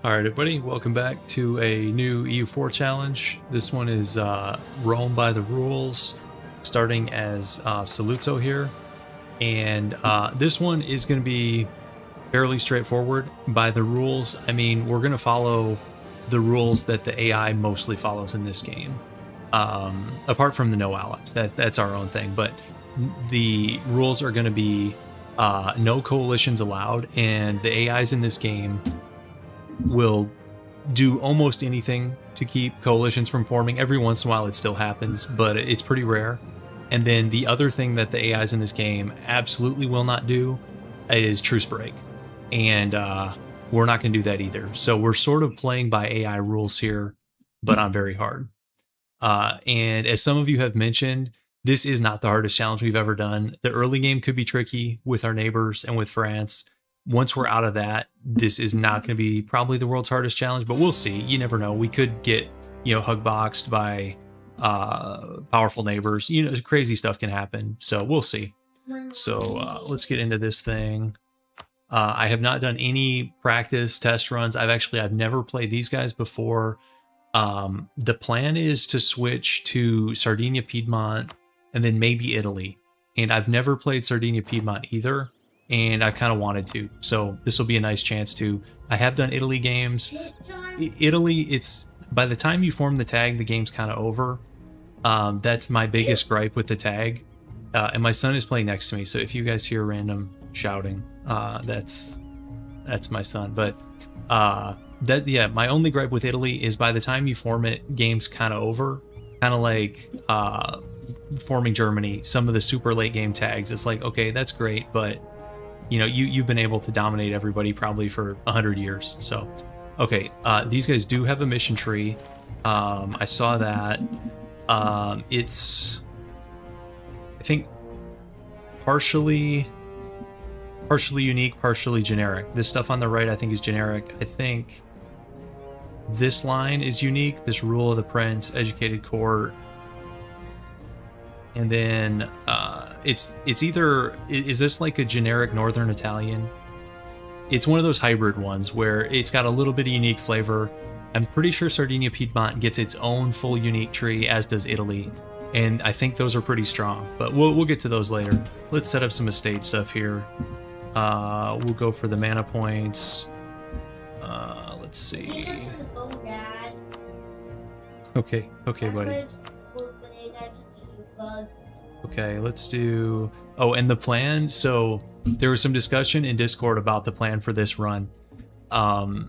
Alright everybody, welcome back to a new EU4 challenge. This one is Rome by the rules, starting as Saluzzo here. And this one is going to be fairly straightforward. By the rules, I mean we're going to follow the rules that the AI mostly follows in this game. Apart from the no allies, that's our own thing. But the rules are going to be no coalitions allowed, and the AIs in this game will do almost anything to keep coalitions from forming. Every once in a while it still happens, but it's pretty rare. And then the other thing that the AIs in this game absolutely will not do is trucebreak. And we're not going to do that either. So we're sort of playing by AI rules here, but on very hard. And as some of you have mentioned, this is not the hardest challenge we've ever done. The early game could be tricky with our neighbors and with France. Once we're out of that, this is not going to be probably the world's hardest challenge, but we'll see. You never know. We could get, hug boxed by powerful neighbors. Crazy stuff can happen. So we'll see. So let's get into this thing. I have not done any practice test runs. I've never played these guys before. The plan is to switch to Sardinia, Piedmont, and then maybe Italy. And I've never played Sardinia, Piedmont either. And I've kind of wanted to, so this will be a nice chance to. I have done Italy games. Italy, it's by the time you form the tag, the game's kind of over. That's my biggest gripe with the tag. And my son is playing next to me, so if you guys hear random shouting, that's my son. But my only gripe with Italy is by the time you form it, game's kind of over. Kind of like forming Germany. Some of the super late game tags, it's like, okay, that's great, but you've been able to dominate everybody probably for 100 years. So, okay, these guys do have a mission tree. I saw that. It's, I think, partially unique, partially generic. This stuff on the right, I think, is generic. I think this line is unique. This rule of the prince, educated court. And then it's either, is this like a generic Northern Italian? It's one of those hybrid ones where it's got a little bit of unique flavor. I'm pretty sure Sardinia Piedmont gets its own full unique tree, as does Italy. And I think those are pretty strong, but we'll get to those later. Let's set up some estate stuff here. We'll go for the mana points. Let's see. Okay, buddy. Okay, let's do... Oh, and the plan, so there was some discussion in Discord about the plan for this run. And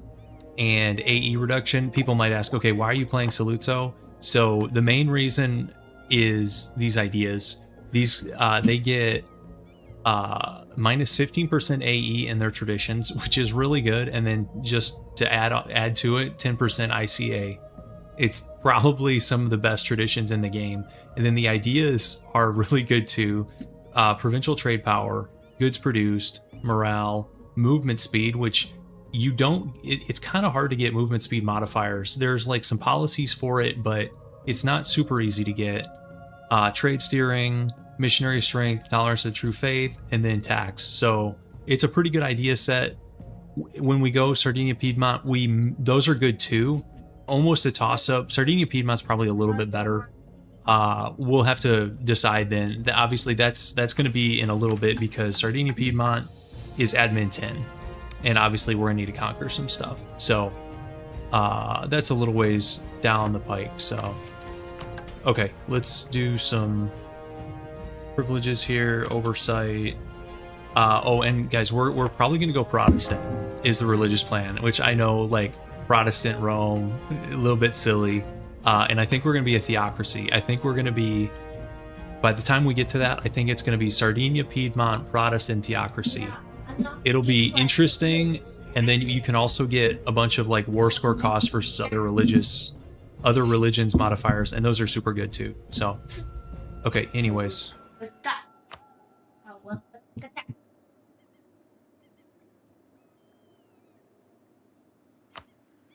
AE reduction. People might ask, okay, why are you playing Saluzzo? So the main reason is these ideas. These, they get minus 15% AE in their traditions, which is really good. And then just to add to it, 10% ICA. It's probably some of the best traditions in the game. And then the ideas are really good too. Provincial trade power, goods produced, morale, movement speed, which you don't, it's kind of hard to get movement speed modifiers. There's like some policies for it, but it's not super easy to get. Trade steering, missionary strength, tolerance of true faith, and then tax. So it's a pretty good idea set. When we go Sardinia, Piedmont, those are good too. Almost a toss-up. Sardinia Piedmont's probably a little bit better. We'll have to decide then. Obviously, that's going to be in a little bit because Sardinia Piedmont is admin 10, and obviously we're going to need to conquer some stuff. So that's a little ways down the pike. So okay, let's do some privileges here. Oversight. Oh, and guys, we're probably going to go Protestant is the religious plan, which I know like. Protestant Rome, a little bit silly. And I think we're going to be a theocracy. I think we're going to be, by the time we get to that, I think it's going to be Sardinia, Piedmont, Protestant theocracy. It'll be interesting. And then you can also get a bunch of like war score costs versus other religions modifiers. And those are super good too. So, okay, anyways.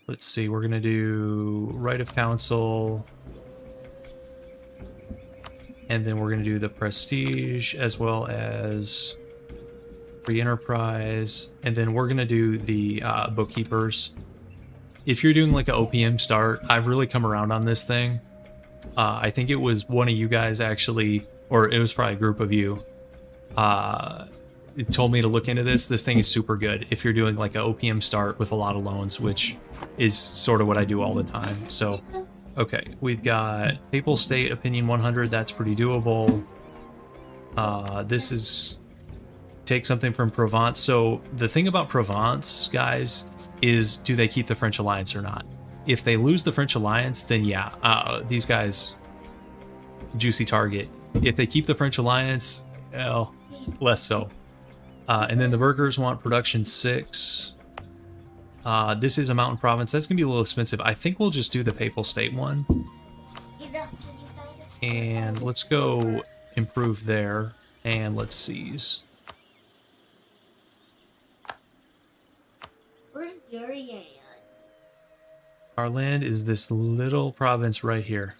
Let's see, we're going to do right of council. And then we're going to do the prestige as well as free enterprise, and then we're gonna do the bookkeepers. If you're doing like an OPM start, I've really come around on this thing. I think it was one of you guys actually, or it was probably a group of you, it told me to look into this. This thing is super good if you're doing like an OPM start with a lot of loans, which is sort of what I do all the time. So, okay, we've got Papal State Opinion 100. That's pretty doable. This is take something from Provence. So the thing about Provence, guys, is do they keep the French alliance or not? If they lose the French alliance, then yeah, these guys, juicy target. If they keep the French alliance, well, less so. And then the burgers want production 6. This is a mountain province. That's gonna be a little expensive. I think we'll just do the Papal State one. And let's go improve there. And let's seize. Where's Yurian? Our land is this little province right here.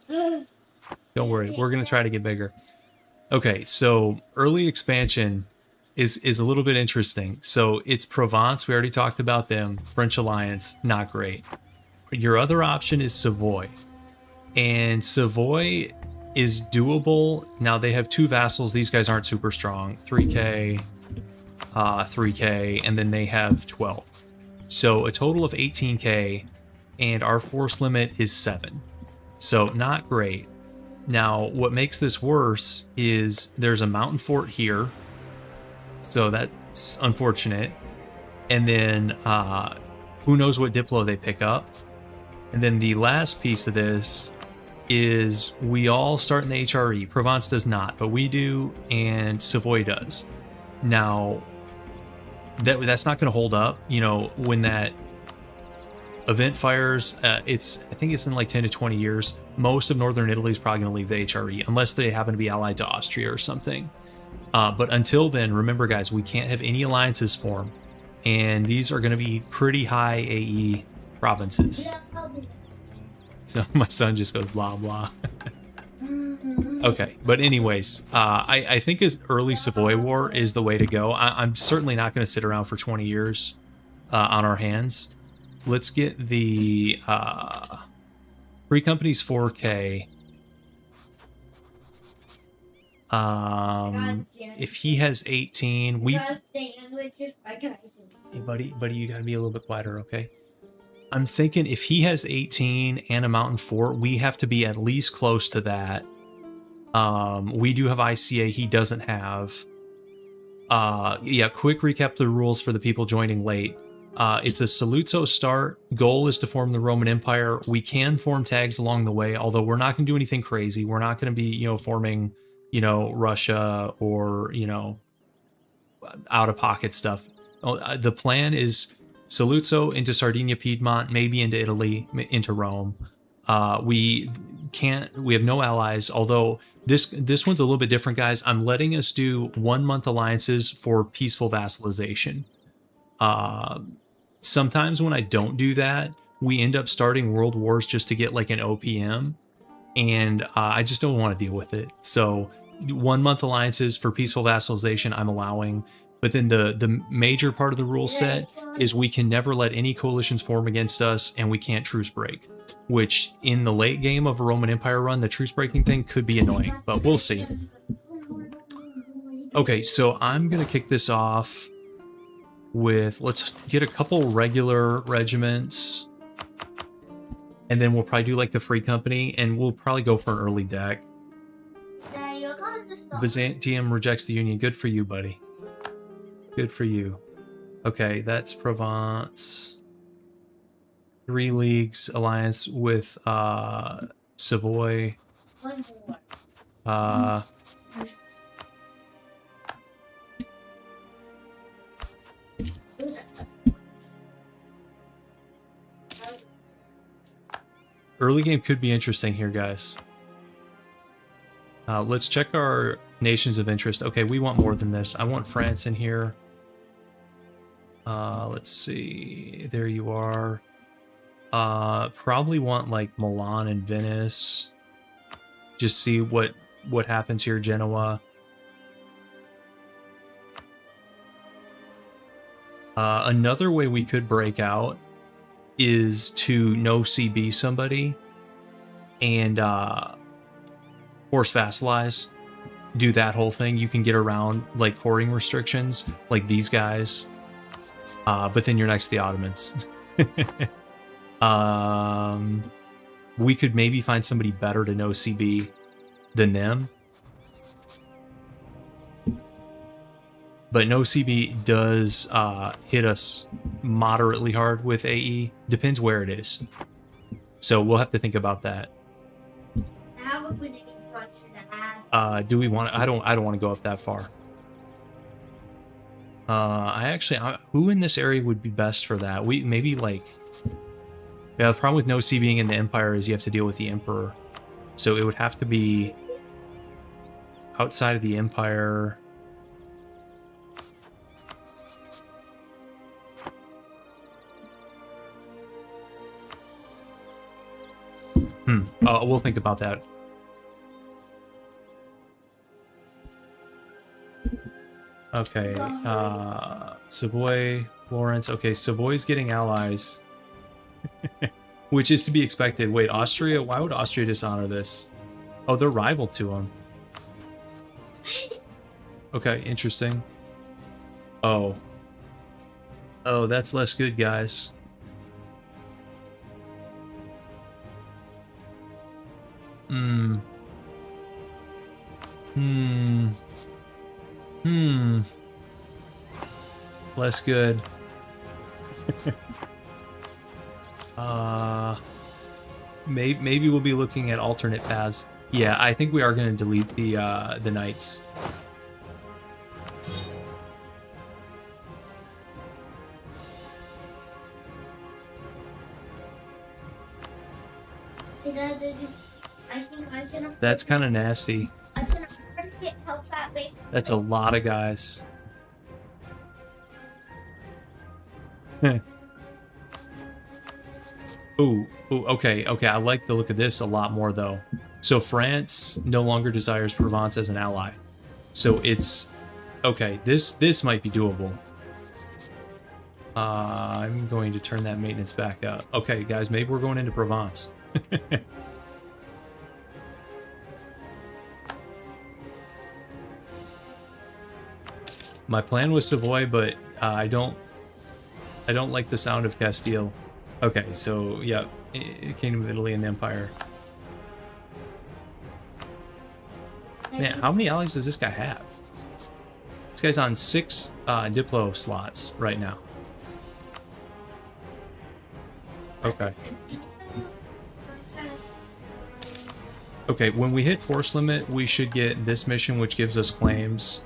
Don't worry, we're gonna try to get bigger. Okay, so early expansion is a little bit interesting. So it's Provence, we already talked about them. French alliance, not great. Your other option is Savoy. And Savoy is doable. Now they have 2 vassals. These guys aren't super strong. 3k, 3k, and then they have 12. So a total of 18k, and our force limit is 7. So not great. Now, what makes this worse is there's a mountain fort here. So that's unfortunate. And then who knows what Diplo they pick up. And then the last piece of this is we all start in the HRE. Provence does not, but we do, and Savoy does. Now, that's not going to hold up. You know, when that event fires, I think it's in like 10 to 20 years. Most of Northern Italy is probably going to leave the HRE, unless they happen to be allied to Austria or something. But until then, remember guys, we can't have any alliances form. And these are going to be pretty high AE provinces. So my son just goes blah, blah. Okay, but anyways, I think as early Savoy War is the way to go. I'm certainly not going to sit around for 20 years on our hands. Let's get the Free Company's 4K. If he has 18, hey buddy, you gotta be a little bit quieter, okay? I'm thinking if he has 18 and a mountain fort, we have to be at least close to that. We do have ICA, he doesn't have. Yeah, quick recap of the rules for the people joining late. It's a Saluzzo start. Goal is to form the Roman Empire. We can form tags along the way, although we're not going to do anything crazy. We're not going to be, forming, Russia or, out-of-pocket stuff. The plan is Saluzzo into Sardinia, Piedmont, maybe into Italy, into Rome. We have no allies, although this one's a little bit different, guys. I'm letting us do 1-month alliances for peaceful vassalization. Sometimes when I don't do that, we end up starting world wars just to get like an OPM, and I just don't want to deal with it. So 1-month alliances for peaceful vassalization I'm allowing, but then the major part of the rule set is we can never let any coalitions form against us, and we can't truce break, which in the late game of a Roman Empire run, the truce breaking thing could be annoying, but we'll see. Okay, so I'm gonna kick this off with, let's get a couple regular regiments, and then we'll probably do like the Free Company, and we'll probably go for an early deck. Byzantium rejects the Union. Good for you, buddy. Good for you. Okay, that's Provence. 3 leagues alliance with Savoy. Early game could be interesting here, guys. Let's check our nations of interest. Okay, we want more than this. I want France in here. Let's see. There you are. Probably want like Milan and Venice. Just see what happens here. Genoa. Another way we could break out is to no CB somebody and force vassalize. Do that whole thing. You can get around like courting restrictions, like these guys. But then you're next to the Ottomans. We could maybe find somebody better to no CB than them. But no CB does hit us moderately hard with AE. Depends where it is. So we'll have to think about that. Do we want? I don't want to go up that far. Who in this area would be best for that? We maybe like. Yeah, the problem with no C being in the Empire is you have to deal with the Emperor, so it would have to be outside of the Empire. We'll think about that. Okay, Savoy, Florence. Okay, Savoy's getting allies. Which is to be expected. Wait, Austria? Why would Austria dishonor this? Oh, they're rival to him. Okay, interesting. Oh. Oh, that's less good, guys. Less good. Maybe we'll be looking at alternate paths. Yeah, I think we are going to delete the knights. That's kind of nasty. That's a lot of guys. Ooh, okay, I like the look of this a lot more, though. So France no longer desires Provence as an ally. So it's... Okay, this might be doable. I'm going to turn that maintenance back up. Okay, guys, maybe we're going into Provence. My plan was Savoy, but I don't like the sound of Castile. Okay, so yeah, Kingdom of Italy and the Empire. Man, how many allies does this guy have? This guy's on 6 Diplo slots right now. Okay. Okay, when we hit force limit, we should get this mission, which gives us claims.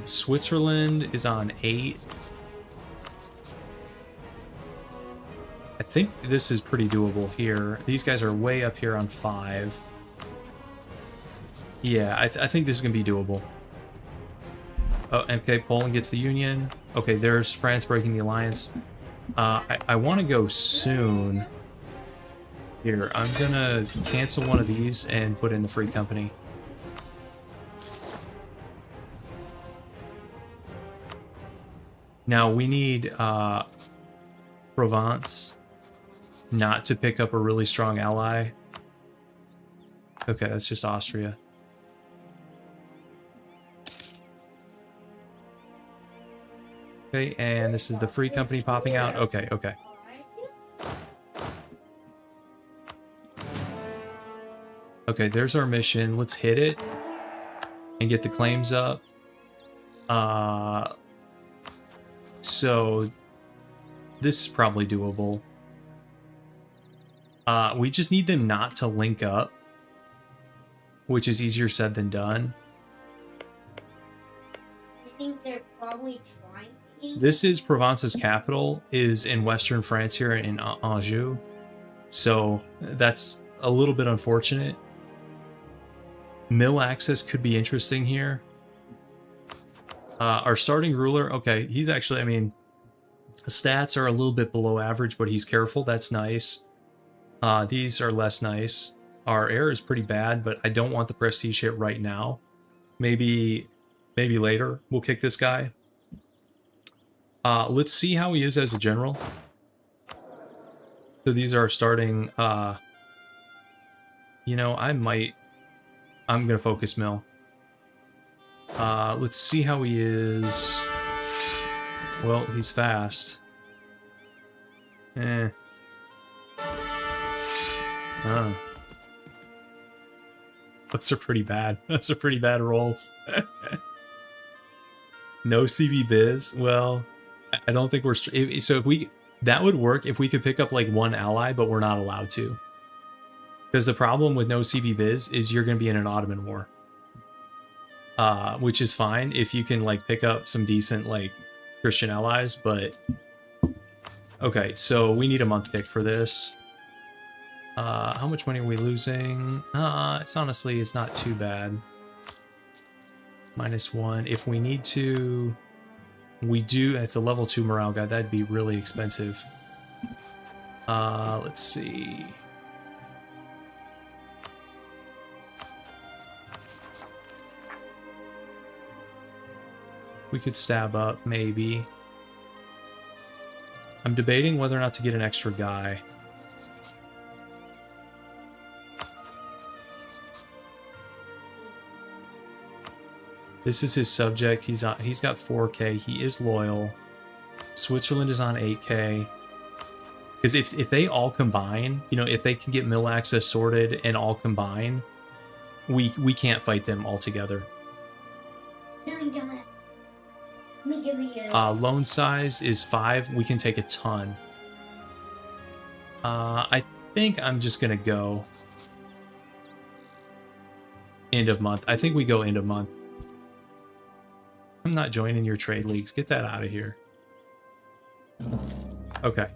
Switzerland is on 8. I think this is pretty doable here. These guys are way up here on 5. Yeah, I think this is going to be doable. Oh, okay, Poland gets the Union. Okay, there's France breaking the alliance. I want to go soon. Here, I'm going to cancel one of these and put in the Free Company. Now, we need Provence not to pick up a really strong ally. Okay, that's just Austria. Okay, and this is the Free Company popping out. Okay. Okay, there's our mission. Let's hit it and get the claims up. So this is probably doable. We just need them not to link up, which is easier said than done. I think they're probably trying to. This is Provence's capital, is in western France here in Anjou. So that's a little bit unfortunate. Mill access could be interesting here. Our starting ruler, okay, he's actually, I mean, stats are a little bit below average, but he's careful. That's nice. These are less nice. Our air is pretty bad, but I don't want the prestige hit right now. Maybe later we'll kick this guy. Let's see how he is as a general. So these are starting, you know, I'm gonna focus mill. Let's see how he is. Well, he's fast. Eh. Those are pretty bad. Those are pretty bad rolls. No CB biz. Well, I don't think we're so if we that would work if we could pick up like one ally, but we're not allowed to. Because the problem with no CB biz is you're going to be in an Ottoman war. Which is fine if you can like pick up some decent like Christian allies, but okay, so we need a month tick for this. How much money are we losing? It's honestly, it's not too bad. -1. If we need to, we do. It's a level 2 morale guy. That'd be really expensive. Let's see. We could stab up, maybe. I'm debating whether or not to get an extra guy. This is his subject. He's got 4K. He is loyal. Switzerland is on 8K. Because if they all combine, you know, if they can get mill access sorted and all combine, we can't fight them all together. Loan size is 5. We can take a ton. I think I'm just gonna go end of month. I think we go end of month. I'm not joining your trade leagues. Get that out of here. Okay.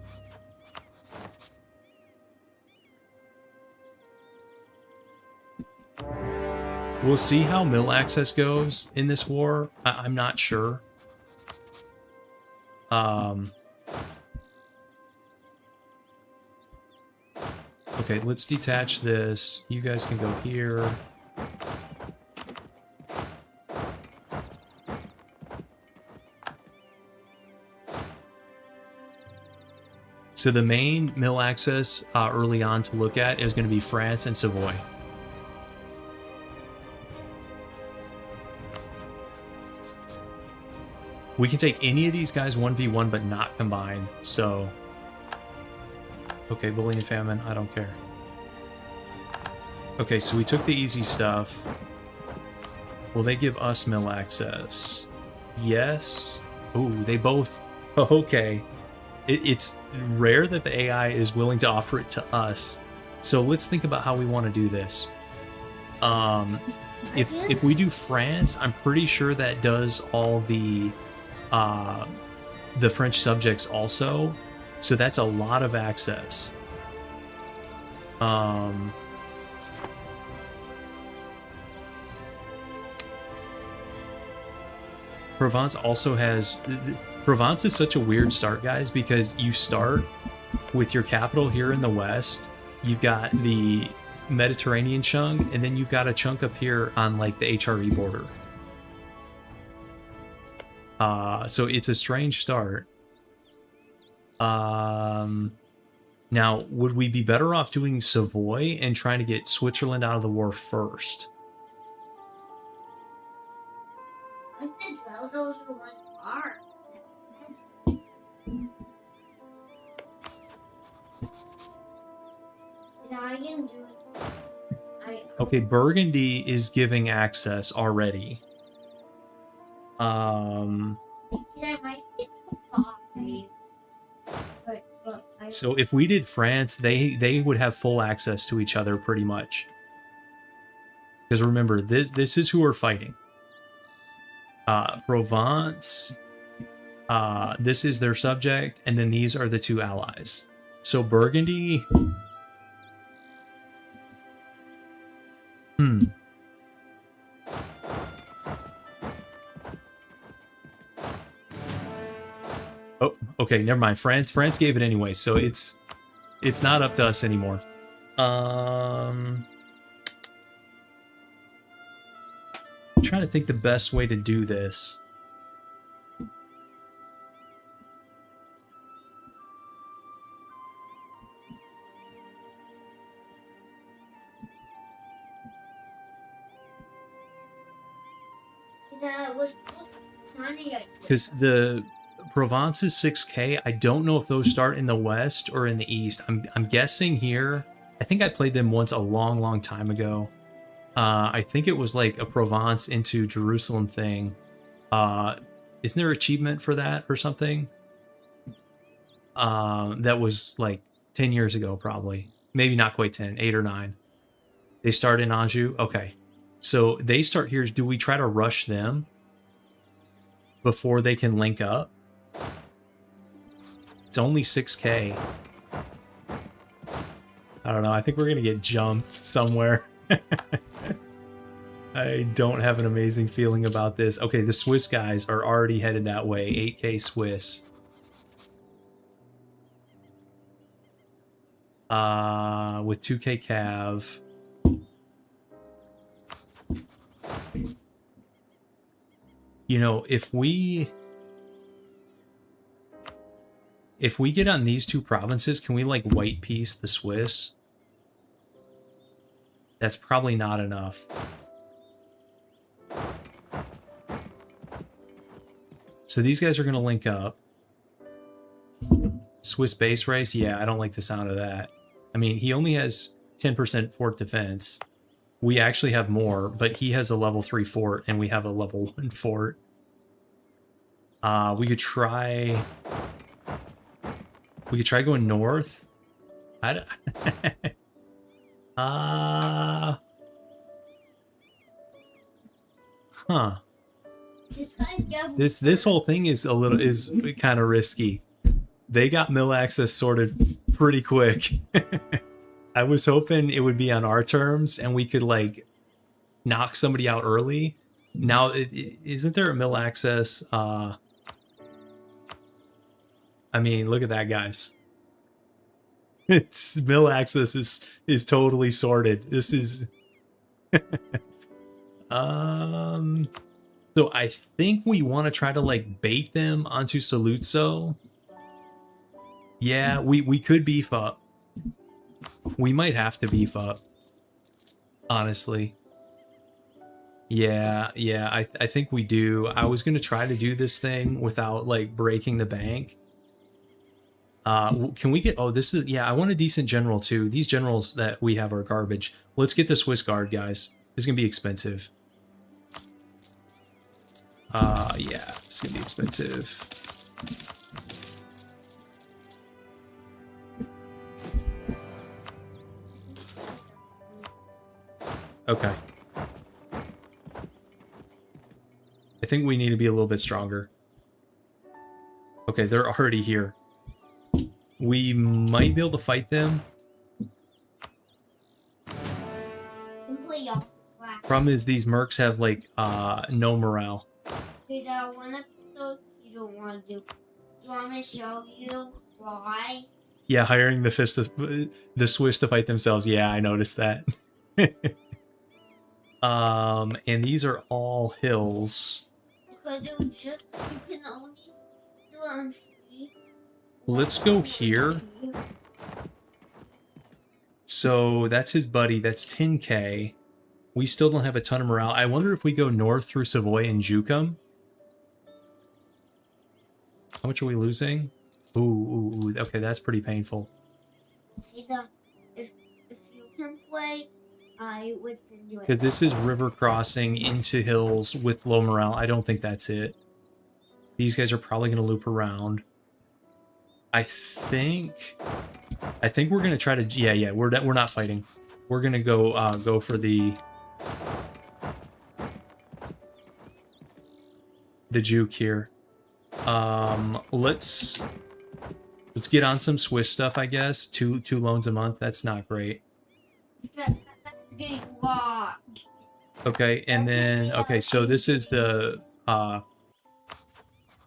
We'll see how mill access goes in this war. I'm not sure. Okay, let's detach this. You guys can go here. So the main mill access early on to look at is going to be France and Savoy. We can take any of these guys 1v1 but not combine, so... Okay, bully and famine, I don't care. Okay, so we took the easy stuff. Will they give us mill access? Yes. Ooh, they both... Okay. It's rare that the AI is willing to offer it to us. So let's think about how we want to do this. If we do France, I'm pretty sure that does all the French subjects also. So that's a lot of access. Provence also has... Provence is such a weird start, guys, because you start with your capital here in the west. You've got the Mediterranean chunk, and then you've got a chunk up here on like the HRE border. So it's a strange start. Now, would we be better off doing Savoy and trying to get Switzerland out of the war first? I said those are one are. I can do it. Okay, Burgundy is giving access already. So if we did France, they would have full access to each other pretty much. Because remember, this is who we're fighting. Provence, this is their subject, and then these are the two allies. So Burgundy... Oh, okay, never mind. France gave it anyway, so it's not up to us anymore. I'm trying to think the best way to do this. That was planning it. Because the Provence is 6K. I don't know if those start in the west or in the east. I'm guessing here. I think I played them once a long time ago. I think it was like a Provence into Jerusalem thing. Isn't there an achievement for that or something? That was like 10 years ago, probably. Maybe not quite 10, 8 or 9. They start in Anjou? Okay. So they start here. Do we try to rush them before they can link up? It's only 6K. I don't know. I think we're going to get jumped somewhere. I don't have an amazing feeling about this. Okay, the Swiss guys are already headed that way. 8K Swiss. With 2K Cav. You know, if we get on these two provinces, can we like white piece the Swiss? That's probably not enough. So these guys are going to link up. Swiss base race? Yeah, I don't like the sound of that. I mean, he only has 10% fort defense. We actually have more, but he has a level 3 fort and we have a level 1 fort. We could try going north. Huh. This whole thing is kind of risky. They got mill access sorted pretty quick. I was hoping it would be on our terms and we could like knock somebody out early. Now, isn't there a mill access? I mean, look at that, guys. It's mill access is totally sorted. This is so I think we want to try to like bait them onto Saluzzo. Yeah, we could beef up. We might have to beef up. Honestly. Yeah, I think we do. I was gonna try to do this thing without like breaking the bank. Can we get, oh, this is, yeah, I want a decent general too. These generals that we have are garbage. Let's get the Swiss Guard, guys. This is gonna be expensive. Yeah, it's gonna be expensive. Okay. I think we need to be a little bit stronger. Okay, they're already here. We might be able to fight them. Problem is these mercs have like no morale. Okay, that one episode you don't want to do. You want me to show you why? Yeah, hiring the Swiss to fight themselves. Yeah, I noticed that. And these are all hills. Because it was just, you can only do it on free. Let's go here. So that's his buddy. That's 10K. We still don't have a ton of morale. I wonder if we go north through Savoy and Jukum. How much are we losing? Ooh, okay, that's pretty painful. If you can play, I would send you it. Because this is river crossing into hills with low morale. I don't think that's it. These guys are probably going to loop around. I think we're going to try to, yeah, we're not fighting. We're going to go for the juke here. Let's get on some Swiss stuff, I guess. Two loans a month. That's not great. Okay, and then okay, so this is the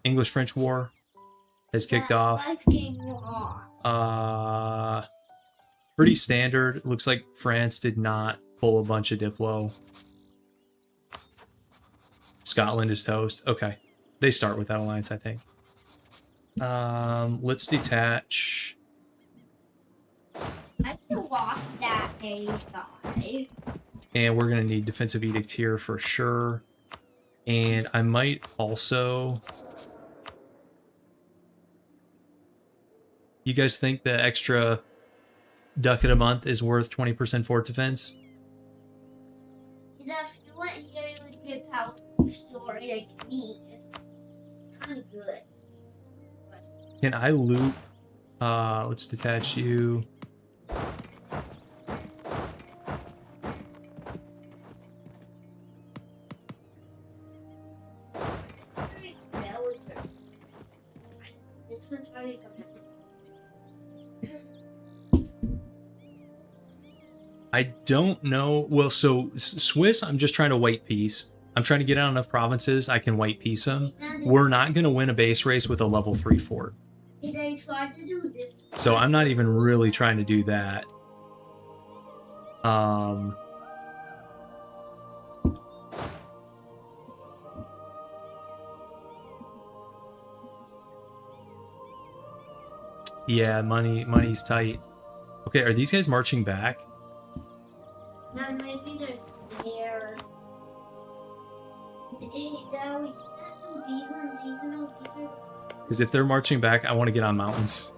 English-French War has kicked off. Pretty standard. Looks like France did not pull a bunch of Diplo. Scotland is toast. Okay. They start with that alliance, I think. Let's detach. I can walk that day, guys. And we're going to need defensive edict here for sure. And I might also... You guys think the extra ducat a month is worth 20% fort defense? If you went here, you would get power story like me. It's kind of good. Can I loop? Let's detach you. This one's probably coming. I don't know. Well, so Swiss, I'm just trying to white piece. I'm trying to get out enough provinces I can white piece them. We're not going to win a base race with a level 3 fort. They tried to do this. So I'm not even really trying to do that. Yeah, money's tight. Okay, are these guys marching back? Now maybe they're there. Now we can't do these ones even though these are... Because if they're marching back, I want to get on mountains.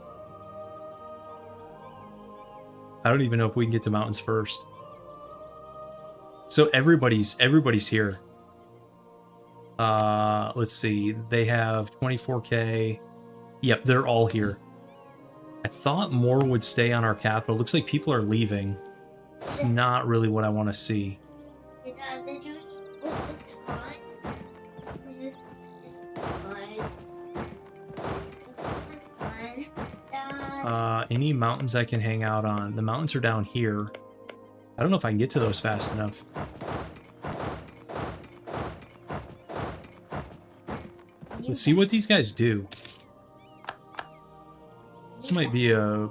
I don't even know if we can get to mountains first. So everybody's here. Let's see. They have 24k. Yep, they're all here. I thought more would stay on our capital. Looks like people are leaving. It's not really what I want to see. Any mountains I can hang out on? The mountains are down here. I don't know if I can get to those fast enough. Let's see what these guys do. This might be a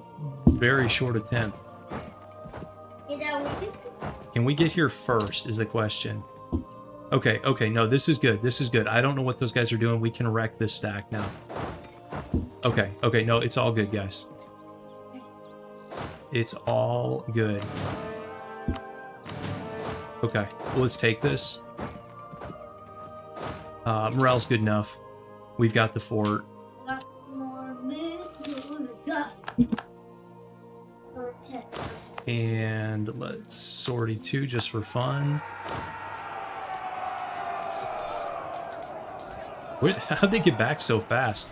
very short attempt. Can we get here first is the question. Okay, no, this is good. This is good. I don't know what those guys are doing. We can wreck this stack now. Okay, no, it's all good, guys. It's all good. Okay, well, let's take this. Morale's good enough. We've got the fort. And let's sortie 2 just for fun. How'd they get back so fast?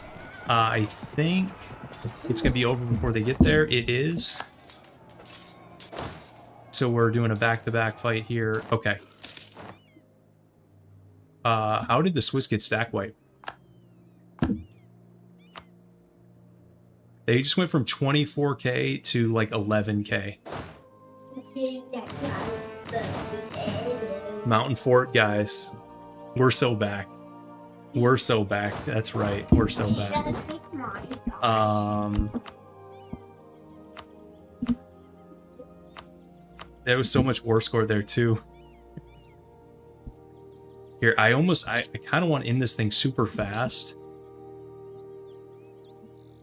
I think it's going to be over before they get there. It is. So we're doing a back-to-back fight here. Okay. How did the Swiss get stack wiped? They just went from 24k to like 11k. Mountain Fort, guys. We're so back. We're so back. That's right. We're so back. There was so much war score there too. Here, I kind of want to end this thing super fast.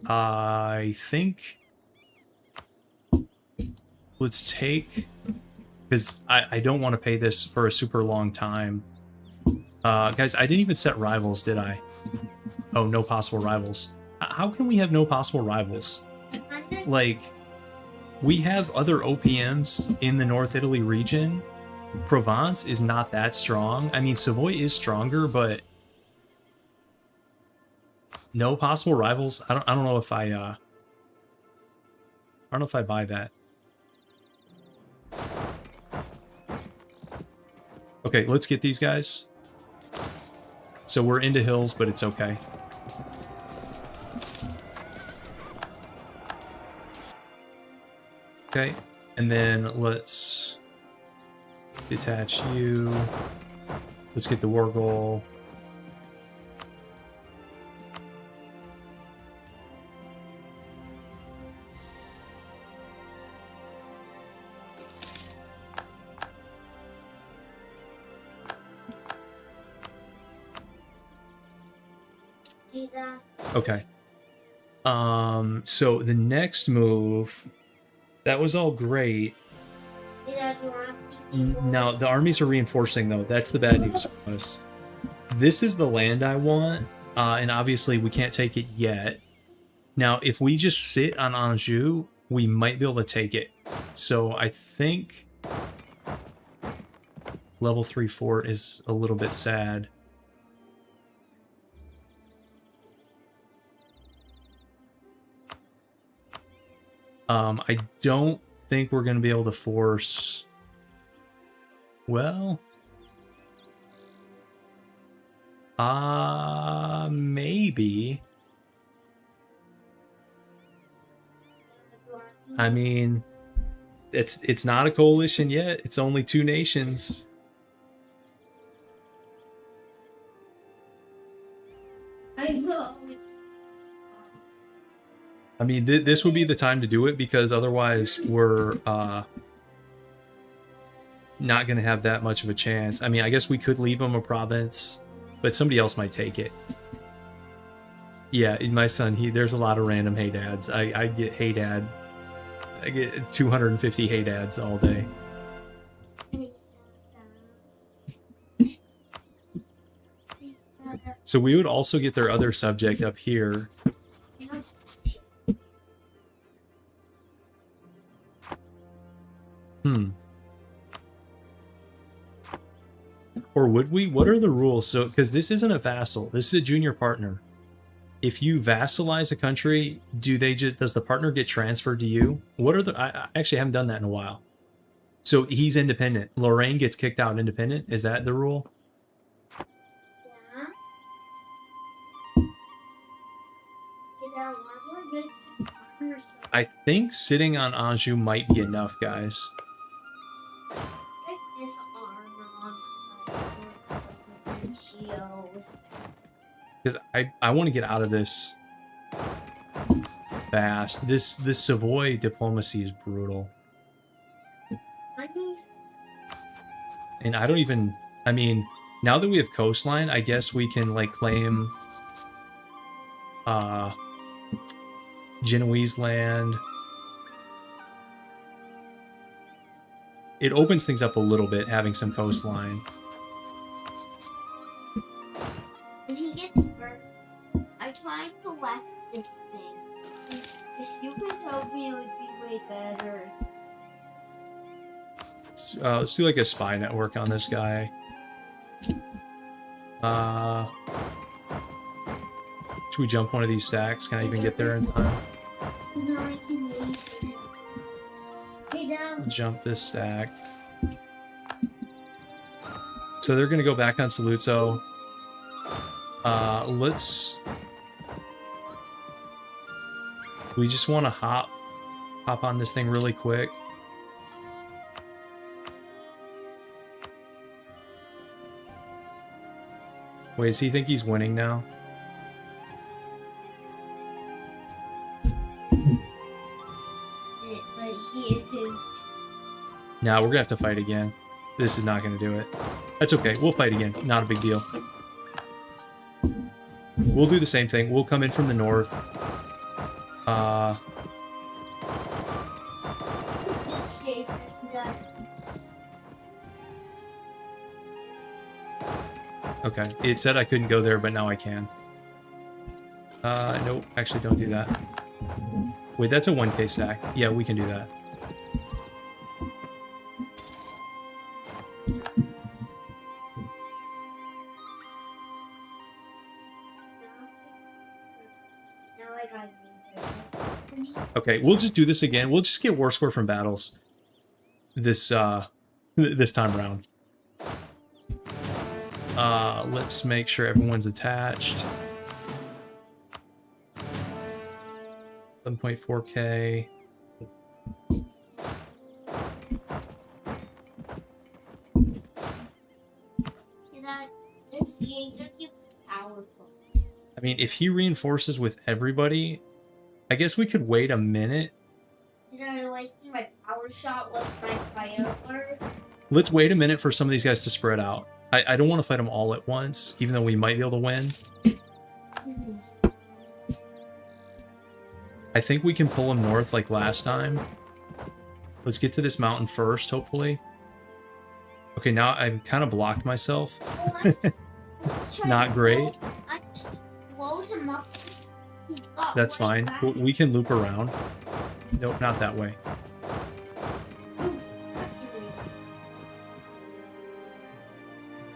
I think let's take, because I don't want to pay this for a super long time. Guys, I didn't even set rivals, did I? Oh, no possible rivals. How can we have no possible rivals? Like, we have other OPMs in the North Italy region. Provence is not that strong. I mean, Savoy is stronger, but no possible rivals. I don't know if I don't know if I buy that. Okay, let's get these guys. So we're into hills, but it's okay. Okay, and then let's detach you. Let's get the war goal. Okay. So the next move, that was all great. Now the armies are reinforcing though. That's the bad news for us. this is the land I want, and obviously we can't take it yet. Now, if we just sit on Anjou, we might be able to take it. So I think level 3 fort is a little bit sad. I don't think we're going to be able to force... Well... maybe. I mean, it's not a coalition yet. It's only 2 nations. I know. I mean, this would be the time to do it, because otherwise we're not going to have that much of a chance. I mean, I guess we could leave them a province, but somebody else might take it. Yeah, my son, there's a lot of random hey dads. I get hey dad. I get 250 hey dads all day. So we would also get their other subject up here. Or would we? What are the rules? So, because this isn't a vassal, this is a junior partner. If you vassalize a country, does the partner get transferred to you? What are the? I actually haven't done that in a while. So he's independent. Lorraine gets kicked out independent. Is that the rule? Yeah. I think sitting on Anjou might be enough, guys. Because I want to get out of this fast. This Savoy diplomacy is brutal. And I don't even... I mean, now that we have coastline, I guess we can, like, claim Genoese land. It opens things up a little bit, having some coastline. If he gets hurt, I try to collect this thing. If you could help me, it would be way better. Let's do like a spy network on this guy. Should we jump one of these stacks? Can I even get there in time? No, I can leave it. Hey, down. Jump this stack. So they're gonna go back on Saluzzo. Let's... We just want to hop on this thing really quick. Wait, does he think he's winning now? But he isn't. Now we're gonna have to fight again. This is not gonna do it. That's okay. We'll fight again. Not a big deal. We'll do the same thing. We'll come in from the north. Okay. It said I couldn't go there, but now I can. Nope. Actually, don't do that. Wait, that's a 1k stack. Yeah, we can do that. Okay, we'll just do this again. We'll just get war score from battles. This this time around. Let's make sure everyone's attached. 11.4k. This laser keeps powerful. I mean, if he reinforces with everybody, I guess we could wait a minute. Wasting my power shot with my firework. Let's wait a minute for some of these guys to spread out. I don't want to fight them all at once, even though we might be able to win. I think we can pull them north like last time. Let's get to this mountain first, hopefully. Okay, now I've kind of blocked myself. Let's try Not to great. I just blows him up. He got That's way fine. back. We can loop around. Nope, not that way.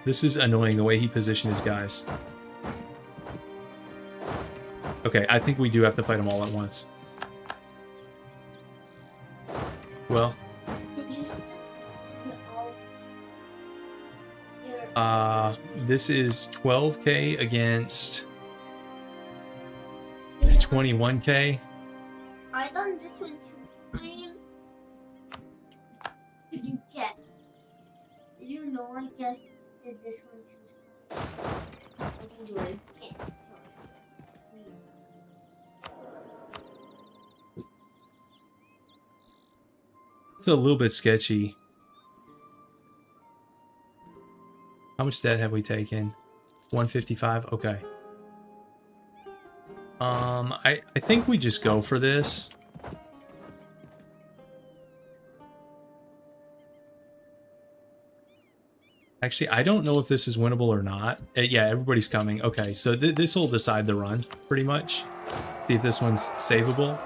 This is annoying the way he positioned his guys. Okay, I think we do have to fight them all at once. Well, this is 12k against 21k. I done this one 2 times. Did you get? Did you know I guess did this one 2 times? I can do it again. It's a little bit sketchy. How much debt have we taken? 155. Okay. I think we just go for this. Actually, I don't know if this is winnable or not. Yeah, everybody's coming. Okay, so this will decide the run, pretty much. See if this one's savable.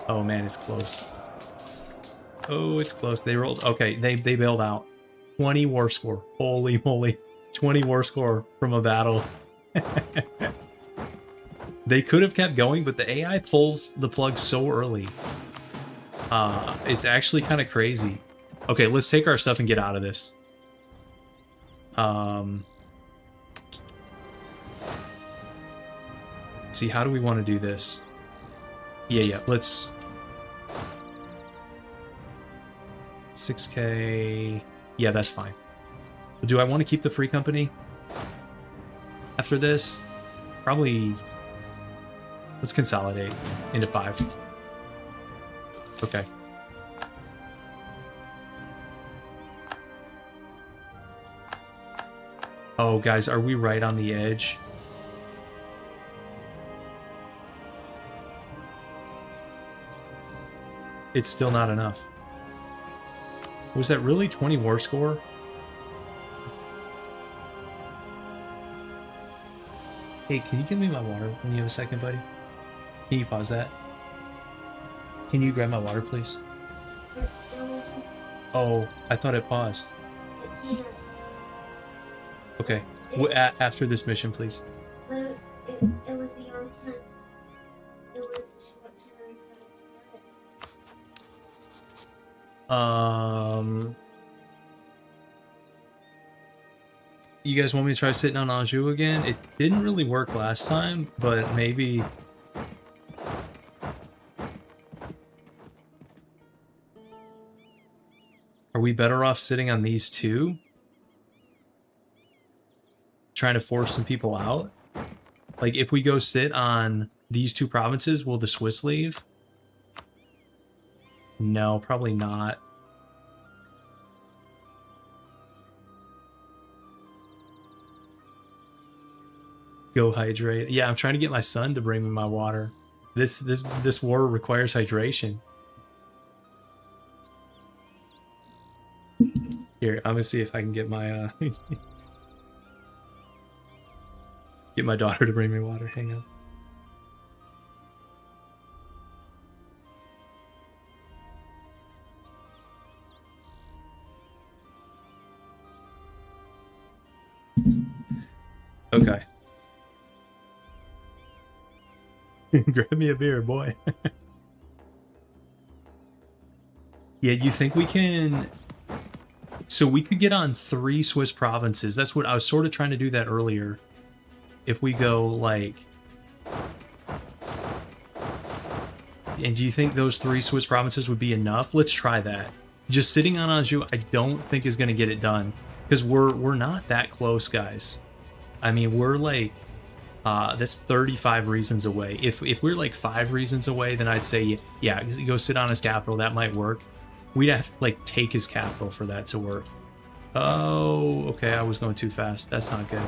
Oh man, it's close. Oh, it's close. They rolled. Okay, they bailed out. 20 war score. Holy moly. 20 war score from a battle. They could have kept going, but the AI pulls the plug so early. It's actually kind of crazy. Okay, let's take our stuff and get out of this. See, how do we want to do this? Yeah, let's... 6k... Yeah, that's fine. Do I want to keep the free company after this? Probably... Let's consolidate into 5. Okay. Oh, guys, are we right on the edge? It's still not enough. Was that really 20 war score? Hey, can you give me my water when you have a second, buddy? Can you pause that? Can you grab my water, please? Oh, I thought it paused. Okay. After this mission, please. It was the answer. It was You guys want me to try sitting on Anjou again? It didn't really work last time, but maybe... Are we better off sitting on these two? Trying to force some people out? Like, if we go sit on these 2 provinces, will the Swiss leave? No, probably not. Go hydrate. Yeah, I'm trying to get my son to bring me my water. This war requires hydration. Here, I'm gonna see if I can get my get my daughter to bring me water. Hang on. Okay. Grab me a beer, boy. Yeah, you think we can... So we could get on 3 Swiss provinces. That's what I was sort of trying to do that earlier. If we go, like... And do you think those 3 Swiss provinces would be enough? Let's try that. Just sitting on Anjou, I don't think is going to get it done. Because we're not that close, guys. I mean, we're like... that's 35 reasons away. If we're like 5 reasons away, then I'd say, yeah, go sit on his capital. That might work. We'd have to like take his capital for that to work. Oh, okay, I was going too fast. That's not good.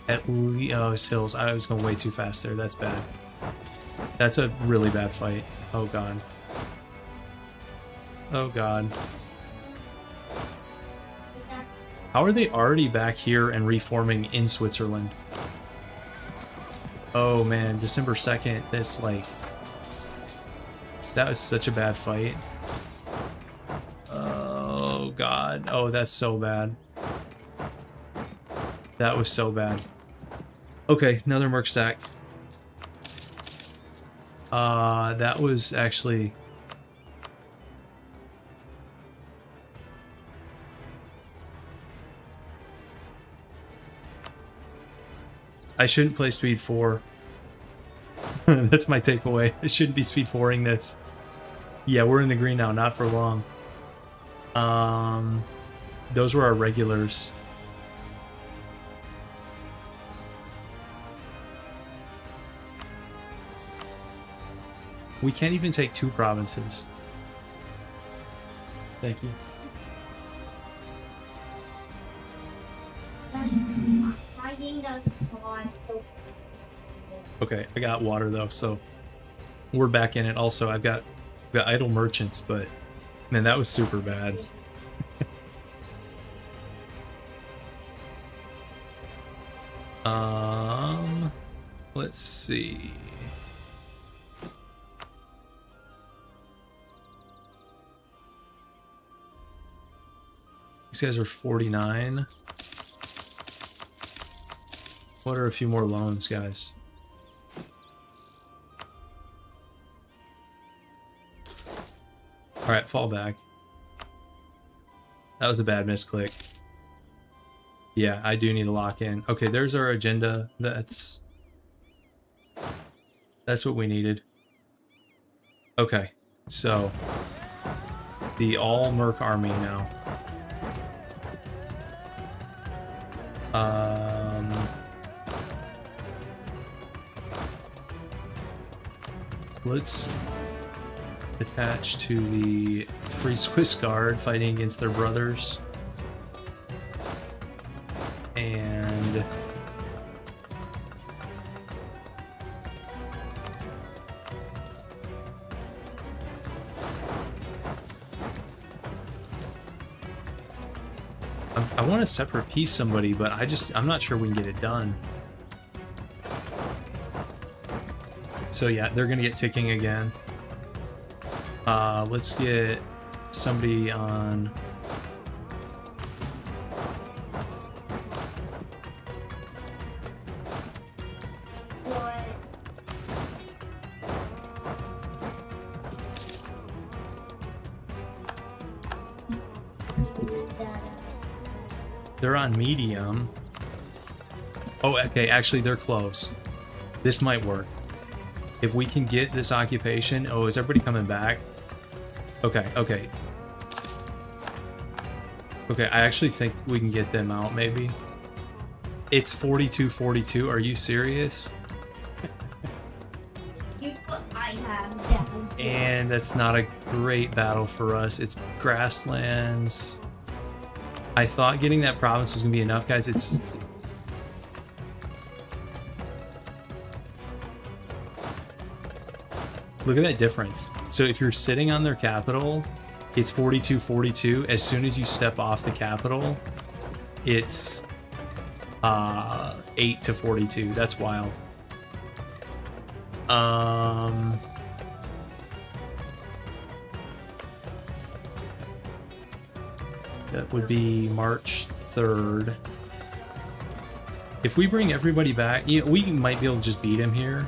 Oh, it's hills. I was going way too fast there. That's bad. That's a really bad fight. Oh god. Oh god. How are they already back here and reforming in Switzerland? Oh man, December 2nd, this like... That was such a bad fight. Oh god. Oh, that's so bad. That was so bad. Okay, another merc stack. That was actually... I shouldn't play speed 4. That's my takeaway. I shouldn't be speed 4ing this. Yeah, we're in the green now, not for long. Those were our regulars. We can't even take 2 provinces. Thank you. My game does pause. Okay, I got water though, so we're back in it. Also, I've got idle merchants, but man, that was super bad. Let's see. These guys are 49. What are a few more loans, guys? Alright, fall back. That was a bad misclick. Yeah, I do need to lock in. Okay, there's our agenda. That's what we needed. Okay, so the all merc army now. Let's attach to the Free Swiss Guard fighting against their brothers. And I want to separate piece somebody, but I'm not sure we can get it done. So yeah, they're gonna get ticking again. Let's get somebody on. They're on medium. Oh, okay, actually they're close. This might work. If we can get this occupation... Oh, is everybody coming back? Okay, okay. Okay, I actually think we can get them out, maybe. It's 42-42. Are you serious? And that's not a great battle for us. It's grasslands. I thought getting that province was going to be enough, guys. It's... Look at that difference. So if you're sitting on their capital, it's 42-42. As soon as you step off the capital, it's 8-42. That's wild. That would be March 3rd. If we bring everybody back, you know, we might be able to just beat him here.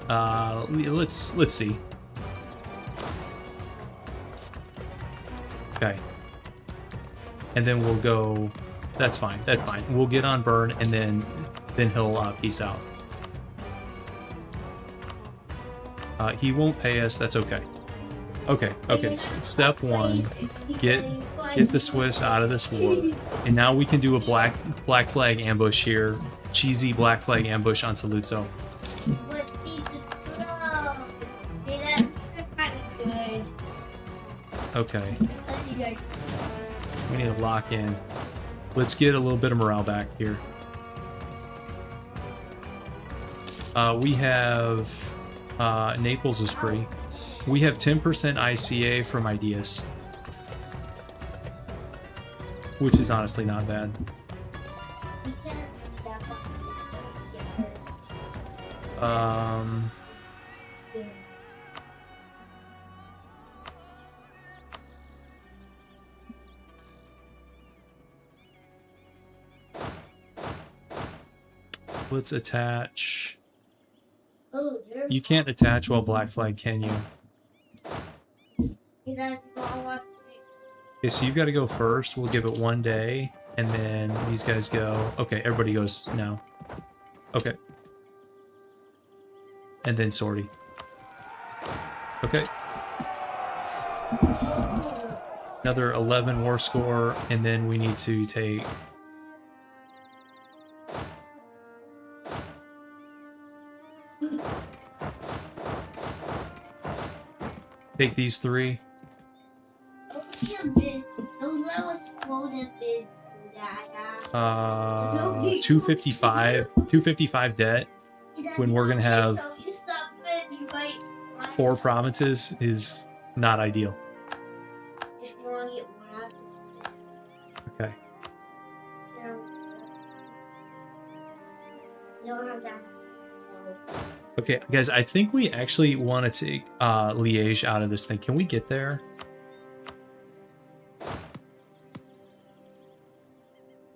Let's see. Okay. And then we'll go. That's fine. That's fine. We'll get on burn, and then he'll peace out. He won't pay us. That's okay. Okay. Okay. Step 1: get the Swiss out of this war, and now we can do a black flag ambush here. Cheesy black flag ambush on Saluzzo. Okay. We need to lock in. Let's get a little bit of morale back here. We have Naples is free. We have 10% ICA from ideas. which is honestly not bad. We can't do that one. Yeah. Let's attach. Oh, there's You can't attach while Black Flag, can you? Okay, so you've got to go first. We'll give it 1 day, and then these guys go. Okay, everybody goes now. Okay. And then sortie. Okay. Another 11 war score, and then we need to take... Take these 3. Those will explode in this. 255 debt when we're gonna have 4 provinces is not ideal. If you want to get one after this. Okay. So, you don't have that. Okay, guys, I think we actually want to take Liège out of this thing. Can we get there?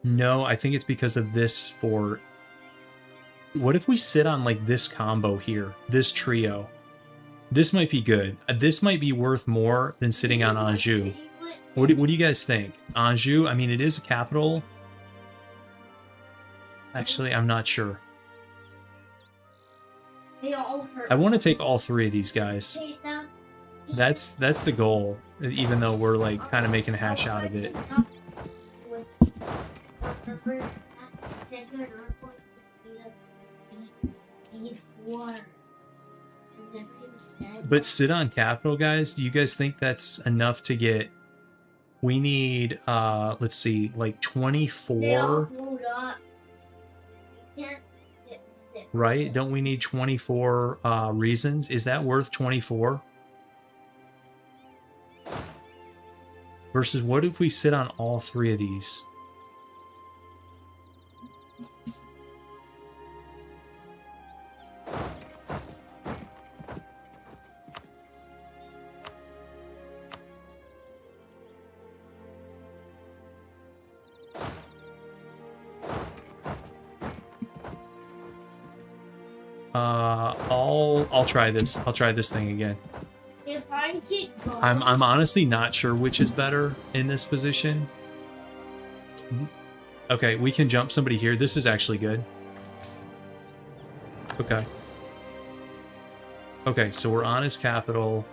No, I think it's because of this fort. What if we sit on like this combo here, this trio? This might be good. This might be worth more than sitting on Anjou. What do you guys think? Anjou, I mean, it is a capital. Actually, I'm not sure. I want to take all 3 of these guys. That's the goal, even though we're like kind of making a hash out of it. But sit on capital, guys. Do you guys think that's enough to get? We need let's see, like 24. Right? Don't we need 24 reasons? Is that worth 24? Versus what if we sit on all 3 of these? I'll try this. I'll try this thing again. If I keep going, I'm honestly not sure which is better in this position. Okay, we can jump somebody here. This is actually good. Okay. Okay, so we're on his capital.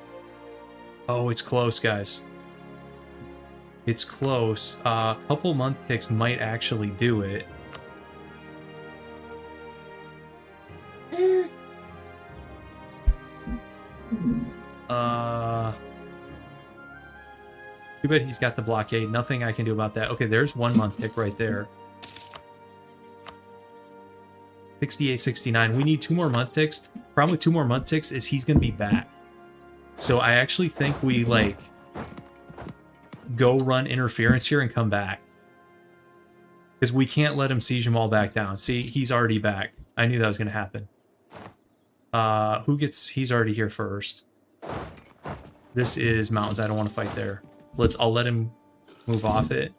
Oh, it's close, guys. It's close. A couple month ticks might actually do it. Too bad he's got the blockade. Nothing I can do about that. Okay, there's 1 month tick right there. 68, 69. We need 2 more month ticks. Problem with 2 more month ticks is he's going to be back. So I actually think we, like, go run interference here and come back. Because we can't let him siege them all back down. See, he's already back. I knew that was going to happen. Who gets... He's already here first. This is mountains. I don't want to fight there. I'll let him move off it.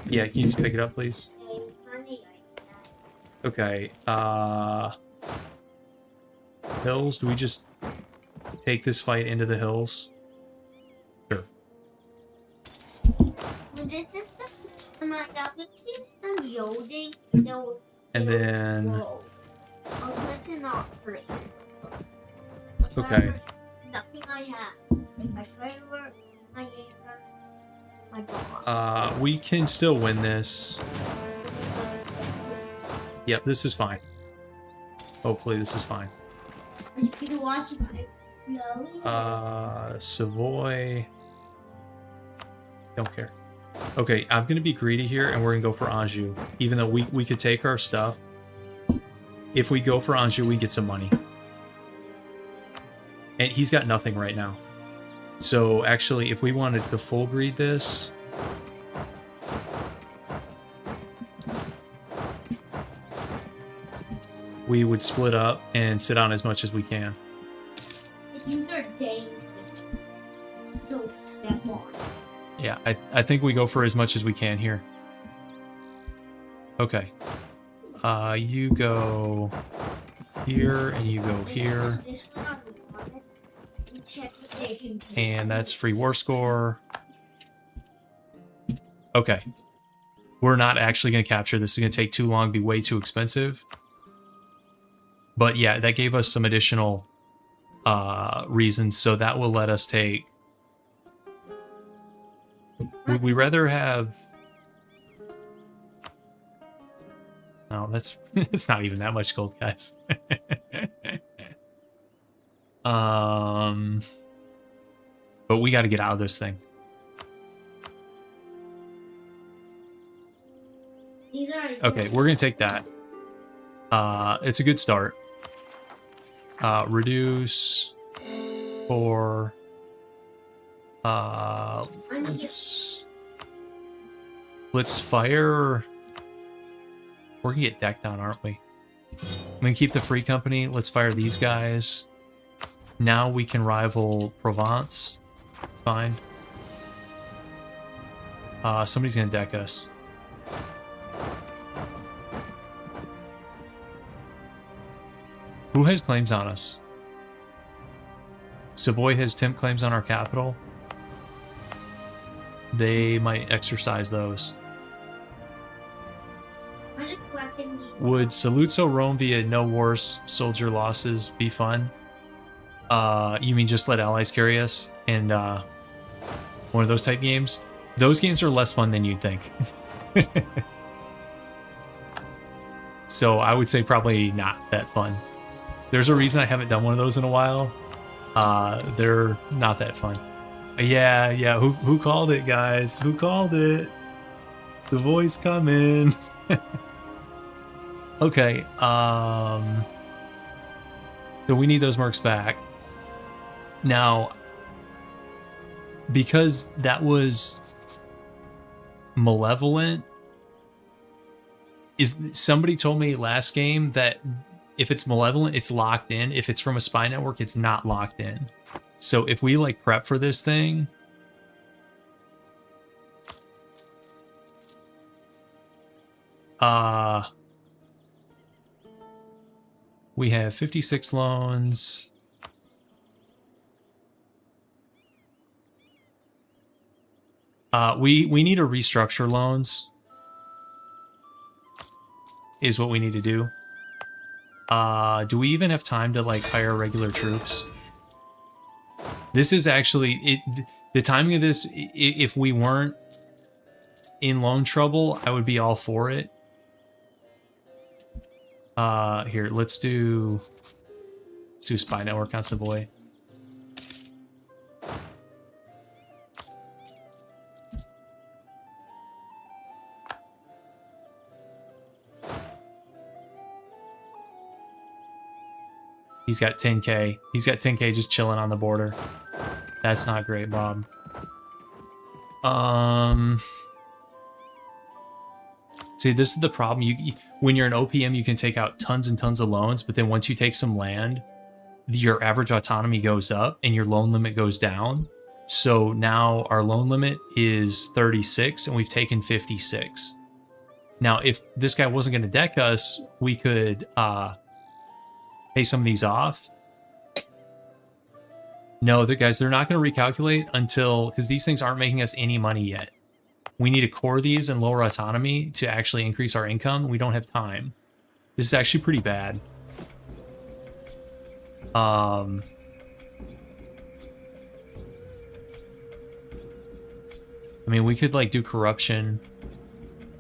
Yeah, can you just pick it up, please? Okay, hills, do we just take this fight into the hills? Sure. And then... Okay. Nothing I have. My firework, my laser, my bomb. We can still win this. Yep, this is fine. Hopefully this is fine. You can watch my Savoy. Don't care. Okay, I'm gonna be greedy here and we're gonna go for Anjou. Even though we could take our stuff. If we go for Anjou, we get some money. And he's got nothing right now. So actually, if we wanted to full greed this, we would split up and sit on as much as we can. These are dangerous. Don't step on. Yeah, I think we go for as much as we can here. Okay. You go here and you go here. This one on the bottom, and check if they can do And that's free war score. Okay. We're not actually going to capture this. It's going to take too long, be way too expensive. But yeah, that gave us some additional reasons, so that will let us take... Would we rather have... No, that's it's not even that much gold, guys. But we got to get out of this thing. These are Okay, we're gonna take that. It's a good start. Reduce for let's fire. We're gonna get decked on, aren't we? I'm gonna keep the free company. Let's fire these guys. Now we can rival Provence. Fine. Somebody's gonna deck us. Who has claims on us? Savoy has temp claims on our capital. They might exercise those. I'm just collecting these. Would Saluzzo roam via no wars, soldier losses be fun? You mean just let allies carry us? And one of those type games? Those games are less fun than you'd think. So I would say probably not that fun. There's a reason I haven't done one of those in a while. They're not that fun. Yeah. Who called it, guys? Who called it? The voice coming. Okay. So we need those mercs back. Now, because that was malevolent, somebody told me last game that if it's malevolent, it's locked in. If it's from a spy network, it's not locked in. So if we like prep for this thing, we have 56 loans. We need to restructure loans. Is what we need to do. Do we even have time to like hire regular troops? This is actually the timing of this. If we weren't in loan trouble, I would be all for it. Here, let's do spy network on Savoy. He's got 10k. He's got 10k just chilling on the border. That's not great, Bob. See, this is the problem. When you're an OPM, you can take out tons and tons of loans, but then once you take some land, your average autonomy goes up and your loan limit goes down. So now our loan limit is 36 and we've taken 56. Now, if this guy wasn't going to deck us, we could pay some of these off. No, guys, they're not going to recalculate until, because these things aren't making us any money yet. We need to core these and lower autonomy to actually increase our income. We don't have time. This is actually pretty bad. I mean, we could like do corruption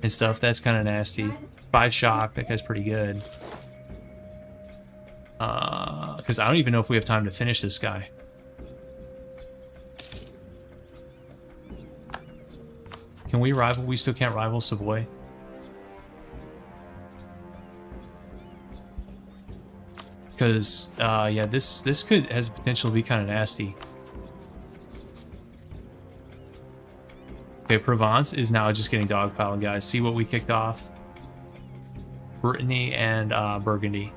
and stuff. That's kind of nasty. 5 shock. That guy's pretty good. Because I don't even know if we have time to finish this guy. Can we rival? We still can't rival Savoy. Because, yeah, this has potential to be kind of nasty. Okay, Provence is now just getting dogpiled, guys. See what we kicked off? Brittany and Burgundy.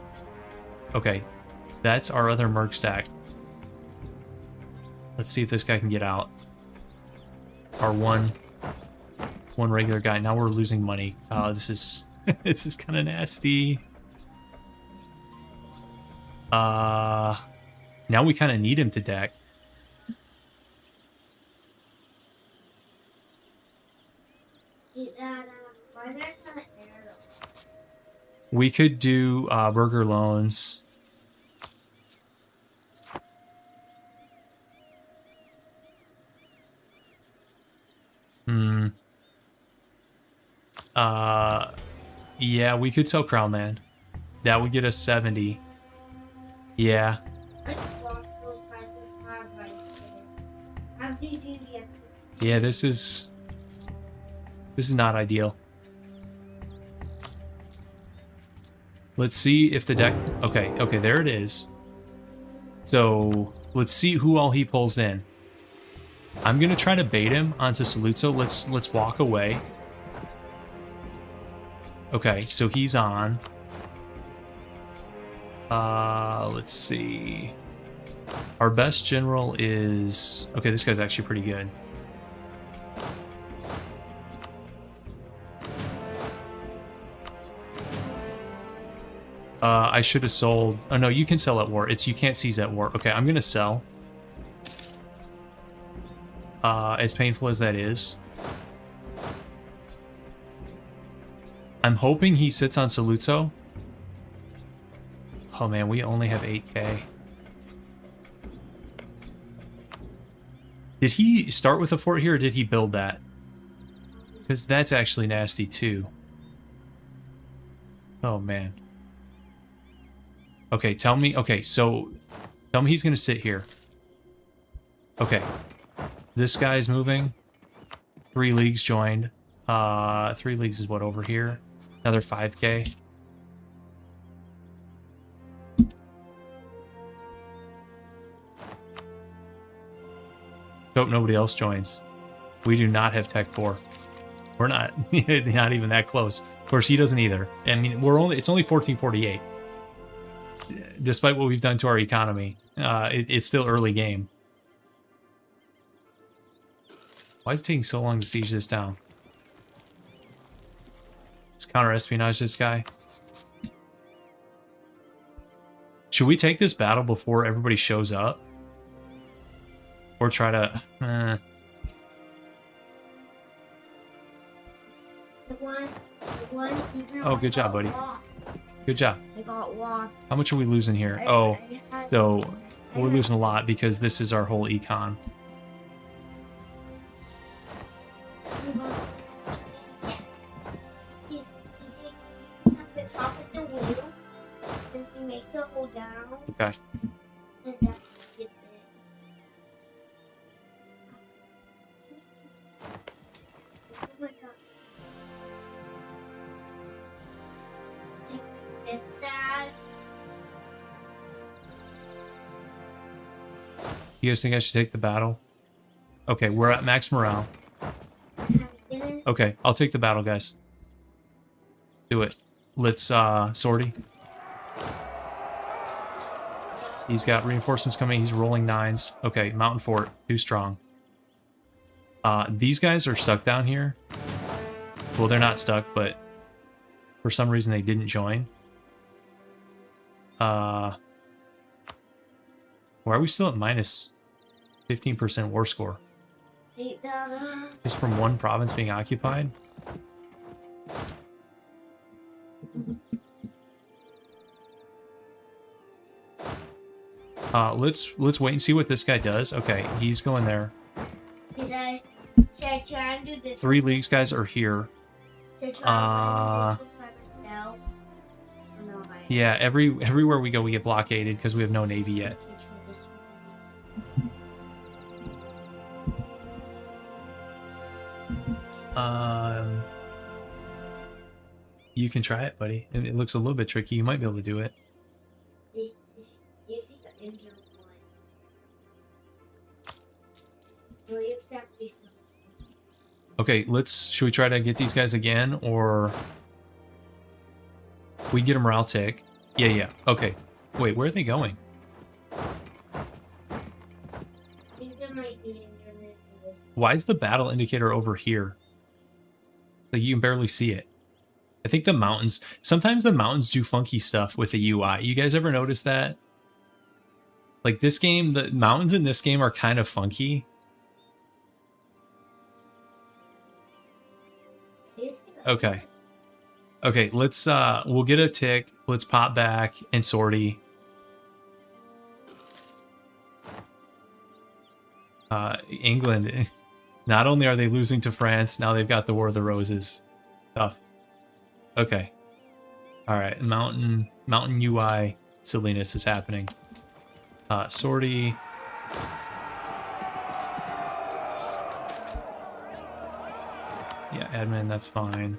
Okay, that's our other merc stack. Let's see if this guy can get out. Our one regular guy. Now we're losing money. This is this is kind of nasty. Now we kind of need him to deck. We could do burger loans. Yeah, we could sell Crown Land. That would get us 70. Yeah. Yeah, this is not ideal. Let's see if the deck... Okay, there it is. So, let's see who all he pulls in. I'm going to try to bait him onto Saluzzo. Let's walk away. Okay, so he's on. Let's see. Our best general is... Okay, this guy's actually pretty good. I should have sold... Oh, no, you can sell at war. It's you can't seize at war. Okay, I'm going to sell. As painful as that is. I'm hoping he sits on Saluzzo. Oh, man, we only have 8k. Did he start with a fort here, or did he build that? Because that's actually nasty, too. Oh, man. Okay, tell me... Okay, so... Tell me he's going to sit here. Okay. This guy's moving. 3 leagues joined. 3 leagues is what, over here? Another 5k. Hope nobody else joins. We do not have Tech 4. We're not even that close. Of course, he doesn't either. I mean, it's only 1448. Despite what we've done to our economy, it's still early game. Why is it taking so long to siege this down? Let's counter-espionage this guy. Should we take this battle before everybody shows up? Or try to... Oh, good job, buddy. Good job. How much are we losing here? Oh, so we're losing a lot because this is our whole econ. Okay. You guys think I should take the battle? Okay, we're at max morale. Okay, I'll take the battle, guys. Do it. Let's, sortie. He's got reinforcements coming. He's rolling 9s. Okay, Mountain Fort. Too strong. These guys are stuck down here. Well, they're not stuck, but for some reason they didn't join. Why are we still at minus 15% war score? Just from one province being occupied? Let's wait and see what this guy does. Okay, he's going there. Should I try and do this? 3 leagues guys are here. Yeah, everywhere we go we get blockaded because we have no navy yet. You can try it, buddy. It looks a little bit tricky. You might be able to do it. Okay, should we try to get these guys again, or we get a morale tick? Yeah. Okay. Wait, where are they going? I think there might be internet in this. Why is the battle indicator over here? Like, you can barely see it. I think the mountains, sometimes the mountains do funky stuff with the UI. You guys ever notice that? Like this game, the mountains in this game are kind of funky. Okay. Okay, let's we'll get a tick. Let's pop back and sortie. England, not only are they losing to France, now they've got the War of the Roses. Tough. Okay. All right, mountain UI silliness is happening. Sortie. Yeah, admin, that's fine.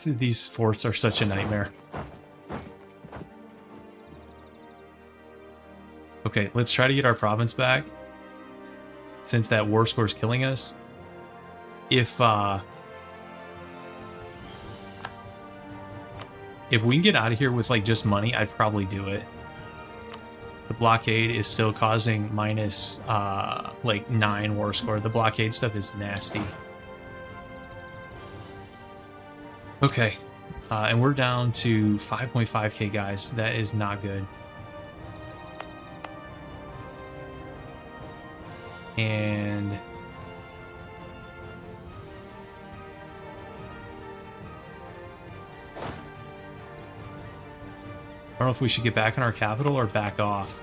These forts are such a nightmare. Okay, let's try to get our province back. Since that war score is killing us. If we can get out of here with like just money, I'd probably do it. The blockade is still causing minus like 9 war score. The blockade stuff is nasty. Okay, and we're down to 5.5k guys. That is not good. And I don't know if we should get back in our capital or back off.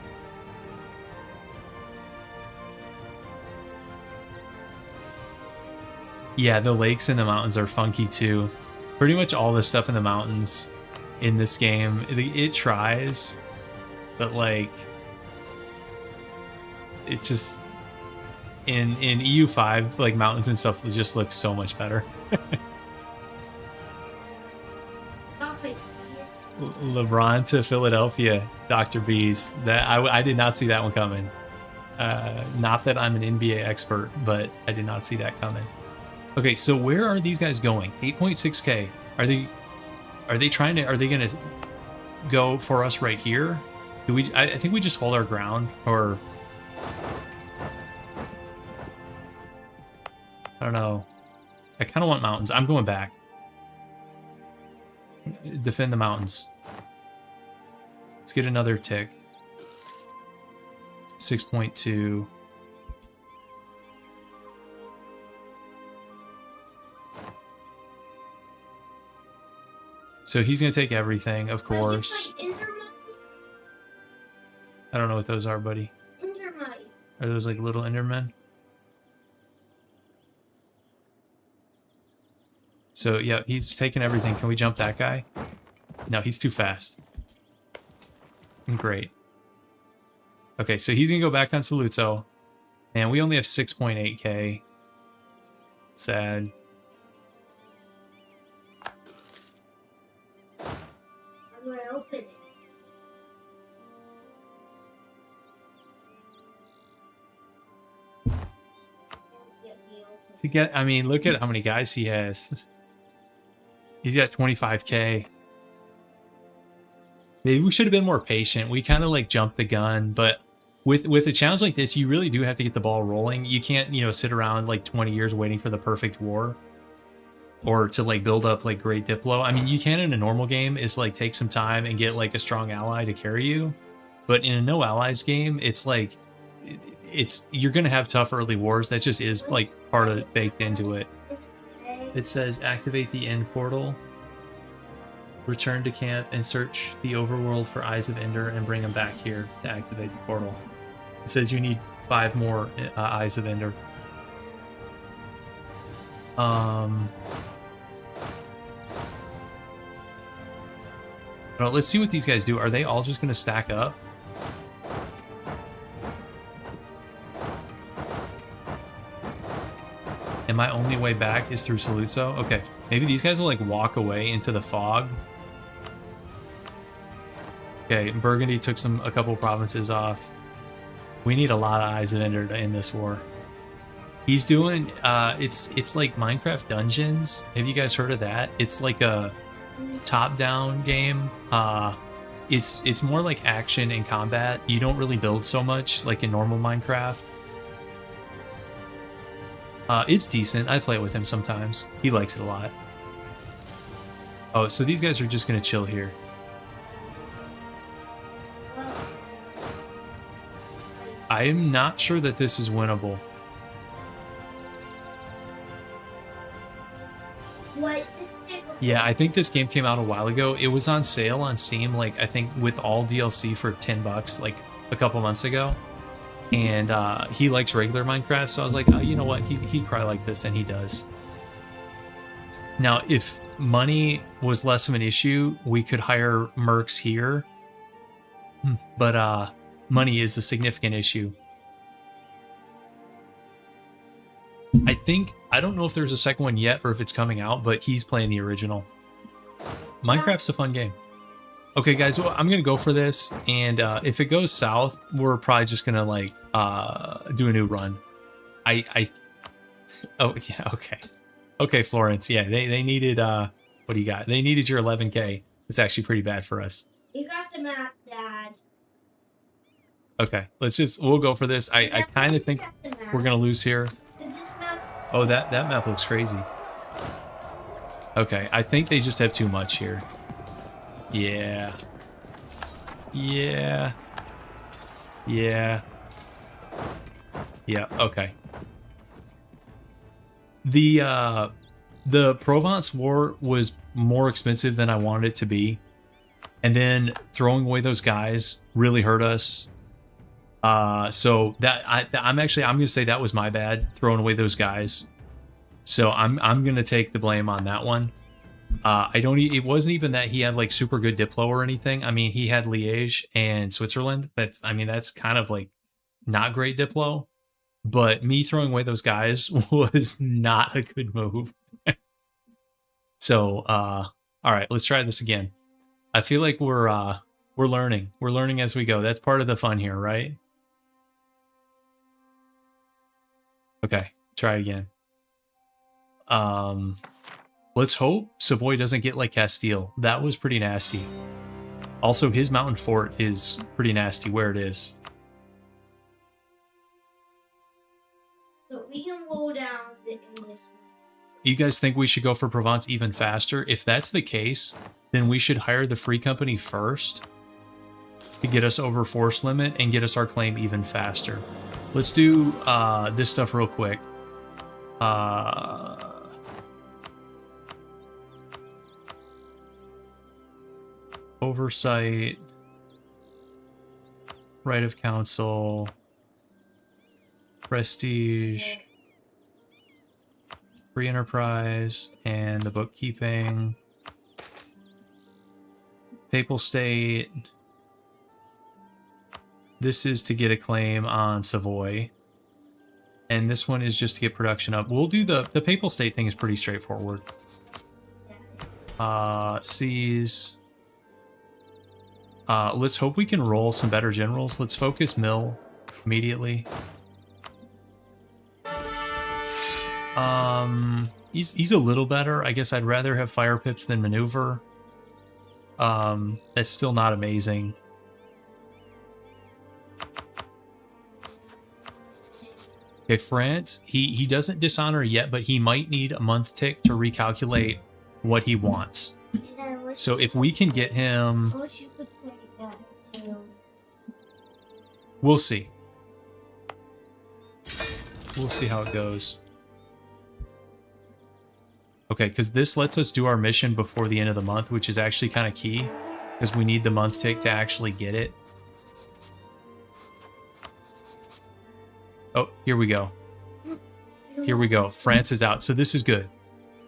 Yeah, the lakes and the mountains are funky too. Pretty much all the stuff in the mountains in this game, it tries, but like it just in EU5, like mountains and stuff just look so much better. LeBron to Philadelphia, Dr. Bees. That I did not see that one coming. Not that I'm an NBA expert, but I did not see that coming. Okay, so where are these guys going? 8.6k. Are they gonna go for us right here? Do we? I think we just hold our ground, or I don't know. I kind of want mountains. I'm going back. Defend the mountains. Let's get another tick. 6.2. So he's going to take everything, of course. I don't know what those are, buddy. Are those like little Endermen? So, yeah, he's taking everything. Can we jump that guy? No, he's too fast. Great. Okay, so he's going to go back on Saluzzo. And we only have 6.8k. Sad. I'm going to open it. To get, I mean, look at how many guys he has. He's got 25k. Maybe we should have been more patient. We kind of like jumped the gun, but with a challenge like this, you really do have to get the ball rolling. You can't, you know, sit around like 20 years waiting for the perfect war or to like build up like great Diplo. I mean, you can in a normal game is like take some time and get like a strong ally to carry you. But in a no allies game, it's like you're going to have tough early wars. That just is like part of it baked into it. It says activate the end portal, return to camp and search the overworld for Eyes of Ender and bring them back here to activate the portal. It says you need 5 more Eyes of Ender. Well, let's see what these guys do. Are they all just going to stack up? And my only way back is through Saluzzo? Okay, maybe these guys will like walk away into the fog. Okay, Burgundy took a couple provinces off. We need a lot of eyes of Ender in this war. He's doing it's like Minecraft Dungeons. Have you guys heard of that? It's like a top-down game. It's more like action and combat. You don't really build so much like in normal Minecraft. It's decent. I play it with him sometimes. He likes it a lot. Oh, so these guys are just gonna chill here. I am not sure that this is winnable. What? Yeah, I think this game came out a while ago. It was on sale on Steam, like I think with all DLC for $10, like a couple months ago. And he likes regular Minecraft, so I was like, oh, you know what? He'd probably like this, and he does. Now, if money was less of an issue, we could hire mercs here. But money is a significant issue. I don't know if there's a second one yet or if it's coming out, but he's playing the original. Minecraft's a fun game. Okay, guys, well, I'm gonna go for this, and if it goes south, we're probably just gonna like do a new run. Oh yeah, okay, Florence, yeah, they needed what do you got? They needed your 11K. It's actually pretty bad for us. You got the map, Dad. Okay, we'll go for this. I kind of think we're gonna lose here. Is this map? Oh, that map looks crazy. Okay, I think they just have too much here. Yeah. Yeah. Yeah. Yeah, okay. The Provence War was more expensive than I wanted it to be. And then throwing away those guys really hurt us. So that I'm gonna say that was my bad, throwing away those guys. So I'm gonna take the blame on that one. It wasn't even that he had like super good Diplo or anything. I mean, he had Liège and Switzerland. That's kind of like not great Diplo. But me throwing away those guys was not a good move. So, all right, let's try this again. I feel like we're learning. We're learning as we go. That's part of the fun here, right? Okay, try again. Let's hope Savoy doesn't get like Castile. That was pretty nasty. Also, his mountain fort is pretty nasty where it is. So we can low down the English. You guys think we should go for Provence even faster? If that's the case, then we should hire the free company first to get us over force limit and get us our claim even faster. Let's do this stuff real quick. Oversight, right of counsel, prestige, free enterprise, and the bookkeeping, papal state. This is to get a claim on Savoy, and this one is just to get production up. We'll do the papal state thing is pretty straightforward. Seas. Let's hope we can roll some better generals. Let's focus Mill immediately. He's a little better. I guess I'd rather have fire pips than maneuver. That's still not amazing. Okay, France, he doesn't dishonor yet, but he might need a month tick to recalculate what he wants. So if we can get him... We'll see. We'll see how it goes. Okay, because this lets us do our mission before the end of the month, which is actually kind of key, because we need the month tick to actually get it. Oh, here we go. Here we go. France is out. So this is good.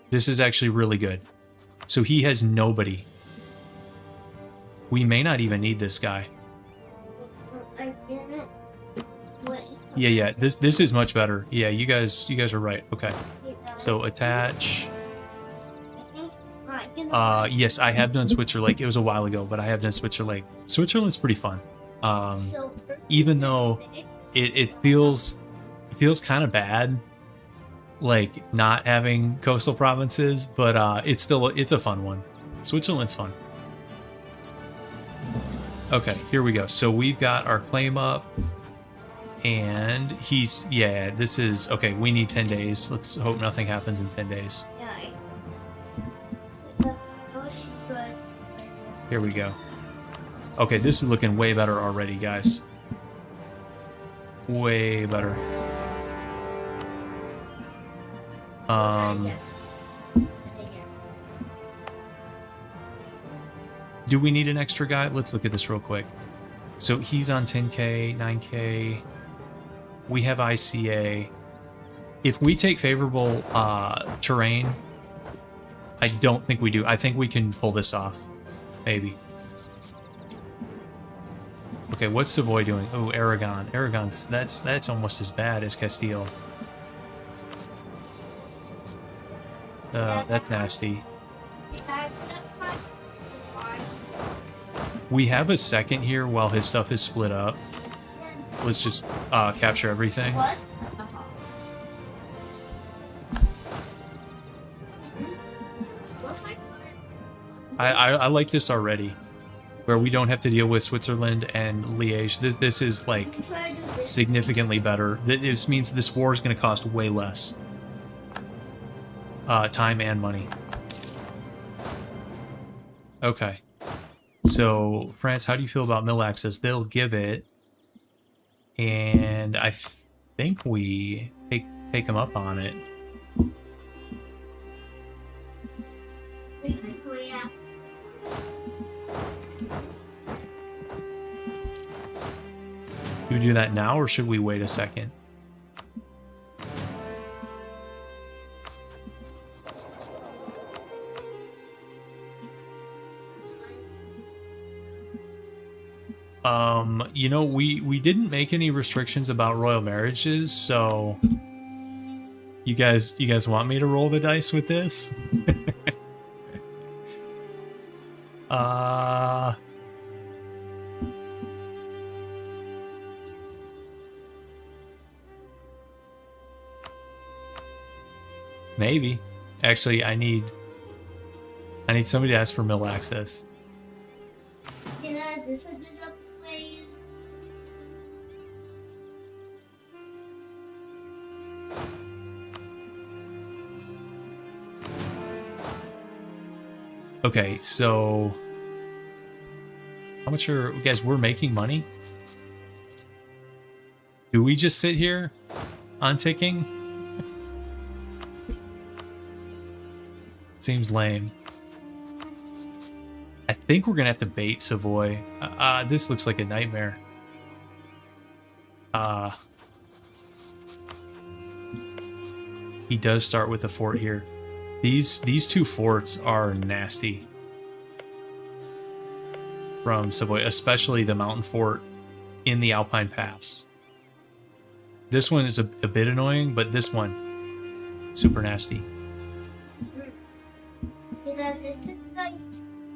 This is actually really good. So he has nobody. We may not even need this guy. Yeah. This is much better. Yeah, you guys are right. Okay. So attach. I think right. Yes, I have done Switzerland. It was a while ago, but I have done Switzerland. Switzerland's pretty fun. So first Even though it feels kind of bad, like not having coastal provinces, but it's a fun one. Switzerland's fun. Okay, here we go. So we've got our claim up, and this is okay. We need 10 days. Let's hope nothing happens in 10 days. Here we go. Okay, this is looking way better already, guys. Way better. Do we need an extra guy? Let's look at this real quick. So he's on 10k, 9k. We have ICA. If we take favorable terrain, I don't think we do. I think we can pull this off. Maybe. Okay, what's Savoy doing? Oh, Aragon. Aragon's that's almost as bad as Castile. That's nasty. We have a second here while his stuff is split up. Let's just capture everything. I like this already, where we don't have to deal with Switzerland and Liège. This is like significantly better. This means this war is going to cost way less time and money. Okay. So, France, how do you feel about mill access? They'll give it, and I think we take them up on it. Do we do that now, or should we wait a second? You know, we didn't make any restrictions about royal marriages, so you guys want me to roll the dice with this? Maybe. Actually, I need somebody to ask for mill access. Yeah, this is a good place. Okay, so how much are guys? We're making money. Do we just sit here on ticking? Seems lame. I think we're gonna have to bait Savoy. This looks like a nightmare. He does start with a fort here. These two forts are nasty from Savoy, especially the mountain fort in the Alpine Pass. This one is a bit annoying, but this one, super nasty. This is like,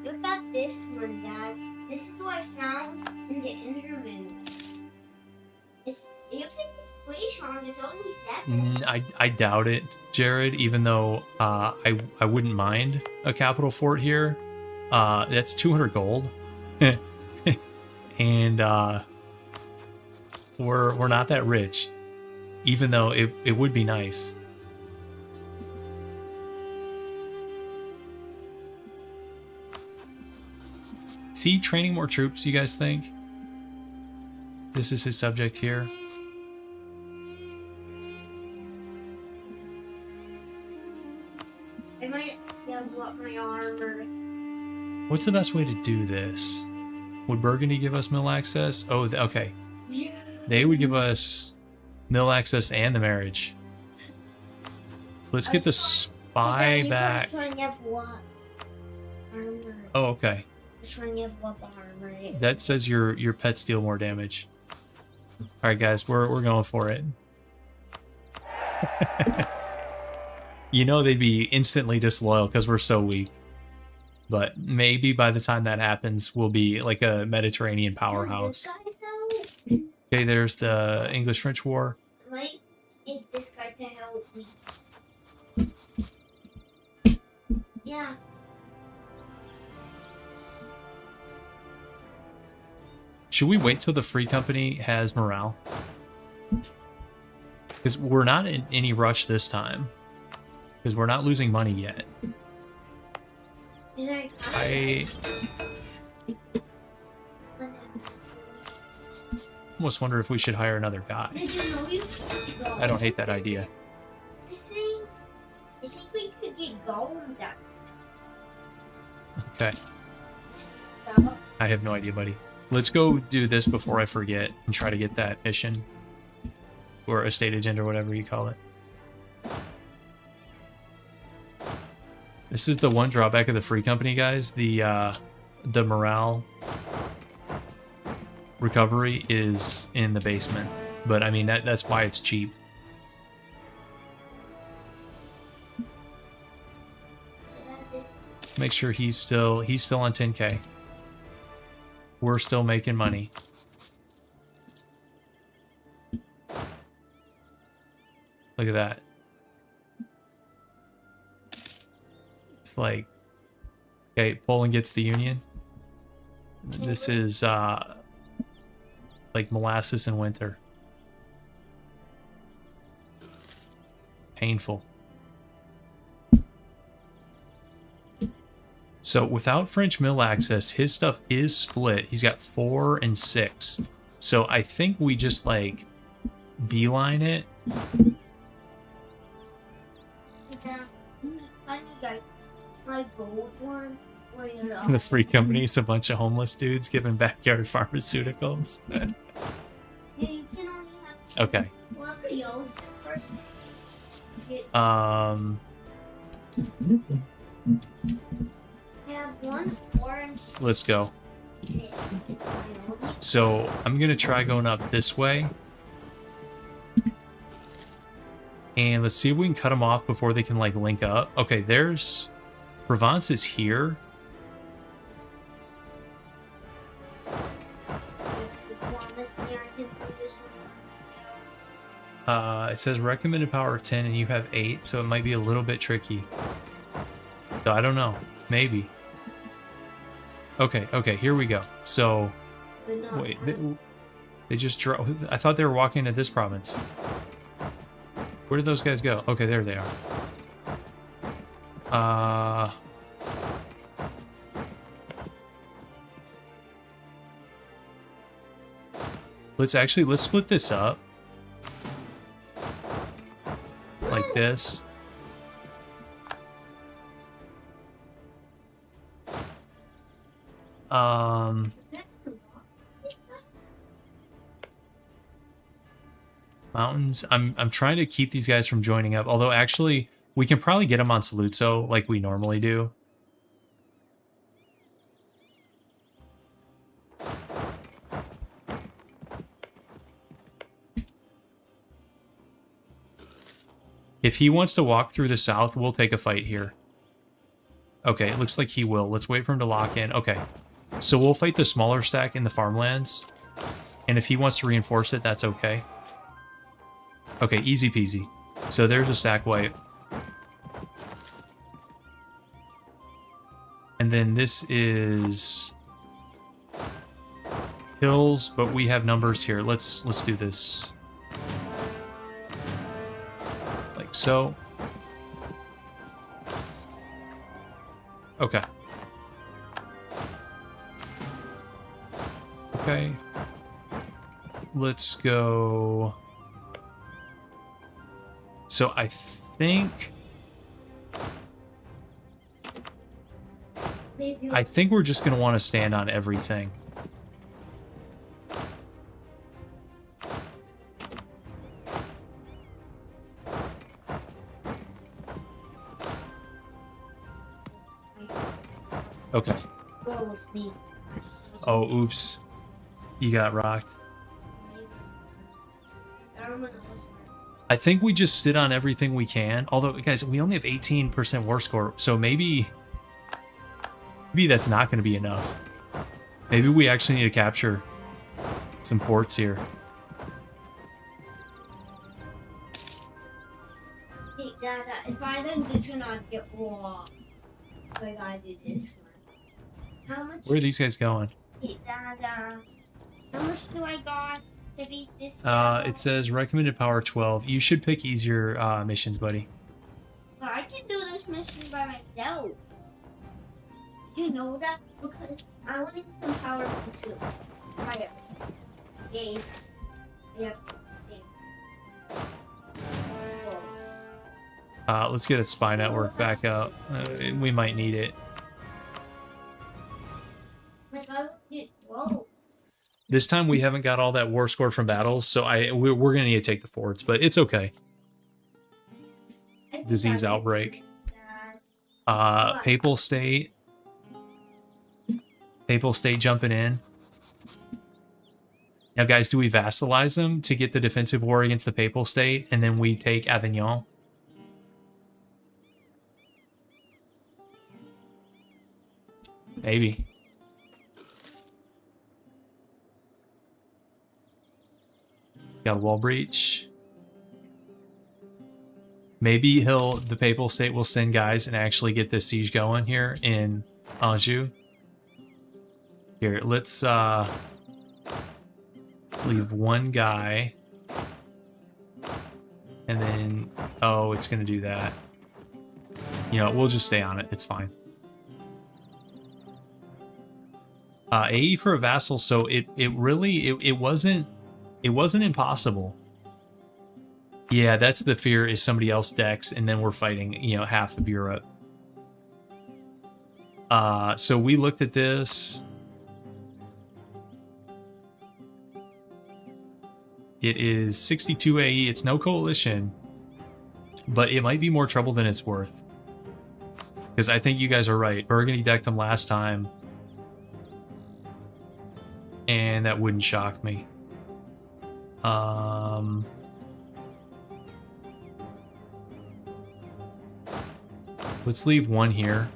look at this one, Dad. This is what I found in the internet. It looks like it's pretty strong. It's only 7. I doubt it, Jared, even though I wouldn't mind a capital fort here. That's 200 gold. And we're not that rich, even though it would be nice. Is he training more troops, you guys think? This is his subject here. I might level up my armor. What's the best way to do this? Would Burgundy give us mill access? Oh, okay. Yeah. They would give us mill access and the marriage. Let's get the spy back. Oh, okay. That says your pets deal more damage. All right, guys, we're going for it. You know they'd be instantly disloyal because we're so weak. But maybe by the time that happens, we'll be like a Mediterranean powerhouse. Does this guy help? Okay, there's the English-French War. Might get this guy to help me. Yeah. Should we wait till the Free Company has morale? Because we're not in any rush this time. Because we're not losing money yet. Is there I almost wonder if we should hire another guy. Did you know you I don't hate that idea. I think we could get golems out. Okay. Stop. I have no idea, buddy. Let's go do this before I forget and try to get that mission. Or estate agent or whatever you call it. This is the one drawback of the Free Company, guys. The morale recovery is in the basement. But I mean that's why it's cheap. Make sure he's still on 10K. We're still making money. Look at that. It's like, okay, Poland gets the Union. This is like molasses in winter. Painful. So without French mill access, his stuff is split. He's got 4 and 6. So I think we just like beeline it. My gold one. The Free Company is a bunch of homeless dudes giving backyard pharmaceuticals. Yeah, you can only have Okay. whoever yells first. Have one orange. Let's go. This is my only. So I'm gonna try going up this way. And let's see if we can cut them off before they can like link up. Okay, there's Provence is here. It says recommended power of 10 and you have 8, so it might be a little bit tricky. So I don't know. Maybe. Okay, here we go. So, wait, they just drove. I thought they were walking to this province. Where did those guys go? Okay, there they are. Let's split this up. Like this. Mountains. I'm trying to keep these guys from joining up. Although actually, we can probably get them on Saluzzo like we normally do. If he wants to walk through the south, we'll take a fight here. Okay, it looks like he will. Let's wait for him to lock in. Okay, so we'll fight the smaller stack in the farmlands. And if he wants to reinforce it, that's okay. Okay, easy peasy. So there's a stack wipe. And then this is hills, but we have numbers here. Let's do this. Like so. Okay. Okay. Let's go. So I think we're just going to want to stand on everything. Okay. Oh, oops. You got rocked. I think we just sit on everything we can. Although, guys, we only have 18% war score, so maybe Maybe that's not going to be enough. Maybe we actually need to capture some ports here. Hey, Dada, if I done this one, I'd get raw. So I gotta do this one. How much? Where are these guys going? Hey, Dada, how much do I got to beat this? It says recommended power 12. You should pick easier missions, buddy. But I can do this mission by myself. You know that? Because I wanted some power from 2. Fire. Yay. Yep. Let's get a spy network back up. We might need it. My God, it close. This time we haven't got all that war score from battles, so we're gonna need to take the forts, but it's okay. Disease outbreak. Papal state. Papal state jumping in. Now, guys, do we vassalize them to get the defensive war against the Papal state, and then we take Avignon? Maybe. Got a wall breach. Maybe the Papal state will send guys and actually get this siege going here in Anjou. Here, let's leave one guy. And then, oh, it's going to do that. You know, we'll just stay on it. It's fine. AE for a vassal, so it wasn't impossible. Yeah, that's the fear, is somebody else decks, and then we're fighting, you know, half of Europe. So we looked at this. It is 62 AE. It's no coalition, but it might be more trouble than it's worth. Because I think you guys are right. Burgundy decked them last time, and that wouldn't shock me. Let's leave one here.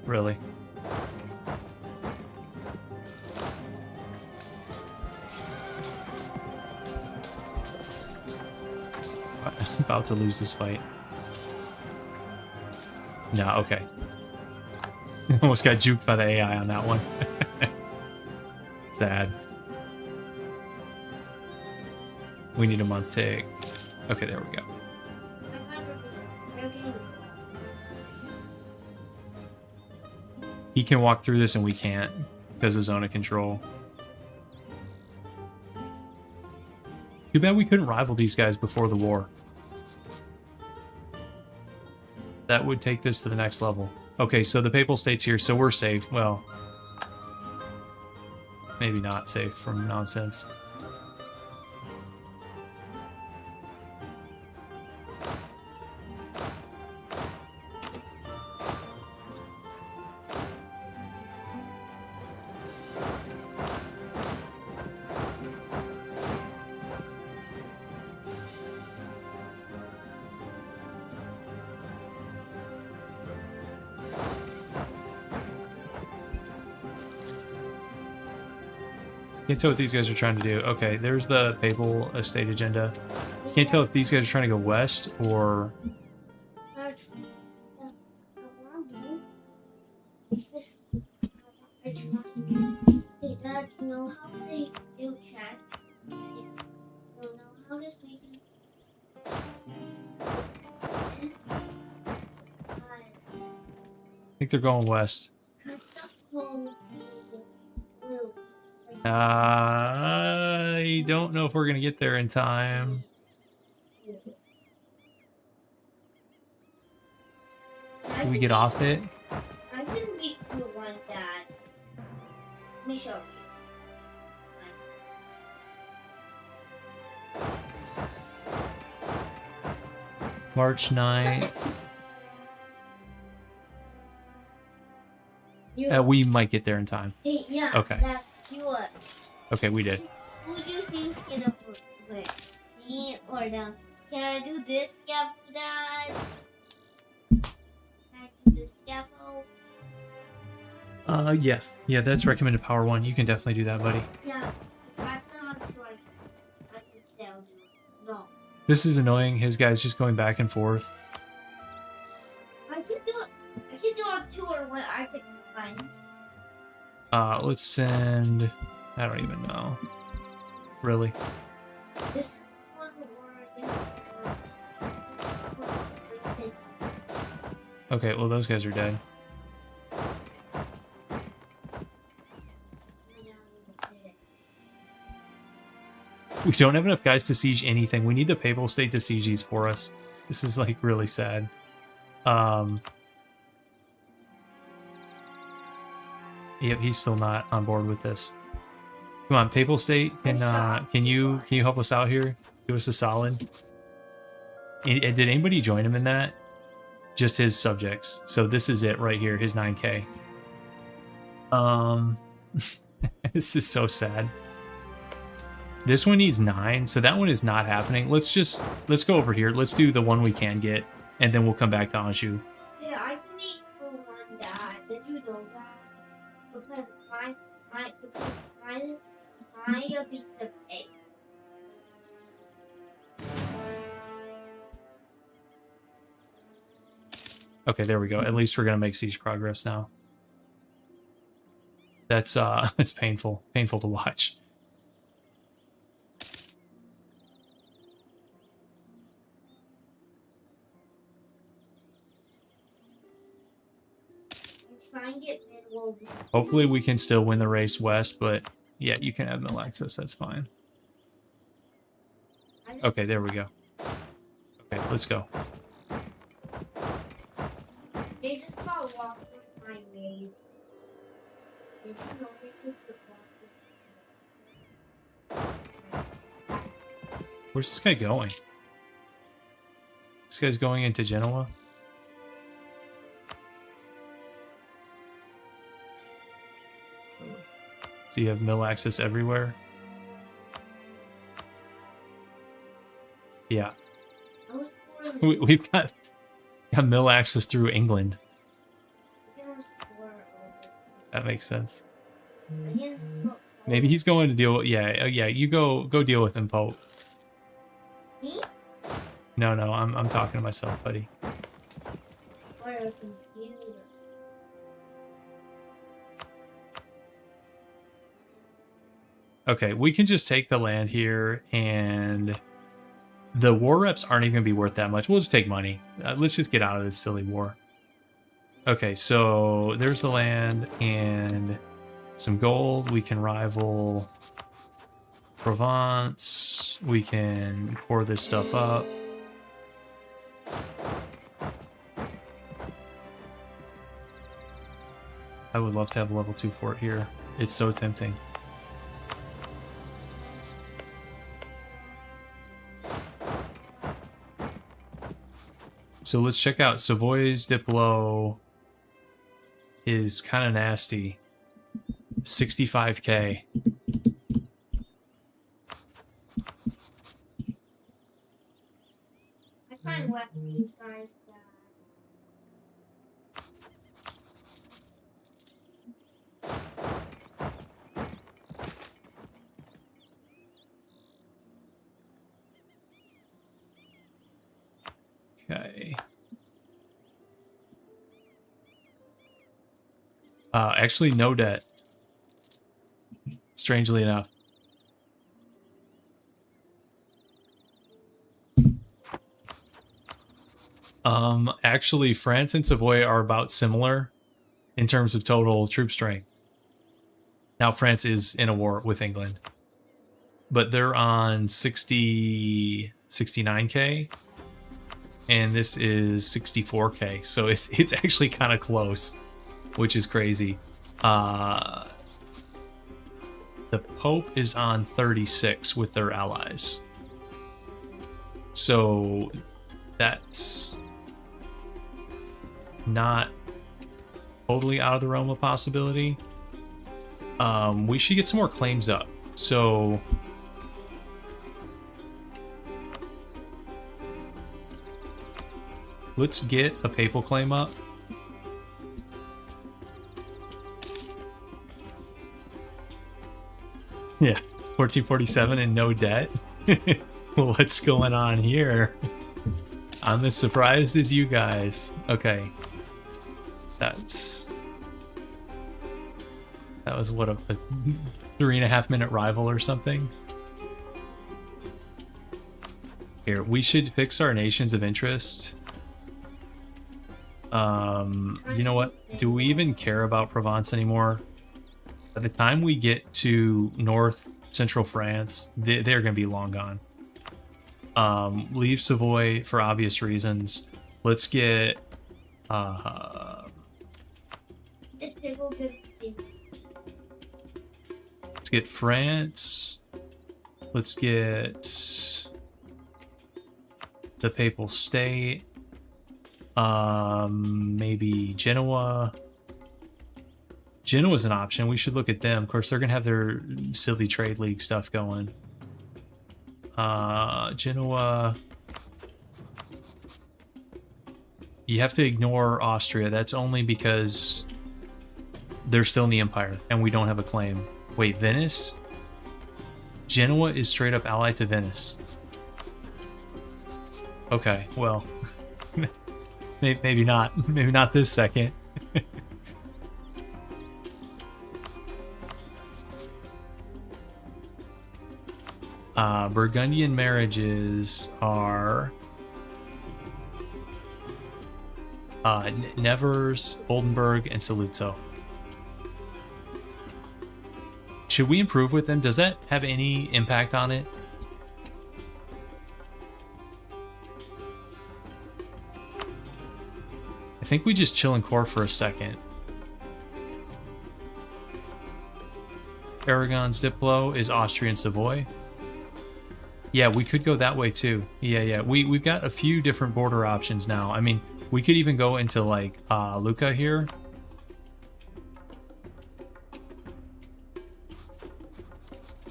Really? About to lose this fight. No, okay. Almost got juked by the AI on that one. Sad. We need a month tick. Okay, there we go. He can walk through this and we can't because of zone of control. Too bad we couldn't rival these guys before the war. That would take this to the next level. Okay, so the Papal State's here, so we're safe. Well, maybe not safe from nonsense. Can't tell what these guys are trying to do. Okay, there's the Papal Estate agenda. Can't tell if these guys are trying to go west or... Hey, Dad, you know how they do chess? You know how to sweep? I think they're going west. I don't know if we're gonna get there in time. Can we get off it? I can beat the one that... Let me show you. March 9th. We might get there in time. Hey, yeah. Okay. That's yours. Okay, we did. Who do you think is gonna win? Me or them? Can I do this scaffold, Dad? Can I do this scaffold? Yeah. Yeah, that's recommended power 1. You can definitely do that, buddy. Yeah. If I put on 2, I can say I'll do it. No. This is annoying. His guy's just going back and forth. I can do it. I can do on 2 or what I can find. Let's send... I don't even know. Really? This one or Okay, well, those guys are dead. We don't have enough guys to siege anything. We need the Papal State to siege these for us. This is, like, really sad. Yep, he's still not on board with this. Come on, Papal State, can you help us out here? Give us a solid. Did anybody join him in that? Just his subjects. So this is it right here, his 9K. This is so sad. This one needs 9, so that one is not happening. Let's go over here. Let's do the one we can get, and then we'll come back to Anjou. Yeah, I can make the one that. Did you know that? Because mine beats the A. Okay, there we go. At least we're gonna make siege progress now. That's it's painful to watch. Try and get mid-wall. Hopefully we can still win the race west, but yeah, you can have mill access, that's fine. Okay, there we go. Okay, let's go. They just got walk with my ways. Did you know they just walk with Where's this guy going? This guy's going into Genoa? So you have mill access everywhere? Yeah. We've got mill access through England. That makes sense. Maybe he's going to deal with... Yeah, you go deal with him, Pope. Me? No, I'm talking to myself, buddy. Okay, we can just take the land here, and the war reps aren't even going to be worth that much. We'll just take money. Let's just get out of this silly war. Okay, so there's the land and some gold. We can rival Provence. We can pour this stuff up. I would love to have a level 2 fort here. It's so tempting. So let's check out Savoy's Diplo is kind of nasty. 65k. I find what these guys Okay. Actually, no debt. Strangely enough. Actually, France and Savoy are about similar in terms of total troop strength. Now, France is in a war with England, but they're on 69k, and this is 64k, so it's actually kind of close, which is crazy. The Pope is on 36 with their allies, so that's not totally out of the realm of possibility. We should get some more claims up. So let's get a papal claim up. Yeah, 1447 and no debt. What's going on here? I'm as surprised as you guys. Okay. That was what, a 3.5 minute rival or something? Here, we should fix our nations of interest. You know what? Do we even care about Provence anymore? By the time we get to north central France, they're going to be long gone. Leave Savoy for obvious reasons. Let's get France. Let's get the Papal State. Maybe Genoa. Genoa's an option. We should look at them. Of course, they're gonna have their silly trade league stuff going. Genoa. You have to ignore Austria. That's only because they're still in the Empire and we don't have a claim. Wait, Venice? Genoa is straight up allied to Venice. Okay, well, maybe not. Maybe not this second. Burgundian marriages are Nevers, Oldenburg, and Saluzzo. Should we improve with them? Does that have any impact on it? I think we just chill in core for a second. Aragon's Diplo is Austrian Savoy. Yeah, we could go that way too. Yeah. We've got a few different border options now. I mean, we could even go into like Lucca here.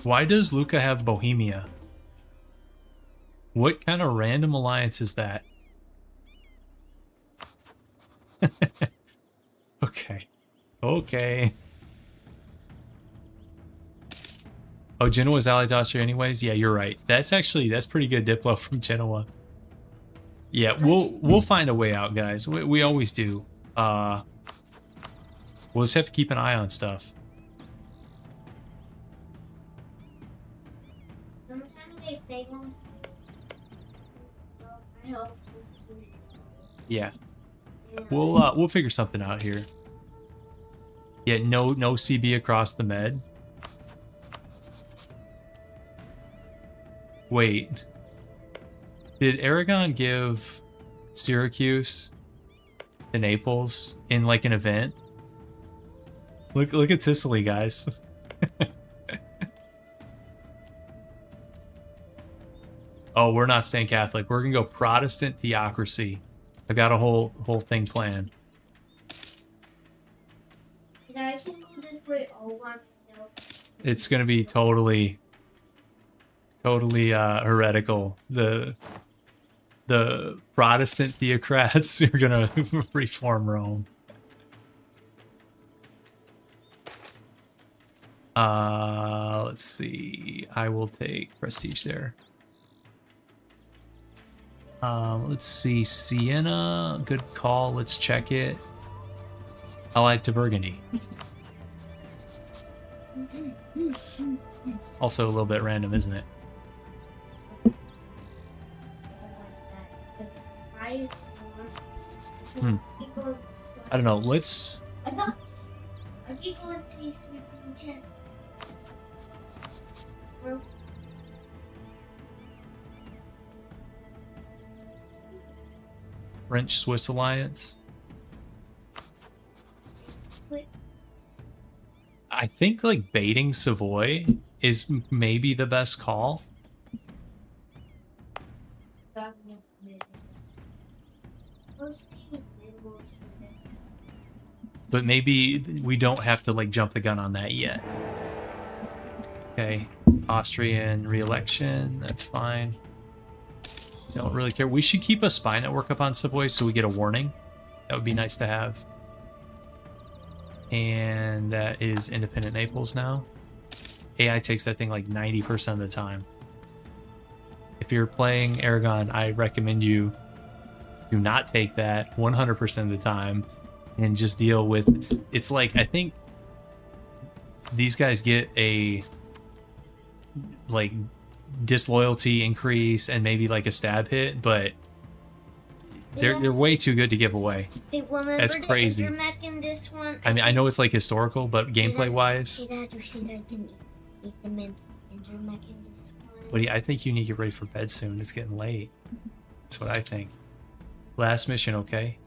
Why does Lucca have Bohemia? What kind of random alliance is that? Okay. Oh, Genoa's allied to Austria anyways? Yeah, you're right. That's pretty good Diplo from Genoa. Yeah, we'll find a way out, guys. We always do. We'll just have to keep an eye on stuff. Sometimes they stay home. I hope. Yeah. We'll figure something out here. Yeah, no CB across the Med. Wait. Did Aragon give Syracuse to Naples in like an event? Look at Sicily, guys. Oh, we're not staying Catholic. We're gonna go Protestant theocracy. I got a whole thing planned. I can go this way all by myself. It's gonna be totally heretical. The Protestant theocrats are gonna reform Rome. Let's see. I will take prestige there. Let's see. Siena, good call. Let's check it. Allied to Burgundy. It's also a little bit random, isn't it? I don't know. Let's. I keep going to see sweeping chest. French-Swiss alliance. I think like baiting Savoy is maybe the best call. but maybe we don't have to like jump the gun on that yet. Okay, Austrian re-election, that's fine. Don't really care. We should keep a spy network up on Savoy so we get a warning. That would be nice to have. And that is independent Naples now. AI takes that thing like 90% of the time. If you're playing Aragon, I recommend you do not take that 100% of the time and just deal with... It's like, I think these guys get a like disloyalty increase and maybe like a stab hit, but they're way too good to give away. Hey, that's crazy. In this one, I mean, I know it's like historical, but gameplay wise, hey, Dad, you think I can eat them in intermech in this one? Buddy, I think you need to get ready for bed soon. It's getting late. That's what I think. Last mission, okay?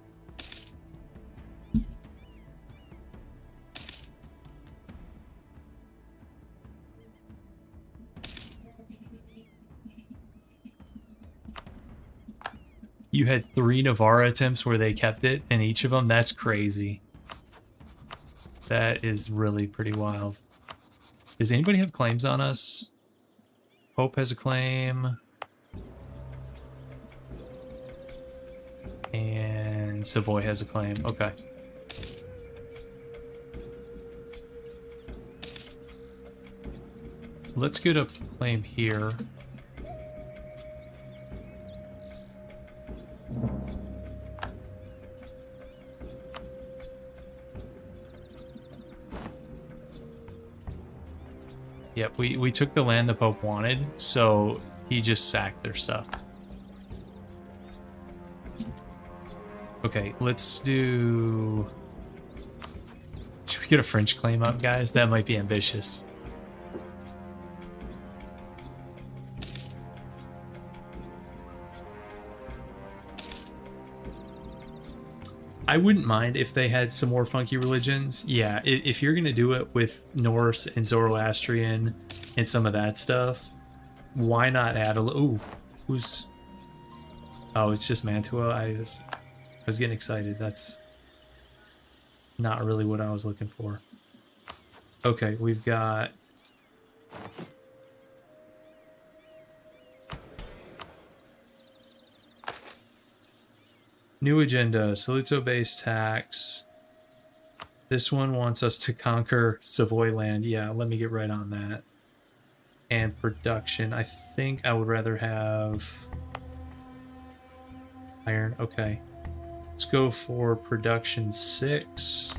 You had 3 Navarra attempts where they kept it in each of them? That's crazy. That is really pretty wild. Does anybody have claims on us? Pope has a claim. And Savoy has a claim. Okay. Let's get a claim here. Yep, we took the land the Pope wanted, so he just sacked their stuff. Okay, let's do... Should we get a French claim up, guys? That might be ambitious. I wouldn't mind if they had some more funky religions. Yeah, if you're going to do it with Norse and Zoroastrian and some of that stuff, why not add a... Ooh, who's... Oh, it's just Mantua. I was getting excited. That's not really what I was looking for. Okay, we've got... New agenda, Saluzzo-based tax. This one wants us to conquer Savoy land. Yeah, let me get right on that. And production. I think I would rather have iron. Okay. Let's go for production 6.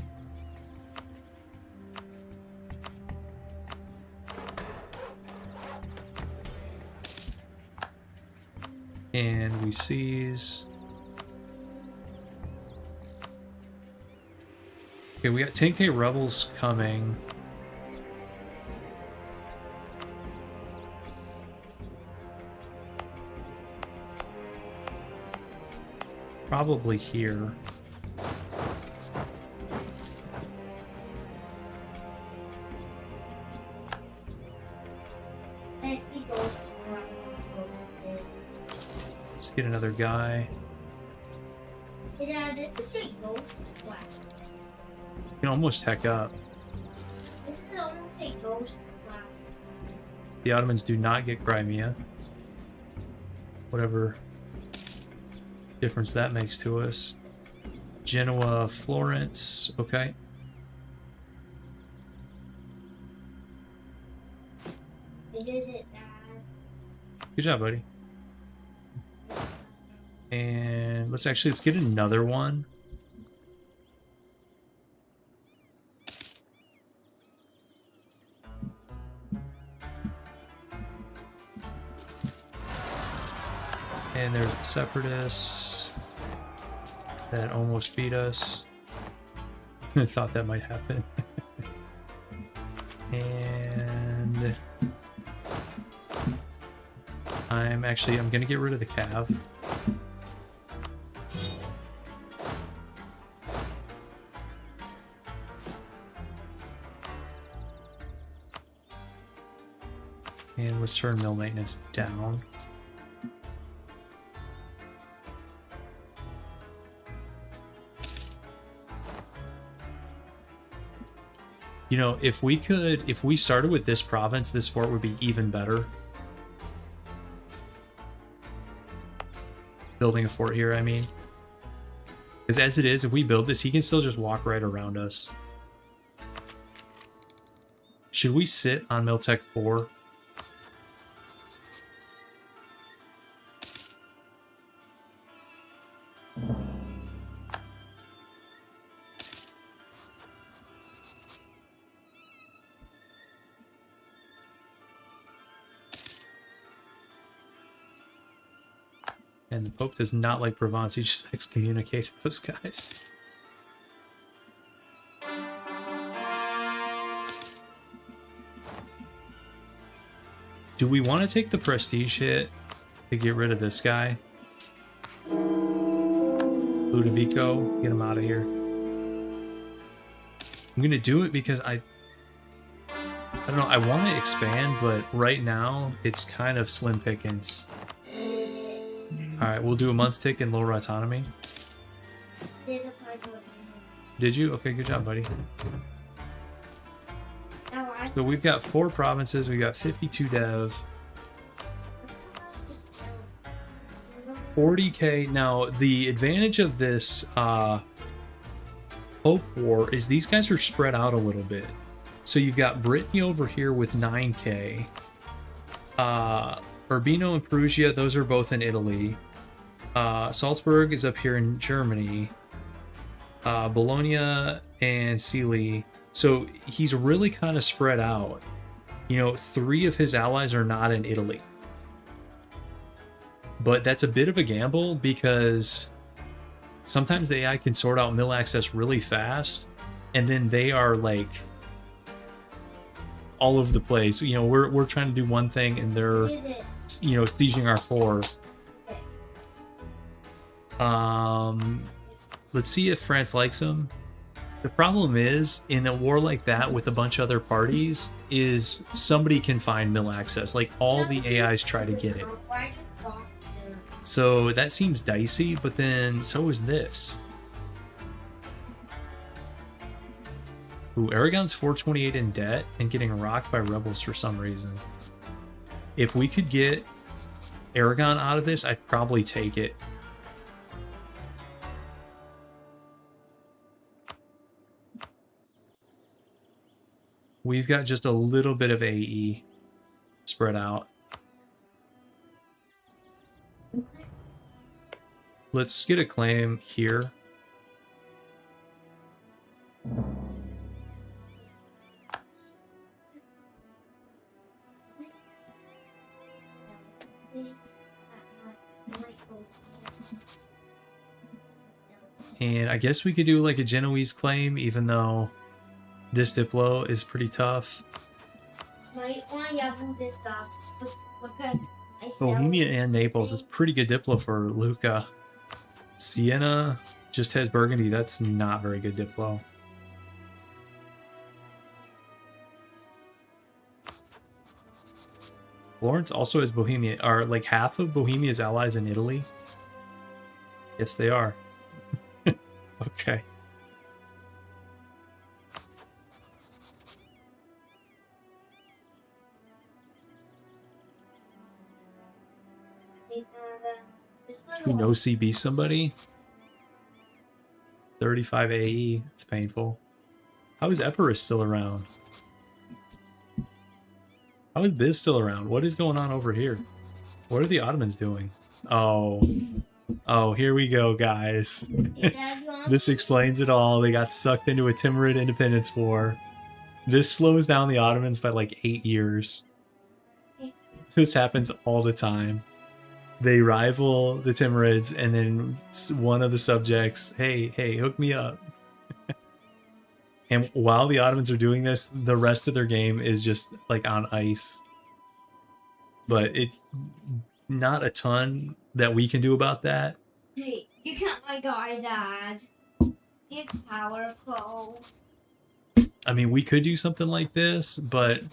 And we seize. Okay, we got 10k rebels coming. Probably here. Let's get another guy. Yeah, this is a ghost flash. You can almost heck up. This is almost a ghost flash. The Ottomans do not get Crimea. Whatever difference that makes to us. Genoa, Florence, okay. I did it, Dad. Good job, buddy. And let's get another one. And there's the Separatists that almost beat us. I thought that might happen. And I'm gonna get rid of the Cav. And let's turn mill maintenance down. You know, if we started with this province, this fort would be even better. Building a fort here, I mean. Because as it is, if we build this, he can still just walk right around us. Should we sit on Miltech 4? And the Pope does not like Provence. He just excommunicated those guys. Do we want to take the prestige hit to get rid of this guy? Ludovico, get him out of here. I'm going to do it because I don't know, I want to expand, but right now it's kind of slim pickings. Alright, we'll do a month tick and lower autonomy. Did you? Okay, good job, buddy. So we've got 4 provinces, we got 52 dev. 40k. Now, the advantage of this Pope War is these guys are spread out a little bit. So you've got Brittany over here with 9k. Urbino and Perugia, those are both in Italy. Salzburg is up here in Germany. Bologna and Sealy. So he's really kind of spread out. You know, 3 of his allies are not in Italy. But that's a bit of a gamble because sometimes the AI can sort out mill access really fast, and then they are like all over the place. You know, we're trying to do one thing and they're, you know, sieging our core. Let's see if France likes him. The problem is, in a war like that with a bunch of other parties, is somebody can find mill access. Like, all the AIs try to get it. So that seems dicey, but then so is this. Ooh, Aragon's 428 in debt and getting rocked by rebels for some reason. If we could get Aragon out of this, I'd probably take it. We've got just a little bit of AE spread out. Let's get a claim here. And I guess we could do like a Genoese claim, even though this Diplo is pretty tough. Bohemia and Naples is pretty good Diplo for Luca. Siena just has Burgundy. That's not very good Diplo. Florence also has Bohemia. Are like half of Bohemia's allies in Italy? Yes, they are. Okay. Do we know CB somebody? 35 AE. It's painful. How is Epirus still around? How is Biz still around? What is going on over here? What are the Ottomans doing? Oh. Oh, here we go, guys. This explains it all. They got sucked into a Timurid independence war. This slows down the Ottomans by like 8 years. This happens all the time. They rival the Timurids, and then one of the subjects, hey, hook me up. And while the Ottomans are doing this, the rest of their game is just like on ice. But it, not a ton that we can do about that. Hey, you can't my guy, Dad. He's powerful. I mean, we could do something like this, but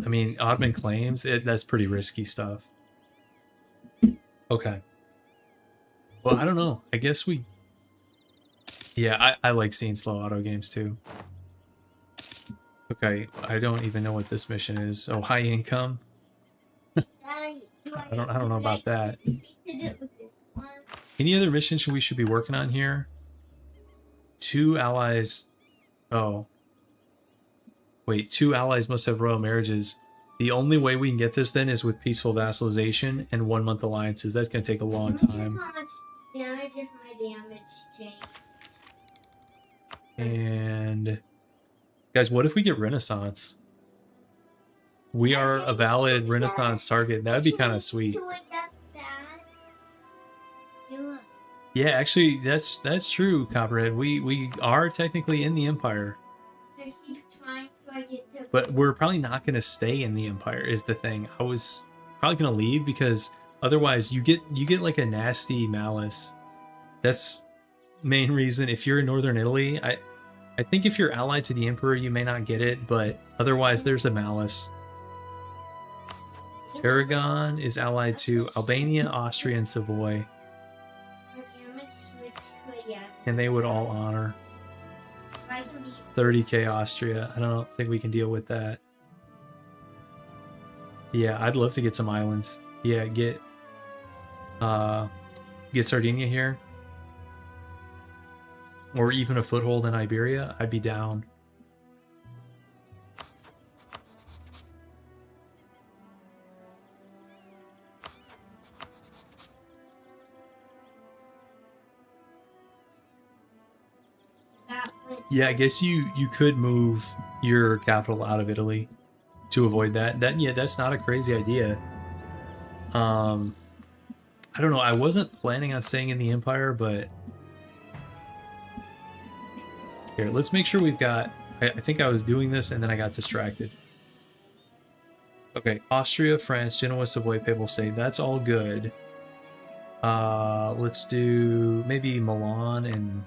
I mean, Ottoman claims that's pretty risky stuff. Okay. Well, I don't know. I guess we... Yeah, I like seeing slow auto games too. Okay, I don't even know what this mission is. Oh, high income. I don't know about that. Any other missions we should be working on here? 2 allies. Oh, wait. 2 allies must have royal marriages. The only way we can get this then is with peaceful vassalization and 1-month alliances. That's going to take a long time. How much damage if my damage change? And guys, what if we get Renaissance? We are a valid Renaissance target. That would be kind of sweet. Yeah, actually, that's true, Copperhead. We are technically in the Empire. But we're probably not going to stay in the Empire is the thing. I was probably going to leave because otherwise you get like a nasty malice. That's main reason. If you're in Northern Italy, I think if you're allied to the Emperor, you may not get it, but otherwise there's a malice. Aragon is allied to Albania, Austria, and Savoy. And they would all honor. 30k Austria. I don't think we can deal with that. Yeah, I'd love to get some islands. Yeah, get Sardinia here. Or even a foothold in Iberia. I'd be down. Yeah, I guess you could move your capital out of Italy to avoid that. Yeah, that's not a crazy idea. I don't know. I wasn't planning on staying in the Empire, but here, let's make sure we've got. I think I was doing this and then I got distracted. Okay, Austria, France, Genoa, Savoy, Papal State. That's all good. Let's do maybe Milan and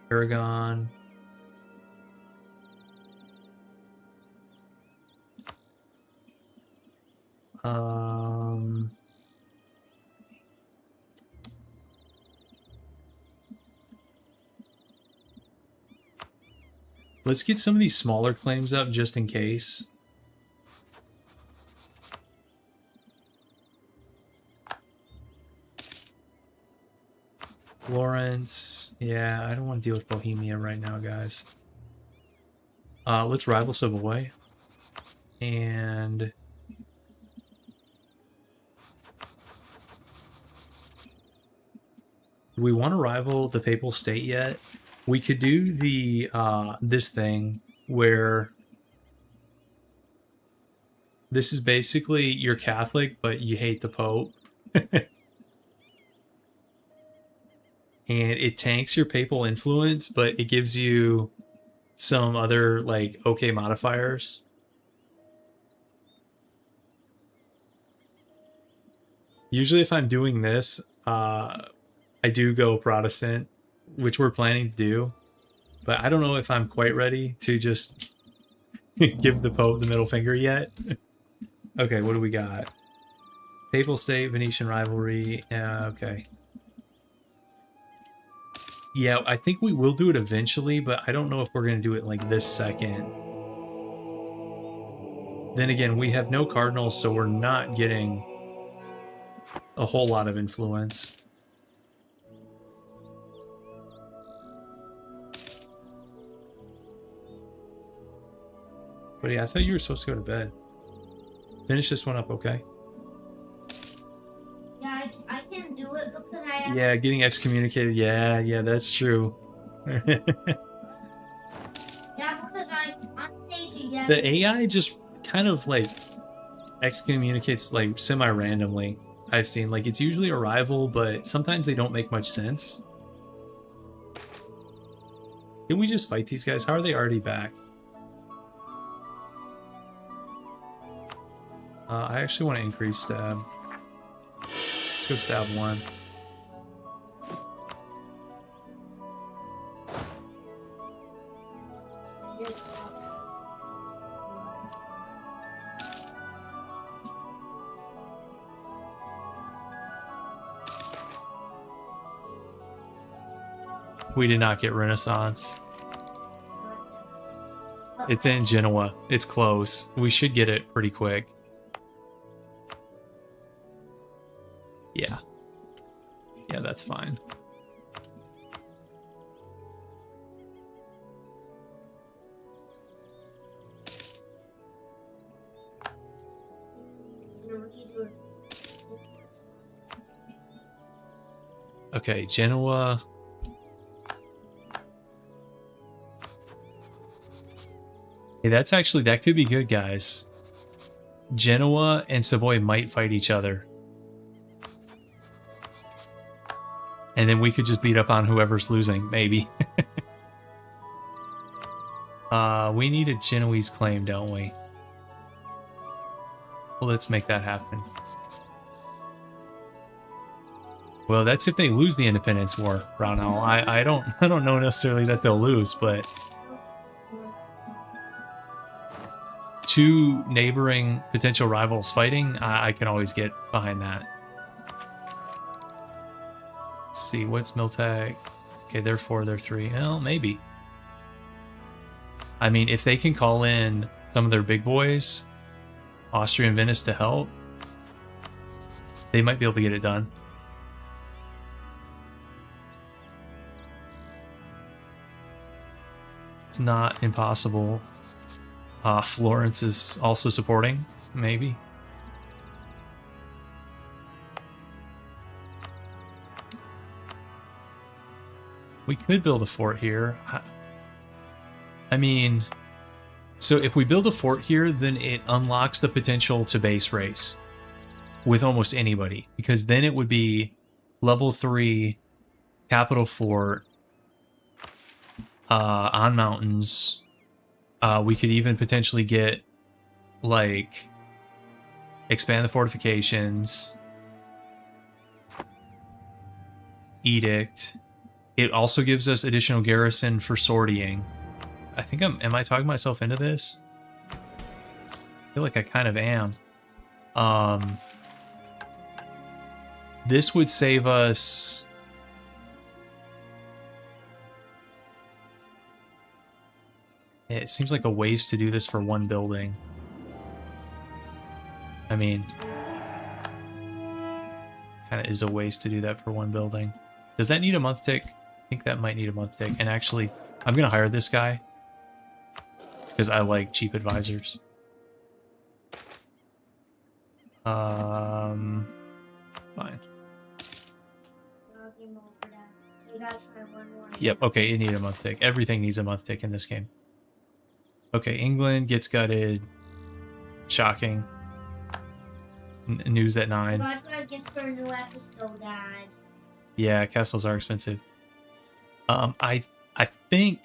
Aragon. Let's get some of these smaller claims up just in case. Florence. Yeah, I don't want to deal with Bohemia right now, guys. Let's rival Savoy. And do we want to rival the Papal State yet? We could do the this thing where this is basically you're Catholic, but you hate the Pope. And it tanks your papal influence, but it gives you some other like okay modifiers. Usually if I'm doing this, I do go Protestant, which we're planning to do. But I don't know if I'm quite ready to just give the Pope the middle finger yet. Okay, what do we got? Papal State, Venetian rivalry. Okay. Yeah, I think we will do it eventually, but I don't know if we're going to do it like this second. Then again, we have no cardinals, so we're not getting a whole lot of influence. But yeah, I thought you were supposed to go to bed. Finish this one up, okay? Yeah, I can do it because I have... Yeah, getting excommunicated. Yeah, that's true. Yeah, because on stage again. The AI just kind of like excommunicates like semi-randomly. I've seen like it's usually a rival, but sometimes they don't make much sense. Can we just fight these guys? How are they already back? I actually want to increase stab. Let's go stab 1. We did not get Renaissance. It's in Genoa. It's close. We should get it pretty quick. Yeah. Yeah, that's fine. Okay, Genoa. Hey, that's actually, that could be good, guys. Genoa and Savoy might fight each other. And then we could just beat up on whoever's losing, maybe. We need a Genoese claim, don't we? Well, let's make that happen. Well, that's if they lose the Independence War, Brownell. I don't know necessarily that they'll lose, but two neighboring potential rivals fighting, I can always get behind that. Let's see, what's Miltag? Okay, they're 4, they're 3. Well, maybe. I mean, if they can call in some of their big boys, Austria and Venice, to help, they might be able to get it done. It's not impossible. Florence is also supporting, maybe. We could build a fort here. I mean, so if we build a fort here, then it unlocks the potential to base race with almost anybody, because then it would be level 3 capital fort on mountains. We could even potentially get, like, expand the fortifications, edict. It also gives us additional garrison for sortying. I think am I talking myself into this? I feel like I kind of am. This would save us... It seems like a waste to do this for one building. I mean, kind of is a waste to do that for one building. Does that need a month tick? I think that might need a month tick. And actually, I'm going to hire this guy because I like cheap advisors. Fine. Yep, okay, it needs a month tick. Everything needs a month tick in this game. Okay, England gets gutted. Shocking. News at 9. That's what I get for a new episode, Dad. Yeah, castles are expensive. I think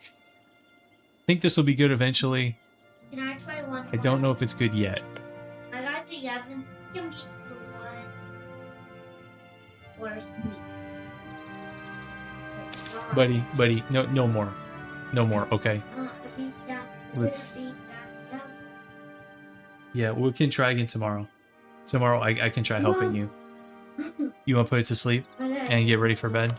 this will be good eventually. Can I try one? I don't know if it's good yet. I got the 11. You can beat for one. Or Buddy, no more. No more, okay. Let's... Yeah, we can try again tomorrow. Tomorrow I can try helping you. You want to put it to sleep and get ready for bed?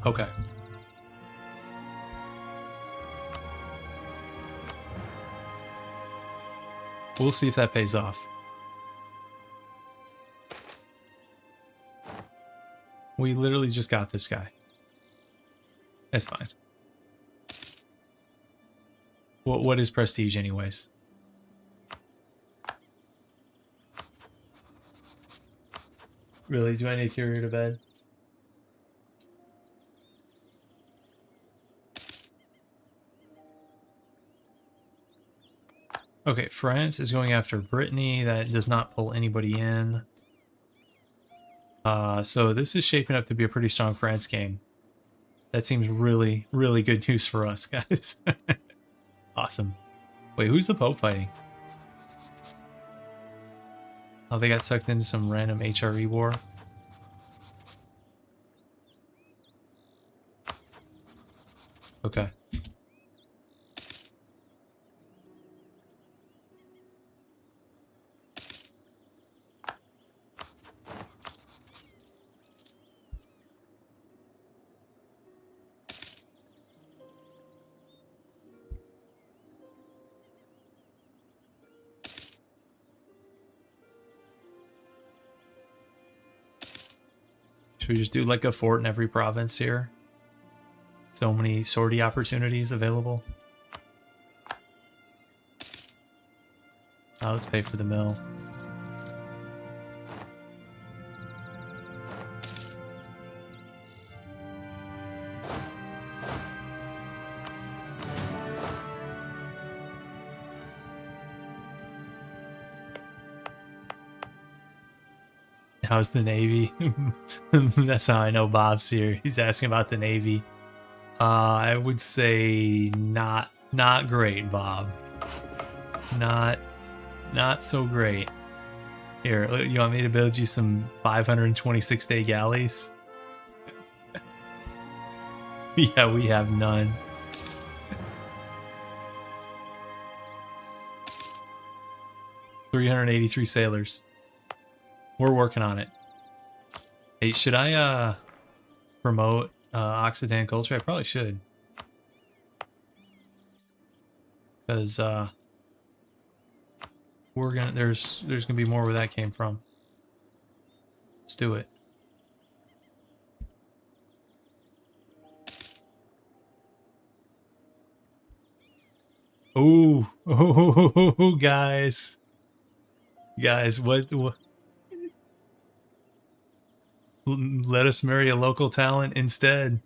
Okay. We'll see if that pays off. We literally just got this guy. That's fine. What is prestige anyways? Really? Do I need to carry her to bed? Okay, France is going after Brittany. That does not pull anybody in. So this is shaping up to be a pretty strong France game. That seems really, really good news for us, guys. Awesome. Wait, who's the Pope fighting? Oh, they got sucked into some random HRE war. Okay. Should we just do like a fort in every province here? So many sortie opportunities available. Let's pay for the mill. How's the Navy? That's how I know Bob's here. He's asking about the Navy. I would say not great, Bob. Not so great. Here, you want me to build you some 526-day galleys? Yeah, we have none. $383 sailors. We're working on it. Hey, should I promote Occitan culture? I probably should. Because we're gonna there's gonna be more where that came from. Let's do it. Oh, oh, guys. Guys, what? Let us marry a local talent instead.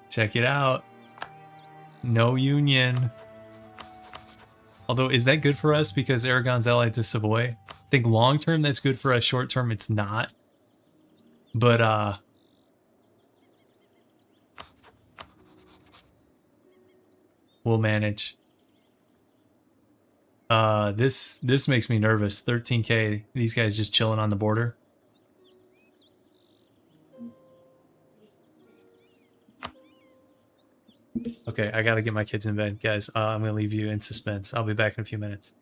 Check it out. No union. Although, is that good for us because Aragon's allied to Savoy? I think long term that's good for us, short term it's not. But we'll manage. This makes me nervous. 13k, these guys just chilling on the border. Okay, I gotta get my kids in bed, guys. I'm gonna leave you in suspense. I'll be back in a few minutes.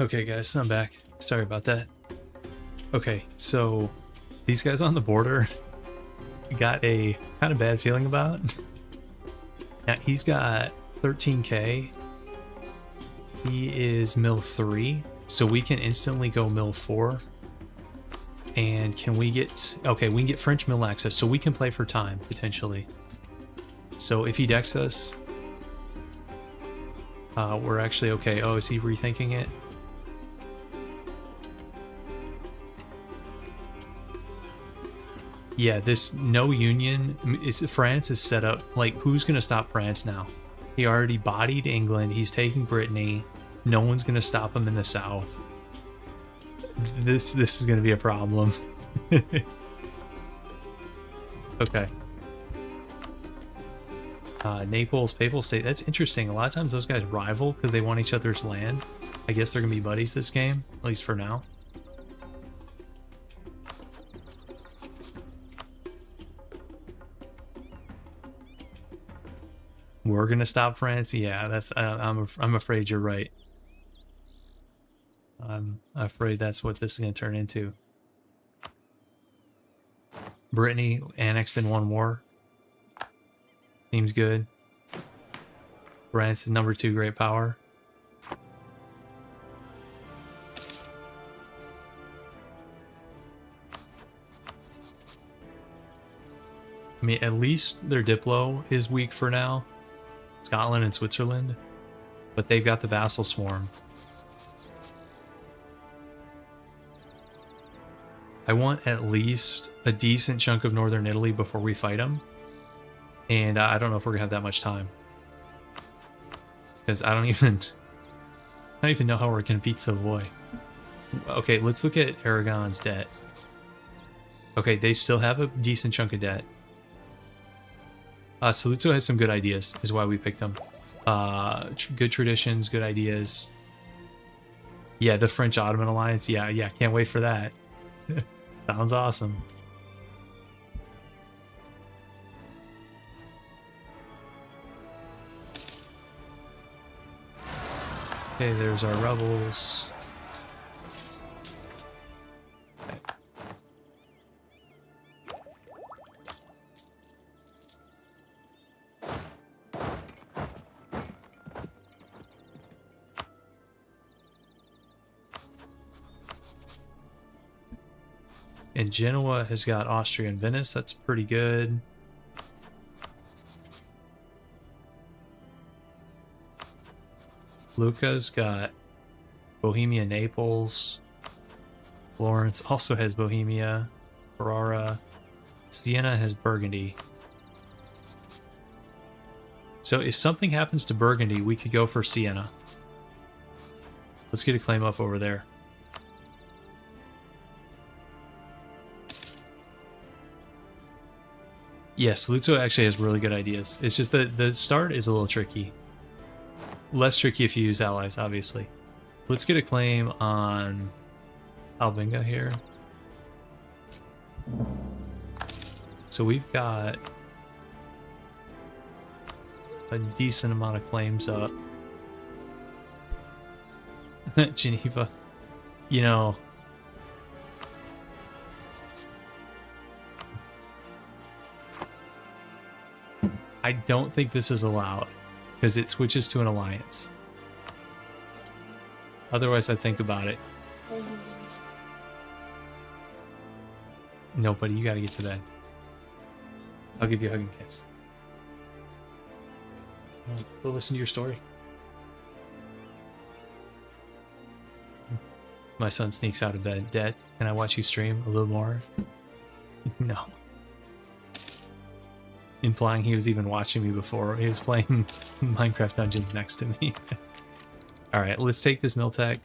Okay, guys, I'm back. Sorry about that. Okay, so these guys on the border got a kind of bad feeling about. Now, he's got 13k. He is mill 3, so we can instantly go mill 4. And can we get... Okay, we can get French mill access, so we can play for time, potentially. So if he decks us, we're actually okay. Oh, is he rethinking it? Yeah, this no union is France is set up like who's gonna stop France now? He already bodied England. He's taking Brittany. No one's gonna stop him in the south. This is gonna be a problem. Okay. Naples, Papal State. That's interesting. A lot of times those guys rival because they want each other's land. I guess they're gonna be buddies this game, at least for now. We're gonna stop France. Yeah, that's. I'm afraid you're right. I'm afraid that's what this is gonna turn into. Brittany annexed in one war. Seems good. France is number 2 great power. I mean, at least their Diplo is weak for now. Scotland and Switzerland. But they've got the vassal swarm. I want at least a decent chunk of northern Italy before we fight them. And I don't know if we're gonna have that much time. Because I don't even know how we're gonna beat Savoy. Okay, let's look at Aragon's debt. Okay, they still have a decent chunk of debt. Saluzzo has some good ideas, is why we picked them. Good traditions, good ideas. Yeah, the French-Ottoman alliance. Yeah, can't wait for that. Sounds awesome. Okay, there's our rebels. Okay. And Genoa has got Austria and Venice. That's pretty good. Lucca's got Bohemia, Naples. Florence also has Bohemia. Ferrara. Siena has Burgundy. So if something happens to Burgundy, we could go for Siena. Let's get a claim up over there. Yes, Saluzzo actually has really good ideas. It's just that the start is a little tricky. Less tricky if you use allies, obviously. Let's get a claim on Albinga here. So we've got a decent amount of claims up. Geneva. You know, I don't think this is allowed because it switches to an alliance. Otherwise, I'd think about it. No, buddy, you gotta get to bed. I'll give you a hug and kiss. Go listen to your story. My son sneaks out of bed. Dad, can I watch you stream a little more? No. Implying he was even watching me before. He was playing Minecraft Dungeons next to me. Alright, let's take this Miltech.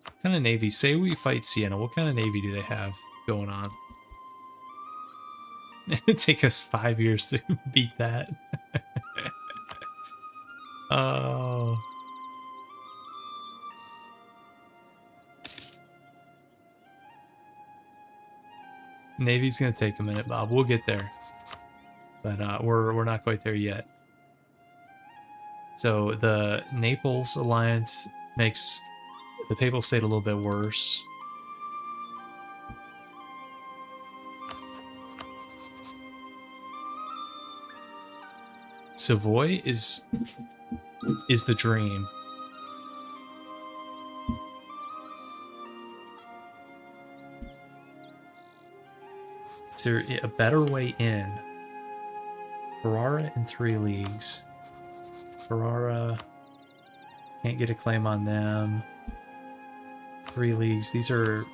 What kind of navy? Say we fight Siena. What kind of navy do they have going on? It'd take us 5 years to beat that. Oh. Navy's gonna take a minute, Bob. We'll get there, but we're not quite there yet. So the Naples alliance makes the Papal State a little bit worse. Savoy is the dream. Is there a better way in? Ferrara in 3 leagues. Ferrara, can't get a claim on them. 3 leagues. These are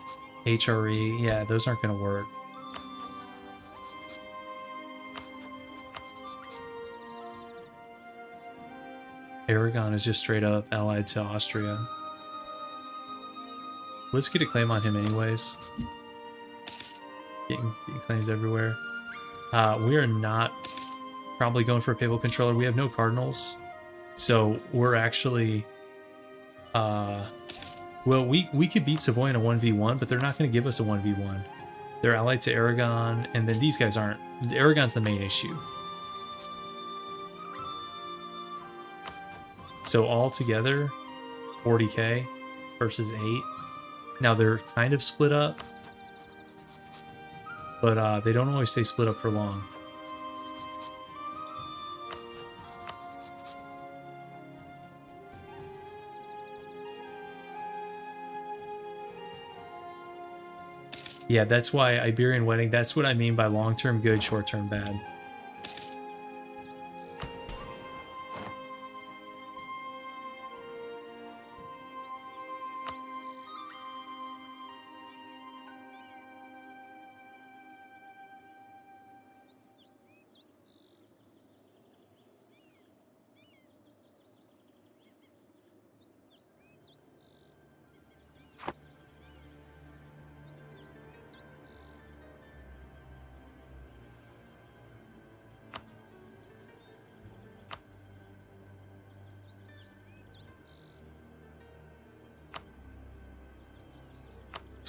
HRE. Yeah, those aren't going to work. Aragon is just straight up allied to Austria. Let's get a claim on him anyways. Getting claims everywhere. We are not probably going for a papal controller. We have no cardinals. So we're actually... well, we could beat Savoy in a 1v1, but they're not going to give us a 1v1. They're allied to Aragon, and then these guys aren't. Aragon's the main issue. So all together, 40k versus 8. Now they're kind of split up, but they don't always stay split up for long. Yeah, that's why Iberian Wedding, that's what I mean by long-term good, short-term bad.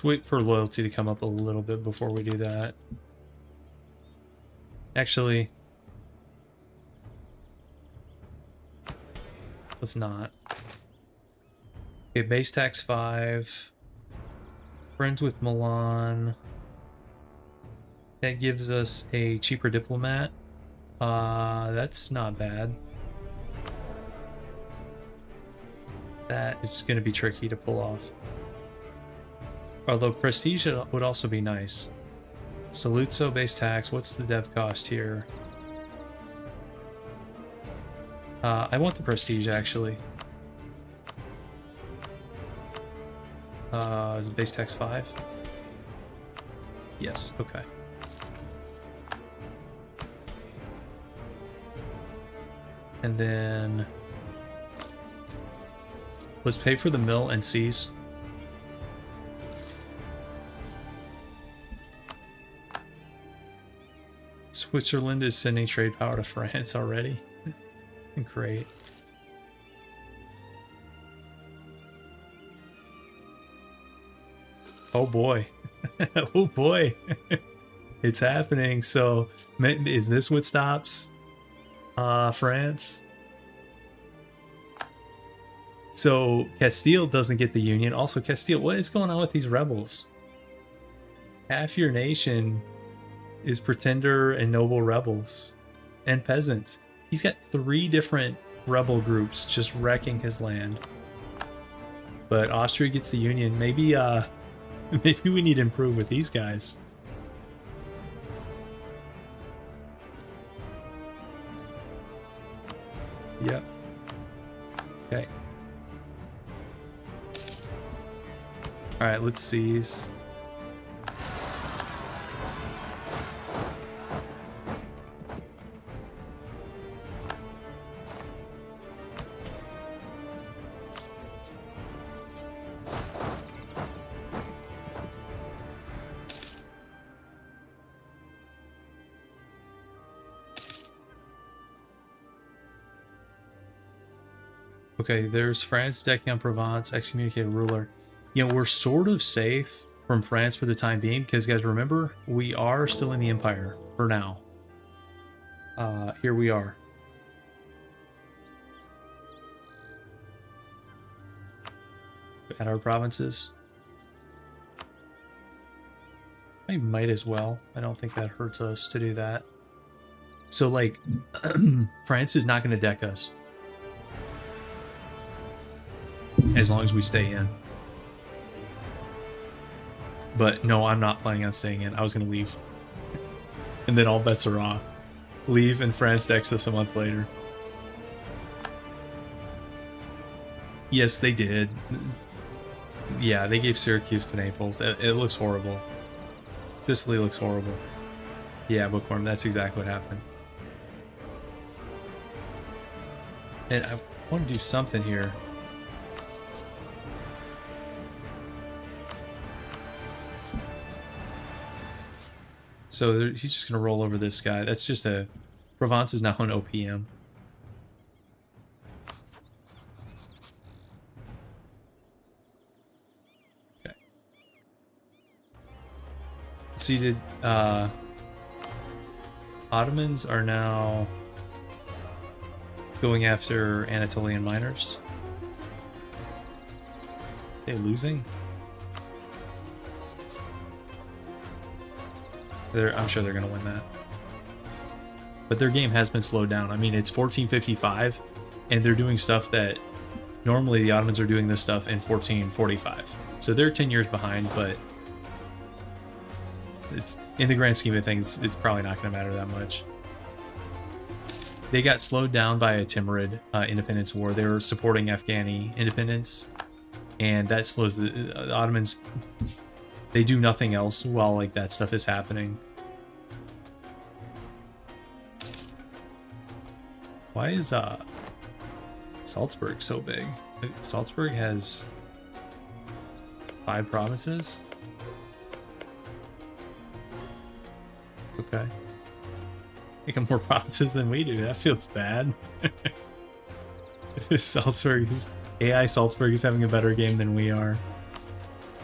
Wait for loyalty to come up a little bit before we do that. Actually, let's not. Okay, base tax 5. Friends with Milan. That gives us a cheaper diplomat. That's not bad. That is going to be tricky to pull off. Although prestige would also be nice. Saluzzo base tax. What's the dev cost here? I want the prestige actually. Is it base tax 5? Yes. Okay. And then let's pay for the mill and seize. Switzerland is sending trade power to France already. Great. Oh boy. Oh boy. It's happening. So is this what stops France? So Castile doesn't get the union. Also Castile, what is going on with these rebels? Half your nation is pretender and noble rebels and peasants. He's got 3 different rebel groups just wrecking his land. But Austria gets the union. Maybe maybe we need to improve with these guys. Yep. Okay. All right, let's seize. Okay, there's France decking on Provence, excommunicated ruler. You know, we're sort of safe from France for the time being, because guys, remember, we are still in the Empire for now. Here we are. At our provinces. I might as well. I don't think that hurts us to do that. So, like, France is not going to deck us. As long as we stay in. But no, I'm not planning on staying in. I was going to leave. And then all bets are off. Leave and France decks us a month later. Yes, they did. Yeah, they gave Syracuse to Naples. It looks horrible. Sicily looks horrible. Yeah, Bookworm, that's exactly what happened. And I want to do something here. So he's just going to roll over this guy. That's just a... Provence is now an OPM. Okay. Seated... Ottomans are now going after Anatolian miners. Are they losing? I'm sure they're going to win that. But their game has been slowed down. I mean, it's 1455, and they're doing stuff that normally the Ottomans are doing this stuff in 1445. So they're 10 years behind, but it's in the grand scheme of things, it's probably not going to matter that much. They got slowed down by a Timurid independence war. They were supporting Afghani independence, and that slows the Ottomans. They do nothing else while like that stuff is happening. Why is Salzburg so big? Salzburg has 5 provinces? Okay. They got more provinces than we do. That feels bad. Salzburg is... AI Salzburg is having a better game than we are.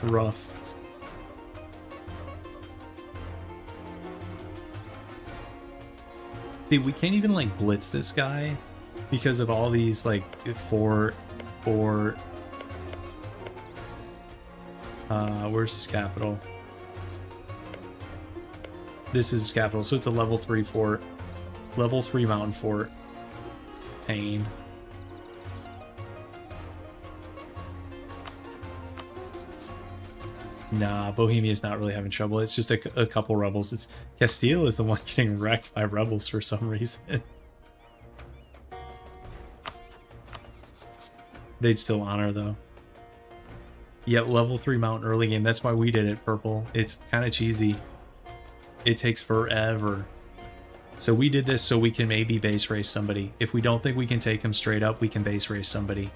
Rough. Dude, we can't even like blitz this guy because of all these like where's his capital? This is his capital, so it's a level 3 fort. Level 3 mountain fort. Pain. Nah, Bohemia's not really having trouble. It's just a couple rebels. It's Castile is the one getting wrecked by rebels for some reason. They'd still honor though. Yep, level 3 mountain early game. That's why we did it, purple. It's kind of cheesy. It takes forever. So we did this so we can maybe base race somebody. If we don't think we can take him straight up, we can base race somebody.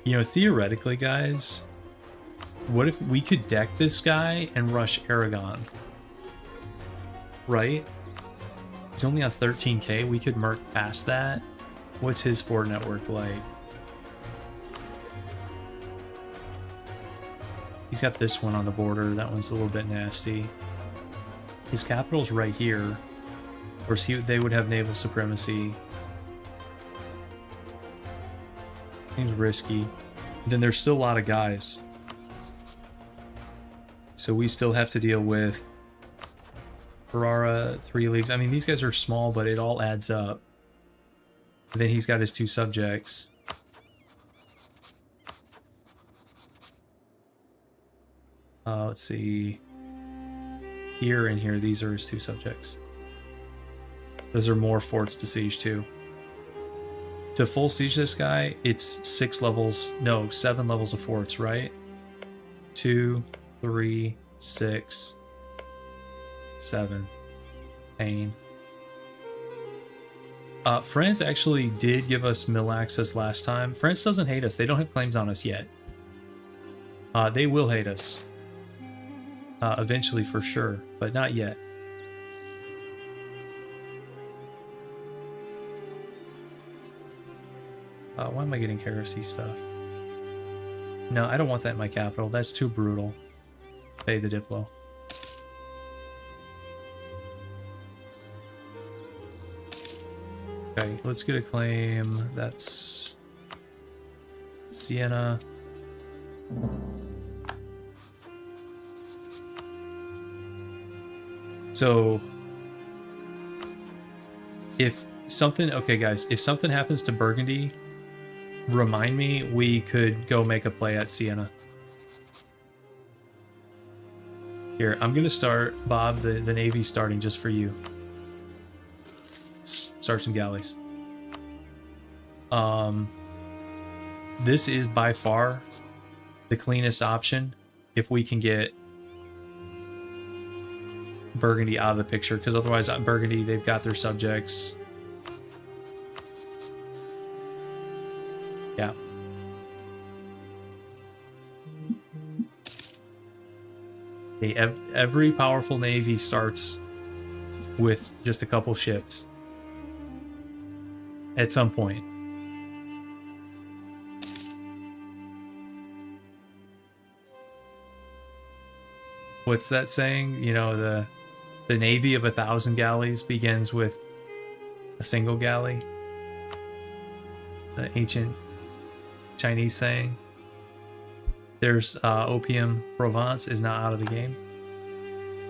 You know, theoretically, guys, what if we could deck this guy and rush Aragon? Right? He's only on 13k. We could merc past that. What's his fort network like? He's got this one on the border. That one's a little bit nasty. His capital's right here. Of course, they would have naval supremacy. Seems risky. Then there's still a lot of guys. So we still have to deal with Ferrara, 3 leagues. I mean, these guys are small, but it all adds up. And then he's got his 2 subjects. Let's see. Here and here, these are his 2 subjects. Those are more forts to siege too. To full siege this guy, it's 6 levels, no, 7 levels of forts, right? 2, 3, 6, 7. Pain. France actually did give us mill access last time. France doesn't hate us. They don't have claims on us yet. They will hate us. Eventually for sure, but not yet. Why am I getting heresy stuff? No, I don't want that in my capital. That's too brutal. Pay the Diplo. Okay, let's get a claim. That's Siena. So if something, okay guys, if something happens to Burgundy, remind me, we could go make a play at Siena. Here, I'm gonna start, Bob, the Navy's starting just for you. Let's start some galleys. This is by far the cleanest option if we can get Burgundy out of the picture, because otherwise Burgundy, they've got their subjects. Yeah. Okay, every powerful navy starts with just a couple ships at some point. What's that saying? You know, the navy of 1,000 galleys begins with a single galley. The ancient Chinese saying. There's Opium Provence is not out of the game.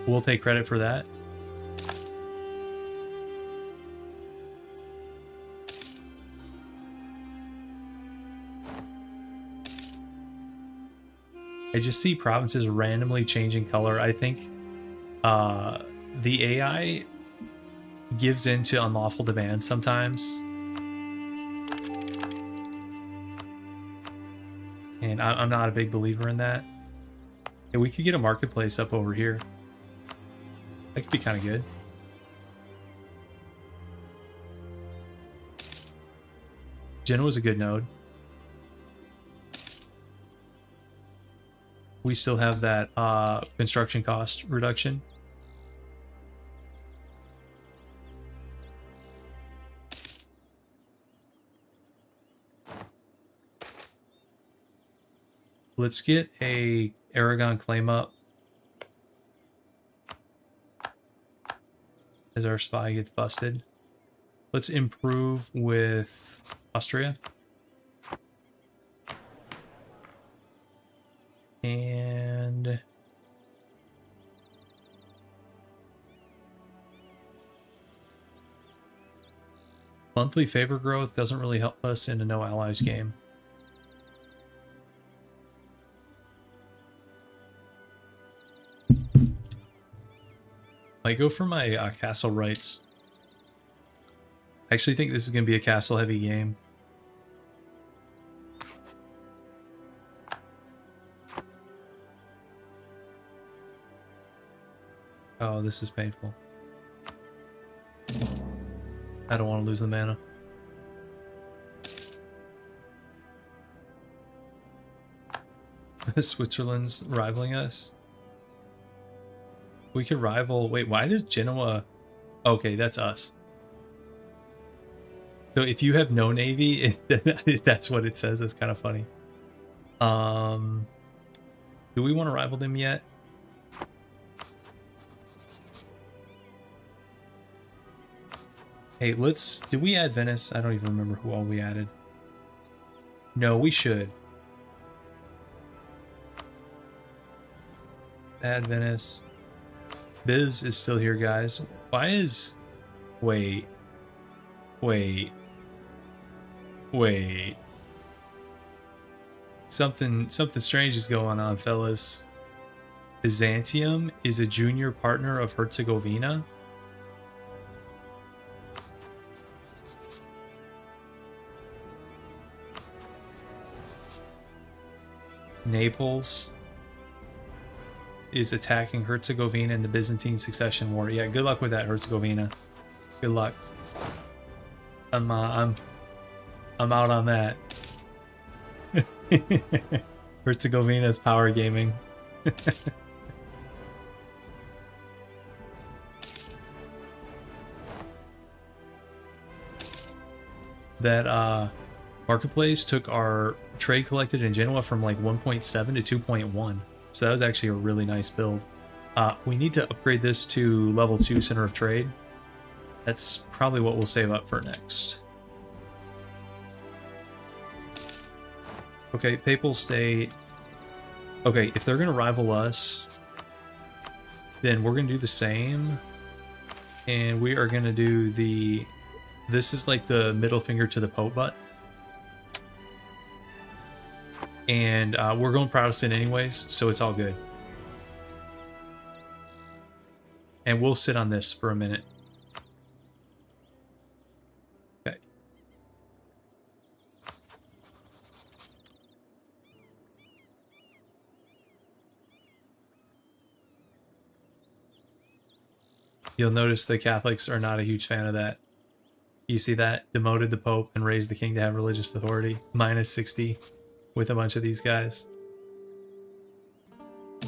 We'll take credit for that. I just see provinces randomly changing color. I think the AI gives in to unlawful demands sometimes. And I'm not a big believer in that. Yeah, we could get a marketplace up over here. That could be kind of good. Genoa's a good node. We still have that construction cost reduction. Let's get a Aragon claim up as our spy gets busted. Let's improve with Austria. And monthly favor growth doesn't really help us in a no allies game. I go for my castle rights. I actually think this is going to be a castle heavy game. Oh, this is painful. I don't want to lose the mana. Switzerland's rivaling us. We could rival... Wait, why does Genoa... Okay, that's us. So if you have no navy, that's what it says. That's kind of funny. Do we want to rival them yet? Hey, let's... Did we add Venice? I don't even remember who all we added. No, we should. Add Venice. Biz is still here, guys. Why is... Wait. Something strange is going on, fellas. Byzantium is a junior partner of Herzegovina. Naples is attacking Herzegovina in the Byzantine Succession War. Yeah, good luck with that, Herzegovina. Good luck. I'm out on that. Herzegovina's power gaming. That Marketplace took our trade collected in Genoa from like 1.7 to 2.1. So that was actually a really nice build. We need to upgrade this to level 2 center of trade. That's probably what we'll save up for next. Okay, Papal State. Okay, if they're going to rival us, then we're going to do the same. And we are going to do the... This is like the middle finger to the Pope butt. And we're going Protestant anyways, so it's all good. And we'll sit on this for a minute. Okay. You'll notice the Catholics are not a huge fan of that. You see that? Demoted the Pope and raised the king to have religious authority. Minus 60 with a bunch of these guys.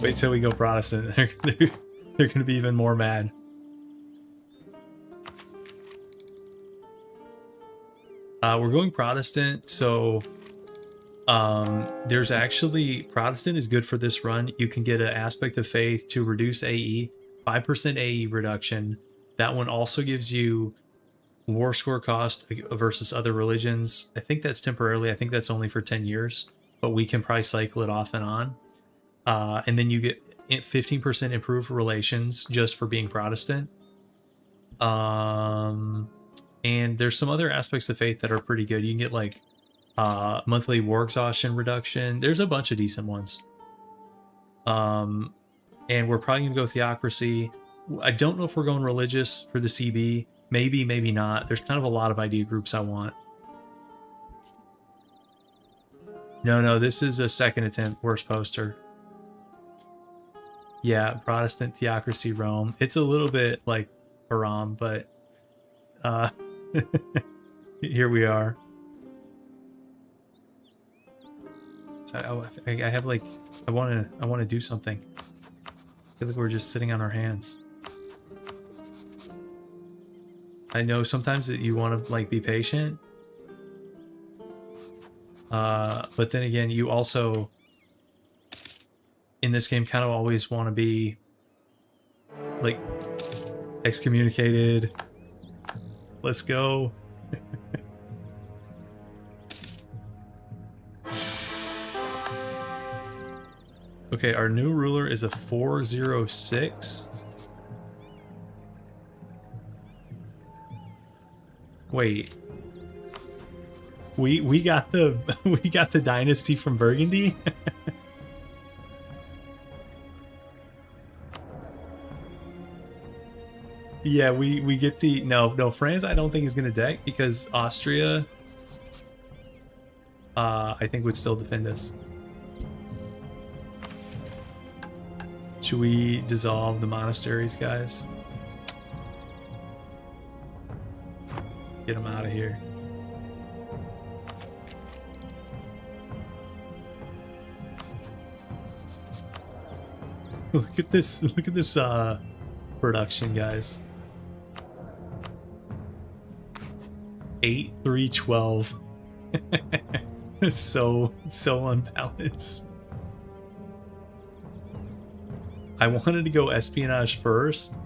Wait till we go Protestant. They're going to be even more mad. We're going Protestant, so there's actually... Protestant is good for this run. You can get an aspect of faith to reduce AE. 5% AE reduction. That one also gives you war score cost versus other religions. I think that's temporarily. I think that's only for 10 years, but we can probably cycle it off and on. And then you get 15% improved relations just for being Protestant. And there's some other aspects of faith that are pretty good. You can get like monthly war exhaustion reduction. There's a bunch of decent ones. And we're probably going to go theocracy. I don't know if we're going religious for the CB. Maybe, maybe not. There's kind of a lot of idea groups I want. No, this is a second attempt. Worst poster. Yeah, Protestant theocracy Rome. It's a little bit like haram, but here we are. So I have like I want to do something. I feel like we're just sitting on our hands. I know sometimes that you want to like be patient, but then again, you also in this game kind of always want to be like excommunicated. Let's go. Okay, our new ruler is a 406. Wait. We got the we got the dynasty from Burgundy? Yeah, we get the no France I don't think is gonna deck because Austria I think would still defend us. Should we dissolve the monasteries, guys? Get them out of here. Look at this production, guys. 8-3-12. It's so unbalanced. I wanted to go espionage first,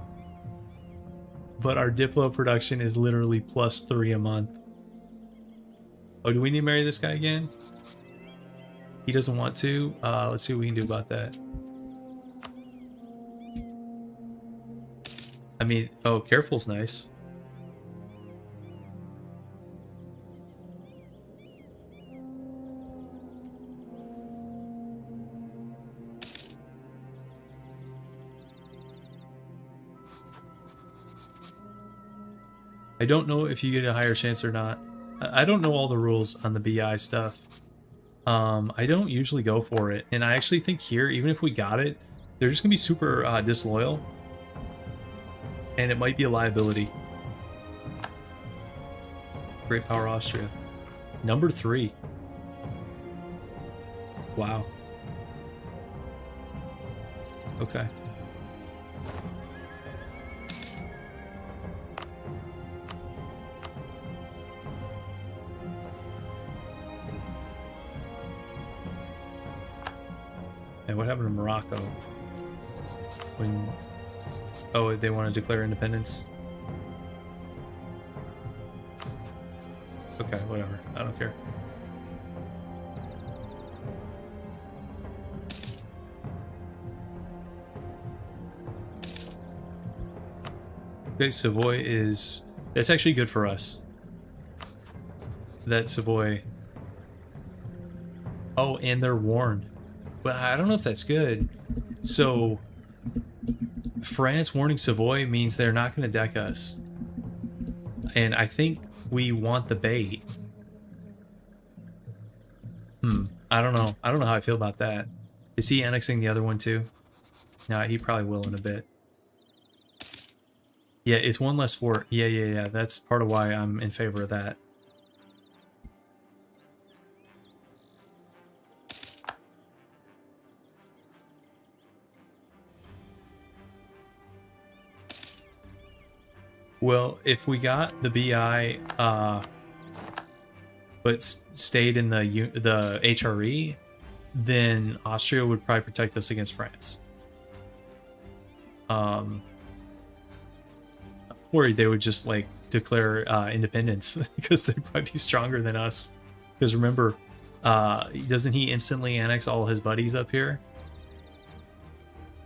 but our Diplo production is literally +3 a month. Oh, do we need to marry this guy again? He doesn't want to. Let's see what we can do about that. I mean, oh, careful's nice. I don't know if you get a higher chance or not. I don't know all the rules on the BI stuff. I don't usually go for it. And I actually think here, even if we got it, they're just going to be super disloyal. And it might be a liability. Great Power Austria. Number 3. Wow. Okay. And what happened to Morocco? When... Oh, they want to declare independence? Okay, whatever. I don't care. Okay, Savoy is... That's actually good for us. That Savoy... Oh, and they're warned. But I don't know if that's good. So... France warning Savoy means they're not going to deck us. And I think we want the bait. I don't know. I don't know how I feel about that. Is he annexing the other one too? No, he probably will in a bit. Yeah, it's one less fort. Yeah. That's part of why I'm in favor of that. Well, if we got the BI, but stayed in the HRE, then Austria would probably protect us against France. Worried they would just like declare independence because they'd probably be stronger than us. Because remember, doesn't he instantly annex all his buddies up here?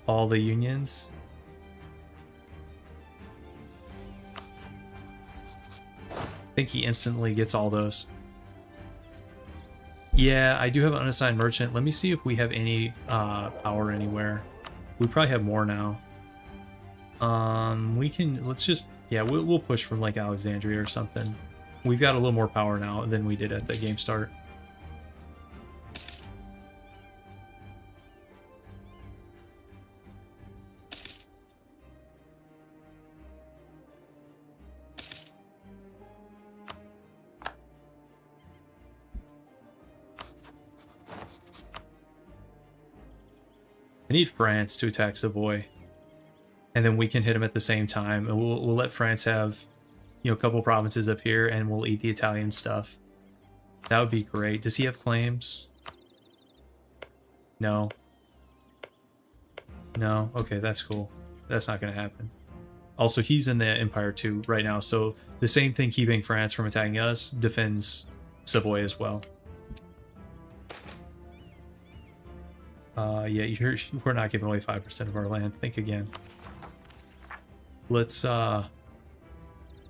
All the unions? I think he instantly gets all those. Yeah, I do have an unassigned merchant. Let me see if we have any power anywhere. We probably have more now. We can, let's just, yeah, we'll push from like Alexandria or something. We've got a little more power now than we did at the game start. I need France to attack Savoy. And then we can hit him at the same time. And we'll let France have, you know, a couple provinces up here, and we'll eat the Italian stuff. That would be great. Does he have claims? No. No? Okay, that's cool. That's not going to happen. Also, he's in the Empire too right now, so the same thing keeping France from attacking us defends Savoy as well. Yeah, we're not giving away 5% of our land. Think again. Let's go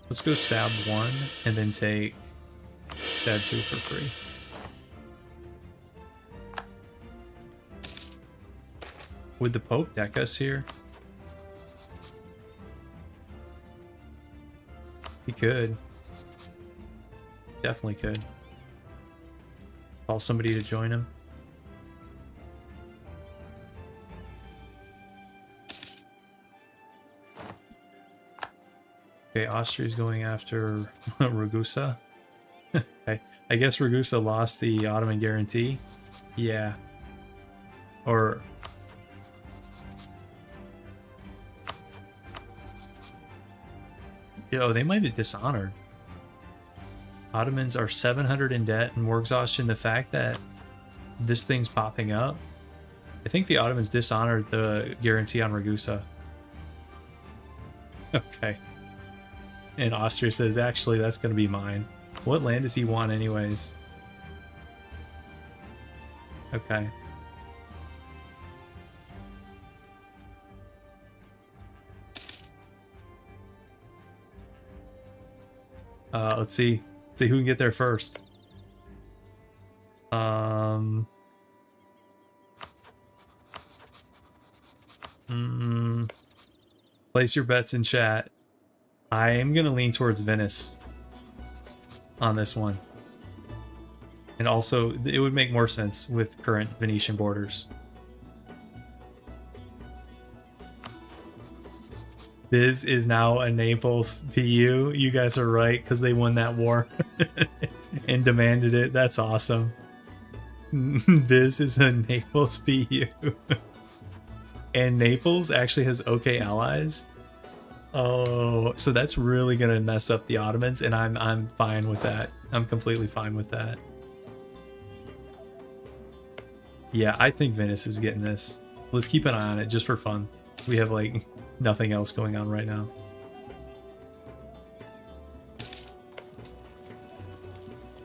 stab 1 and then take stab 2 for free. Would the Pope deck us here? He could. Definitely could. Call somebody to join him. Okay, Austria's going after Ragusa. I guess Ragusa lost the Ottoman guarantee. Yeah. Or... Yo, they might have dishonored. Ottomans are 700 in debt and war exhaustion. The fact that this thing's popping up, I think the Ottomans dishonored the guarantee on Ragusa. Okay. And Austria says, actually, that's going to be mine. What land does he want anyways? Okay. Let's see. Let's see who can get there first. Place your bets in chat. I am going to lean towards Venice on this one. And also, it would make more sense with current Venetian borders. This is now a Naples PU. You guys are right, because they won that war and demanded it. That's awesome. This is a Naples PU. And Naples actually has okay allies. Oh, so that's really gonna mess up the Ottomans, and I'm fine with that. I'm completely fine with that. Yeah, I think Venice is getting this. Let's keep an eye on it just for fun. We have like nothing else going on right now.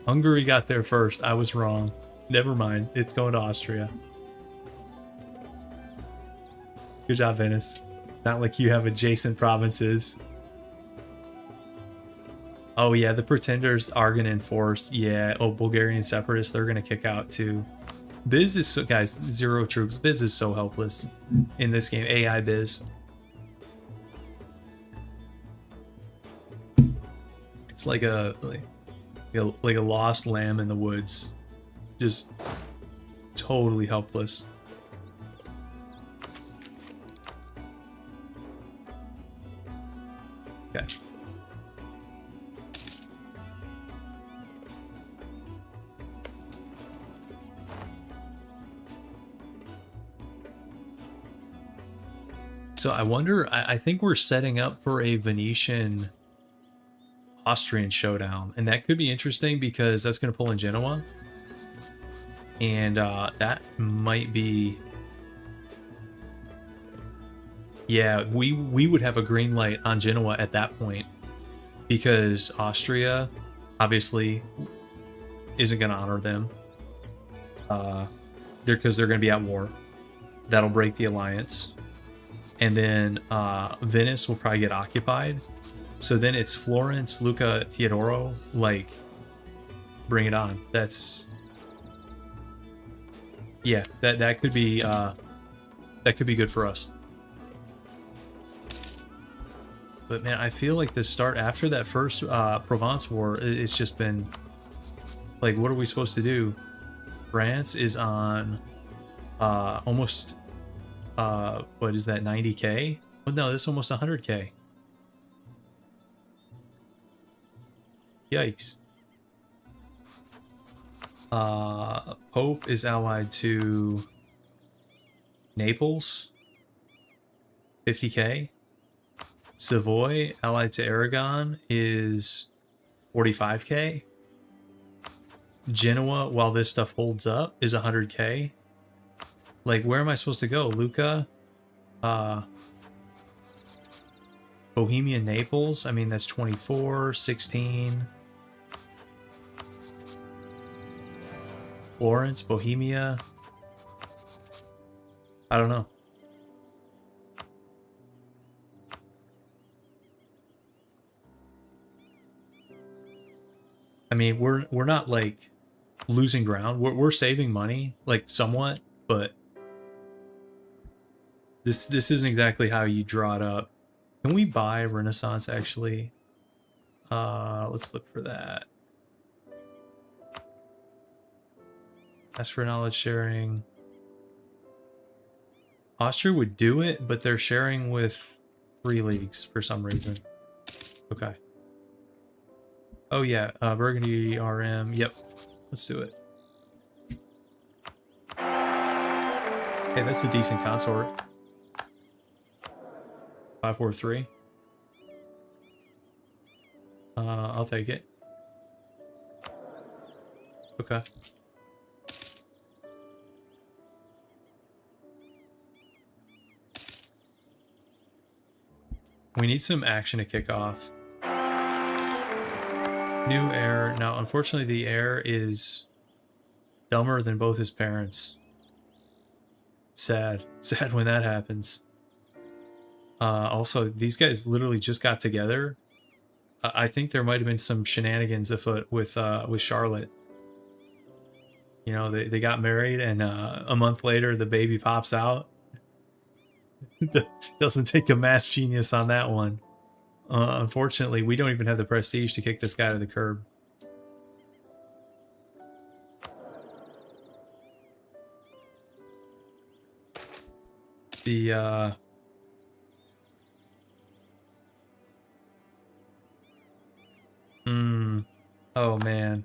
Hungary got there first. I was wrong. Never mind. It's going to Austria. Good job, Venice. It's not like you have adjacent provinces. Oh yeah, the pretenders are going to enforce. Yeah. Oh, Bulgarian separatists, they're going to kick out too. Biz is so, guys, 0 troops. Biz is so helpless in this game. AI Biz. It's like a lost lamb in the woods. Just totally helpless. Okay. So I wonder, I think we're setting up for a Venetian Austrian showdown, and that could be interesting because that's going to pull in Genoa, and that might be, yeah, we would have a green light on Genoa at that point because Austria obviously isn't going to honor them because they're going to be at war. That'll break the alliance. And then Venice will probably get occupied. So then it's Florence, Lucca, Theodoro. Like, bring it on. That's, yeah. That could be good for us. But man, I feel like the start after that first Provence war, it's just been like, what are we supposed to do? France is on almost. What is that, 90k? Oh no, this is almost 100k. Yikes. Pope is allied to Naples, 50k. Savoy, allied to Aragon, is 45k. Genoa, while this stuff holds up, is 100k. Like, where am I supposed to go? Lucca? Bohemia, Naples? I mean, that's 24, 16. Florence, Bohemia? I don't know. I mean, we're not, like, losing ground. We're saving money, like, somewhat, but this isn't exactly how you draw it up. Can we buy Renaissance, actually? Let's look for that. Ask for knowledge sharing. Austria would do it, but they're sharing with 3 leagues for some reason. Okay. Oh yeah, Burgundy, RM. Yep, let's do it. Hey, that's a decent consort. 543. I'll take it. Okay. We need some action to kick off. New heir. Now, unfortunately, the heir is dumber than both his parents. Sad. Sad when that happens. Also, these guys literally just got together. I think there might have been some shenanigans afoot with Charlotte. You know, they got married, and a month later, the baby pops out. Doesn't take a math genius on that one. Unfortunately, we don't even have the prestige to kick this guy to the curb. The oh man.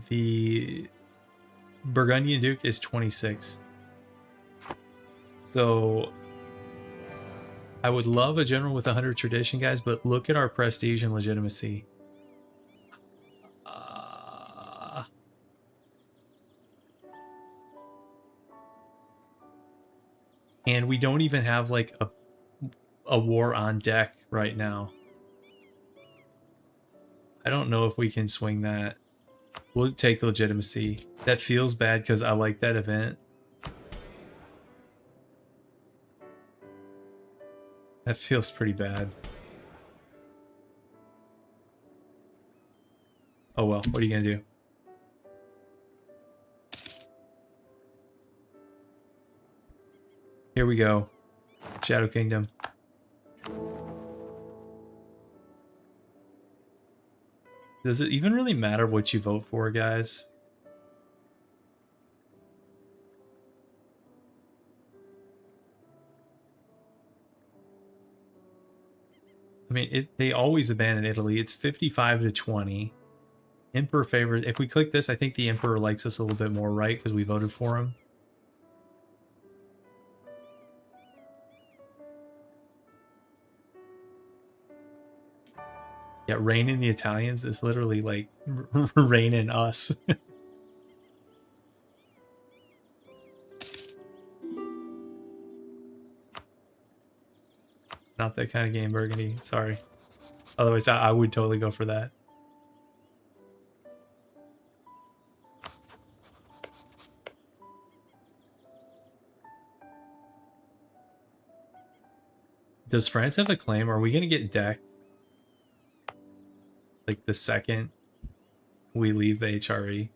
The Burgundian Duke is 26. So I would love a general with 100 tradition, guys, but look at our prestige and legitimacy. And we don't even have like a war on deck right now. I don't know if we can swing that. We'll take the legitimacy. That feels bad because I like that event. That feels pretty bad. Oh well, what are you gonna do? Here we go. Shadow Kingdom. Does it even really matter what you vote for, guys? I mean, they always abandon Italy. It's 55 to 20. Emperor favors. If we click this, I think the Emperor likes us a little bit more, right? Because we voted for him. Yeah, reigning the Italians is literally like reigning us. Not that kind of game, Burgundy. Sorry. Otherwise, I would totally go for that. Does France have a claim? Are we going to get decked? Like the second we leave the HRE?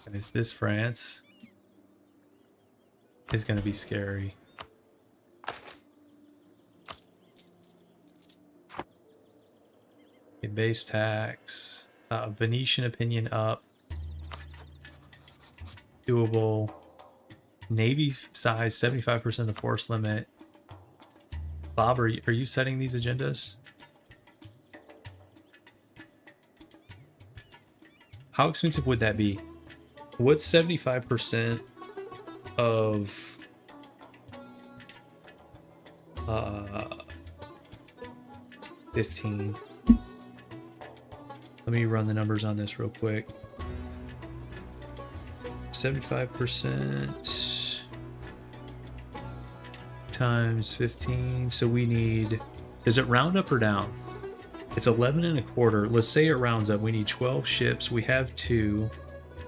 And is this France? Is going to be scary. Okay, base tax. Venetian opinion up. Doable. Navy size, 75% of the force limit. Bob, are you setting these agendas? How expensive would that be? What's 75% of 15? Let me run the numbers on this real quick. 75% times 15. So we need, does it round up or down? It's 11 and a quarter. Let's say it rounds up. We need 12 ships. We have 2.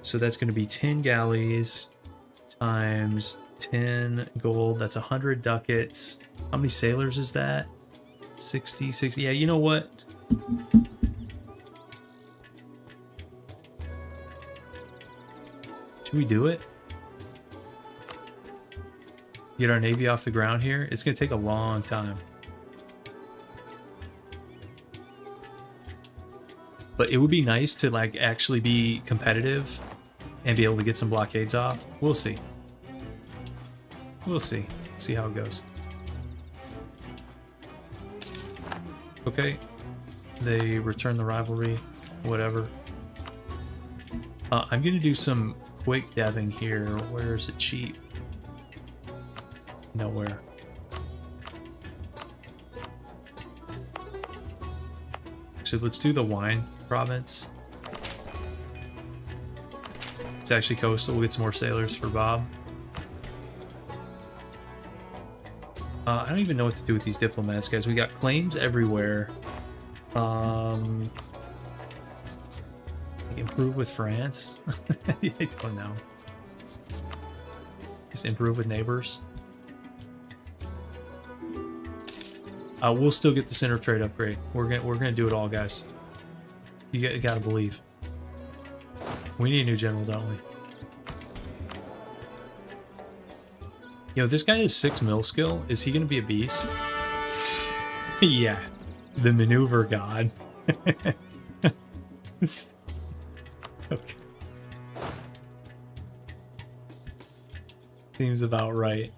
So that's going to be 10 galleys times 10 gold. That's 100 ducats. How many sailors is that? 60. Yeah, you know what? Should we do it? Get our navy off the ground here? It's going to take a long time. But it would be nice to like actually be competitive and be able to get some blockades off. We'll see. We'll see. See how it goes. Okay. They return the rivalry. Whatever. I'm going to do some quick deving here. Where is it cheap? Nowhere. So let's do the wine province. It's actually coastal. We'll get some more sailors for Bob. I don't even know what to do with these diplomats, guys. We got claims everywhere. Improve with France? I don't know. Just improve with neighbors. We'll still get the center of trade upgrade. We're gonna do it all, guys. You gotta believe. We need a new general, don't we? Yo, this guy has 6 mil skill. Is he gonna be a beast? Yeah, the maneuver god. Okay. Seems about right.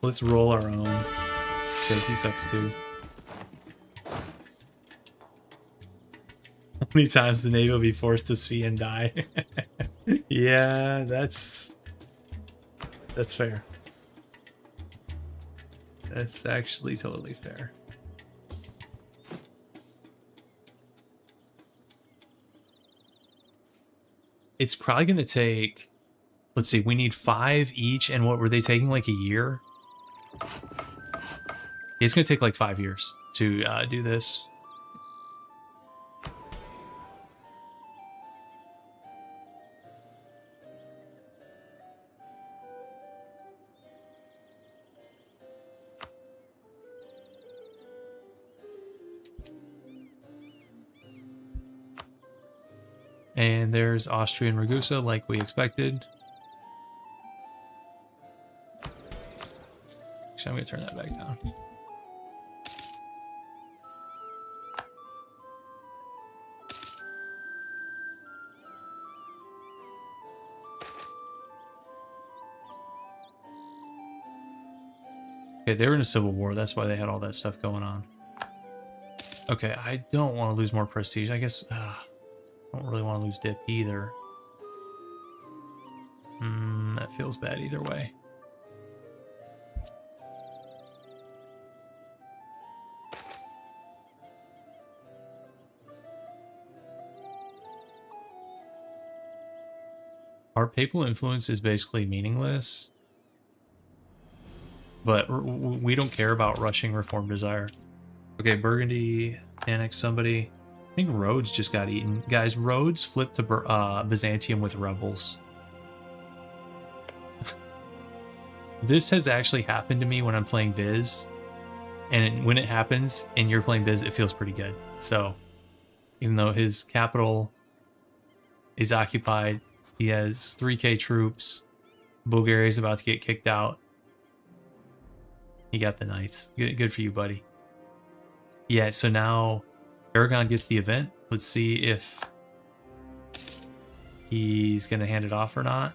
Let's roll our own. Okay, he sucks too. How many times the Navy will be forced to see and die? Yeah, that's fair. That's actually totally fair. It's probably going to take, let's see, we need 5 each, and what were they taking, like a year? It's going to take like 5 years to do this. And there's Austrian Ragusa, like we expected. Actually, I'm going to turn that back down. Okay, they were in a civil war. That's why they had all that stuff going on. Okay, I don't want to lose more prestige. I guess I don't really want to lose dip either. That feels bad either way. Our papal influence is basically meaningless, but we don't care about rushing reform desire. Okay, Burgundy annex somebody. I think Rhodes just got eaten. Guys, Rhodes flipped to Byzantium with rebels. This has actually happened to me when I'm playing Biz, and when it happens and you're playing Biz, it feels pretty good. So, even though his capital is occupied, he has 3k troops. Bulgaria's about to get kicked out. He got the knights. Good for you, buddy. Yeah, so now Aragon gets the event. Let's see if he's going to hand it off or not.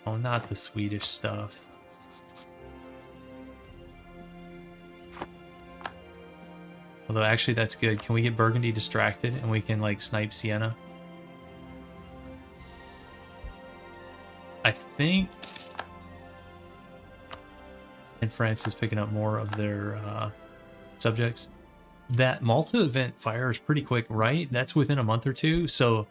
Oh, not the Swedish stuff. Although, actually, that's good. Can we get Burgundy distracted and we can, like, snipe Siena? I think... And France is picking up more of their subjects. That Malta event fires pretty quick, right? That's within a month or two, so...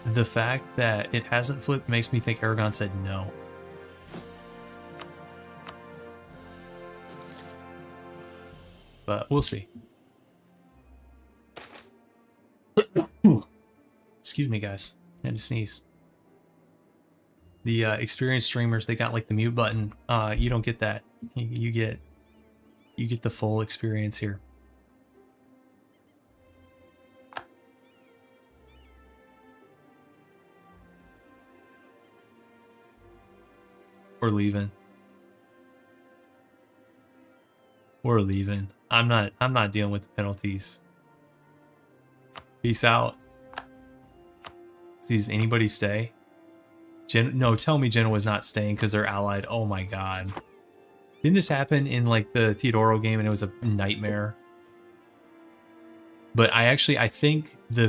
The fact that it hasn't flipped makes me think Aragon said no. But we'll see. Excuse me, guys. I had to sneeze. The experienced streamers, they got like the mute button. You don't get that. You get the full experience here. We're leaving. We're leaving. I'm not dealing with the penalties. Peace out. Does anybody stay? No, tell me Genoa's not staying because they're allied. Oh my god. Didn't this happen in like the Theodoro game and it was a nightmare? But I think the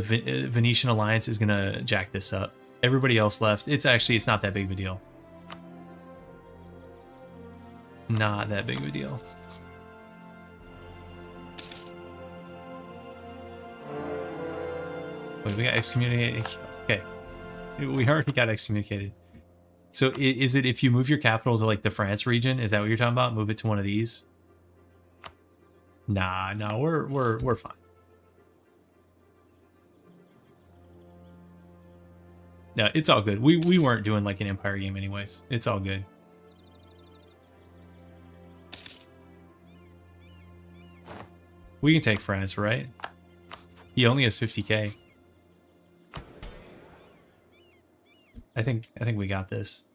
Venetian alliance is gonna jack this up. Everybody else left. It's not that big of a deal. Not that big of a deal. Wait, we got excommunicated. Okay. We already got excommunicated. So is it if you move your capital to like the France region? Is that what you're talking about? Move it to one of these? Nah, no, we're fine. No, it's all good. We weren't doing like an Empire game anyways. It's all good. We can take France, right? He only has 50k. I think we got this.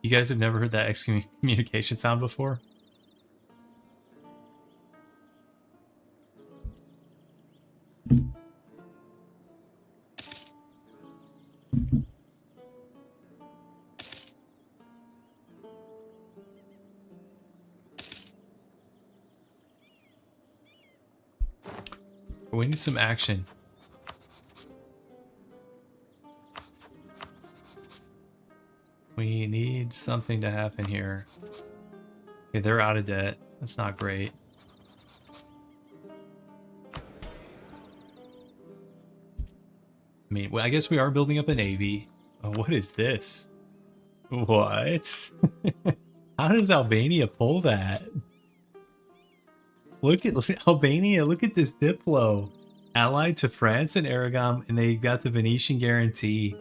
You guys have never heard that excommunication sound before? We need some action. We something to happen here. Okay, they're out of debt. That's not great. I mean, well, I guess we are building up a navy. Oh, what is this? What? How does Albania pull that? Look at Albania. Look at this Diplo. Allied to France and Aragon, and they got the Venetian guarantee.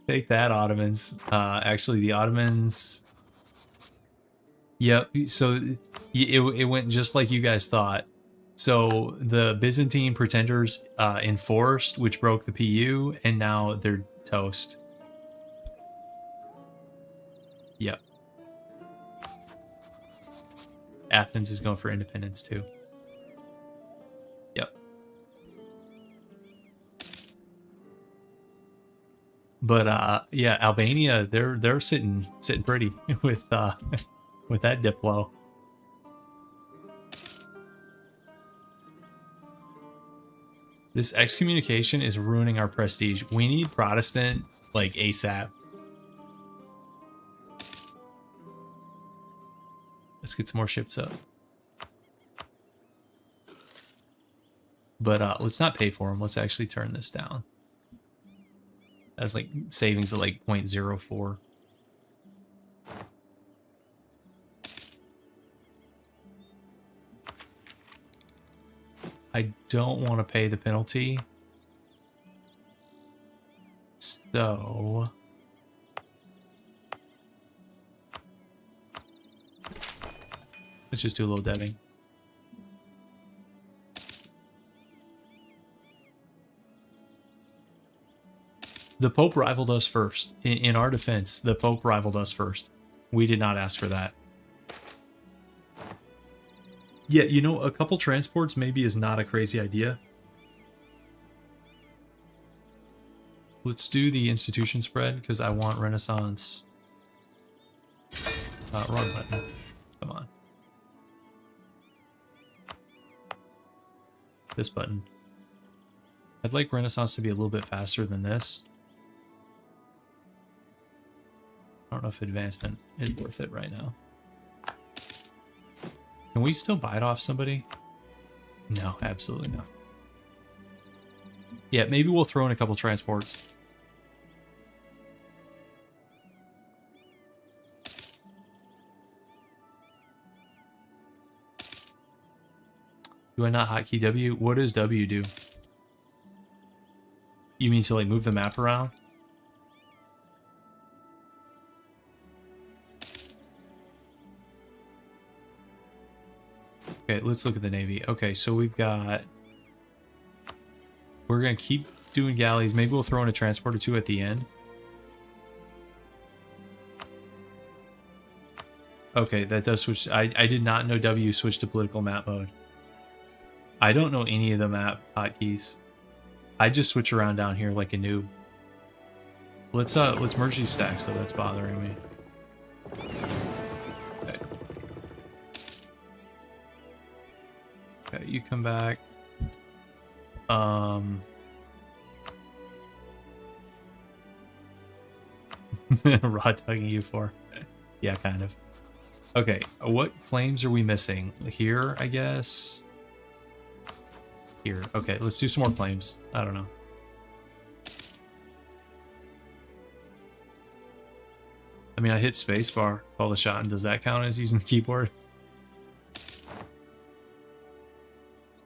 Take that, Ottomans. Actually, the Ottomans... Yep, so it went just like you guys thought. So the Byzantine pretenders enforced, which broke the PU, and now they're toast. Yep. Athens is going for independence too. Yep. But yeah, Albania, they're sitting pretty with that Diplo. This excommunication is ruining our prestige. We need Protestant like ASAP. Let's get some more ships up. But let's not pay for them. Let's actually turn this down. That's like savings of like 0.04. I don't want to pay the penalty. So... let's just do a little debbing. The Pope rivaled us first. In our defense, the Pope rivaled us first. We did not ask for that. Yeah, you know, a couple transports maybe is not a crazy idea. Let's do the institution spread, because I want Renaissance. Wrong button. Come on. This button. I'd like Renaissance to be a little bit faster than this. I don't know if advancement is worth it right now. Can we still buy it off somebody? No, absolutely not. Yeah, maybe we'll throw in a couple transports. Do I not hotkey W? What does W do? You mean to like move the map around? Okay, let's look at the Navy. Okay, so we've got... we're going to keep doing galleys. Maybe we'll throw in a transport or two at the end. Okay, that does switch. I did not know W switched to political map mode. I don't know any of the map hotkeys. I just switch around down here like a noob. Let's merge these stacks, so that's bothering me. Okay. Okay, you come back. Raw tugging EU4. Yeah, kind of. Okay, what claims are we missing? Here, I guess. Here. Okay, let's do some more claims. I don't know. I mean, I hit spacebar, call the shot, and does that count as using the keyboard?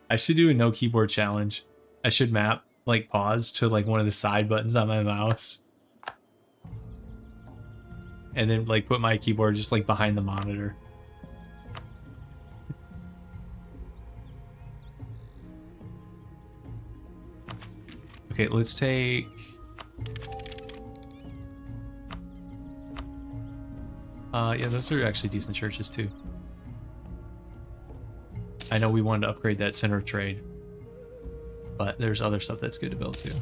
I should do a no keyboard challenge. I should map, like, pause to, like, one of the side buttons on my mouse. And then, like, put my keyboard just, like, behind the monitor. Okay, let's take... yeah, those are actually decent churches, too. I know we wanted to upgrade that center of trade, but there's other stuff that's good to build, too.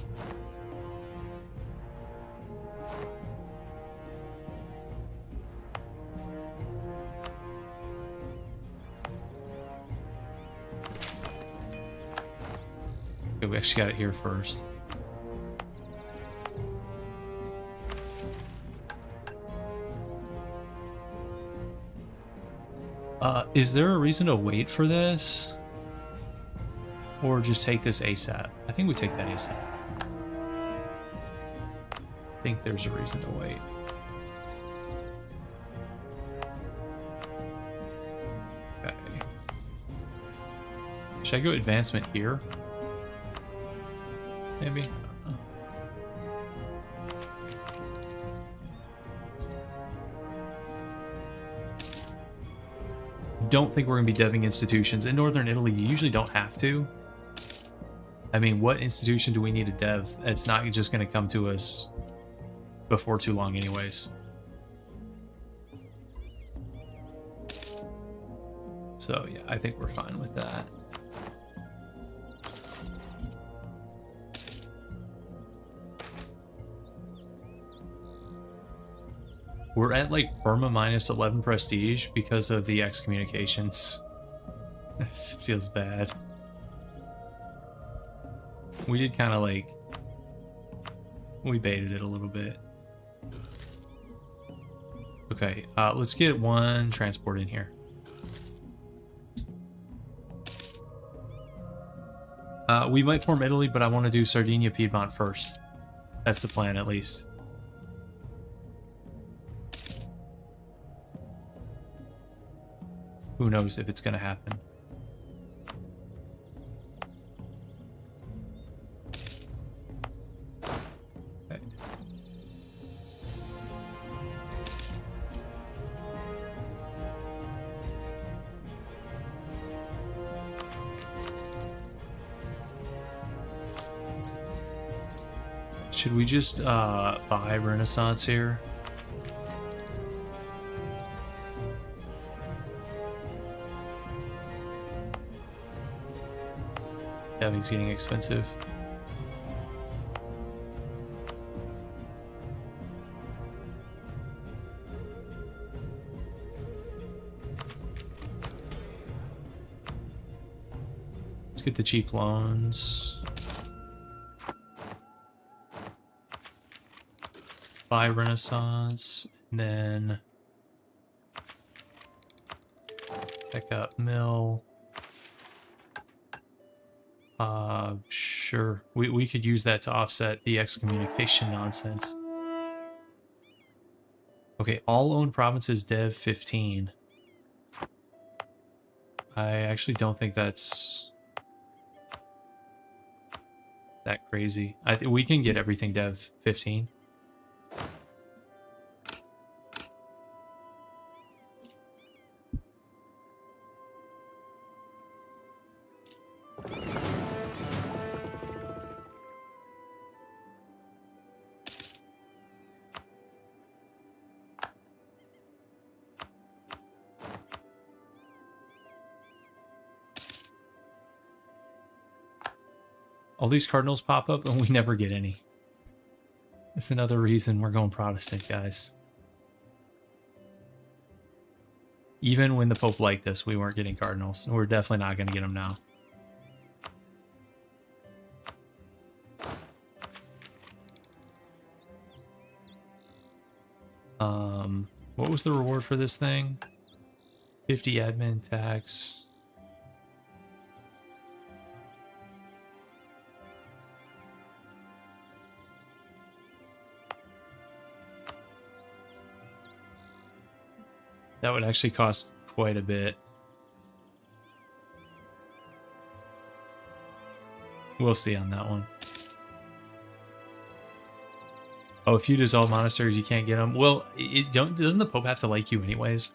Okay, we actually got it here first. Is there a reason to wait for this? Or just take this ASAP? I think we take that ASAP. I think there's a reason to wait. Okay. Should I go advancement here? Maybe? I don't know. Don't think we're going to be deving institutions. In Northern Italy, you usually don't have to. I mean, what institution do we need to dev? It's not just going to come to us before too long anyways. So, yeah, I think we're fine with that. We're at like perma minus 11 prestige because of the excommunications. This feels bad. We did kind of like... We baited it a little bit. Okay, let's get one transport in here. We might form Italy, but I want to do Sardinia, Piedmont first. That's the plan, at least. Who knows if it's going to happen. Okay. Should we just buy Renaissance here? He's getting expensive. Let's get the cheap loans. Buy Renaissance, and then pick up mill. Sure. We could use that to offset the excommunication nonsense. Okay, all owned provinces dev 15. I actually don't think that's that crazy. We can get everything dev 15. All these cardinals pop up and we never get any. That's another reason we're going Protestant, guys. Even when the Pope liked us, we weren't getting cardinals. We're definitely not going to get them now. What was the reward for this thing? 50 admin tax. That would actually cost quite a bit. We'll see on that one. Oh, if you dissolve monasteries, you can't get them. Well, doesn't the Pope have to like you anyways?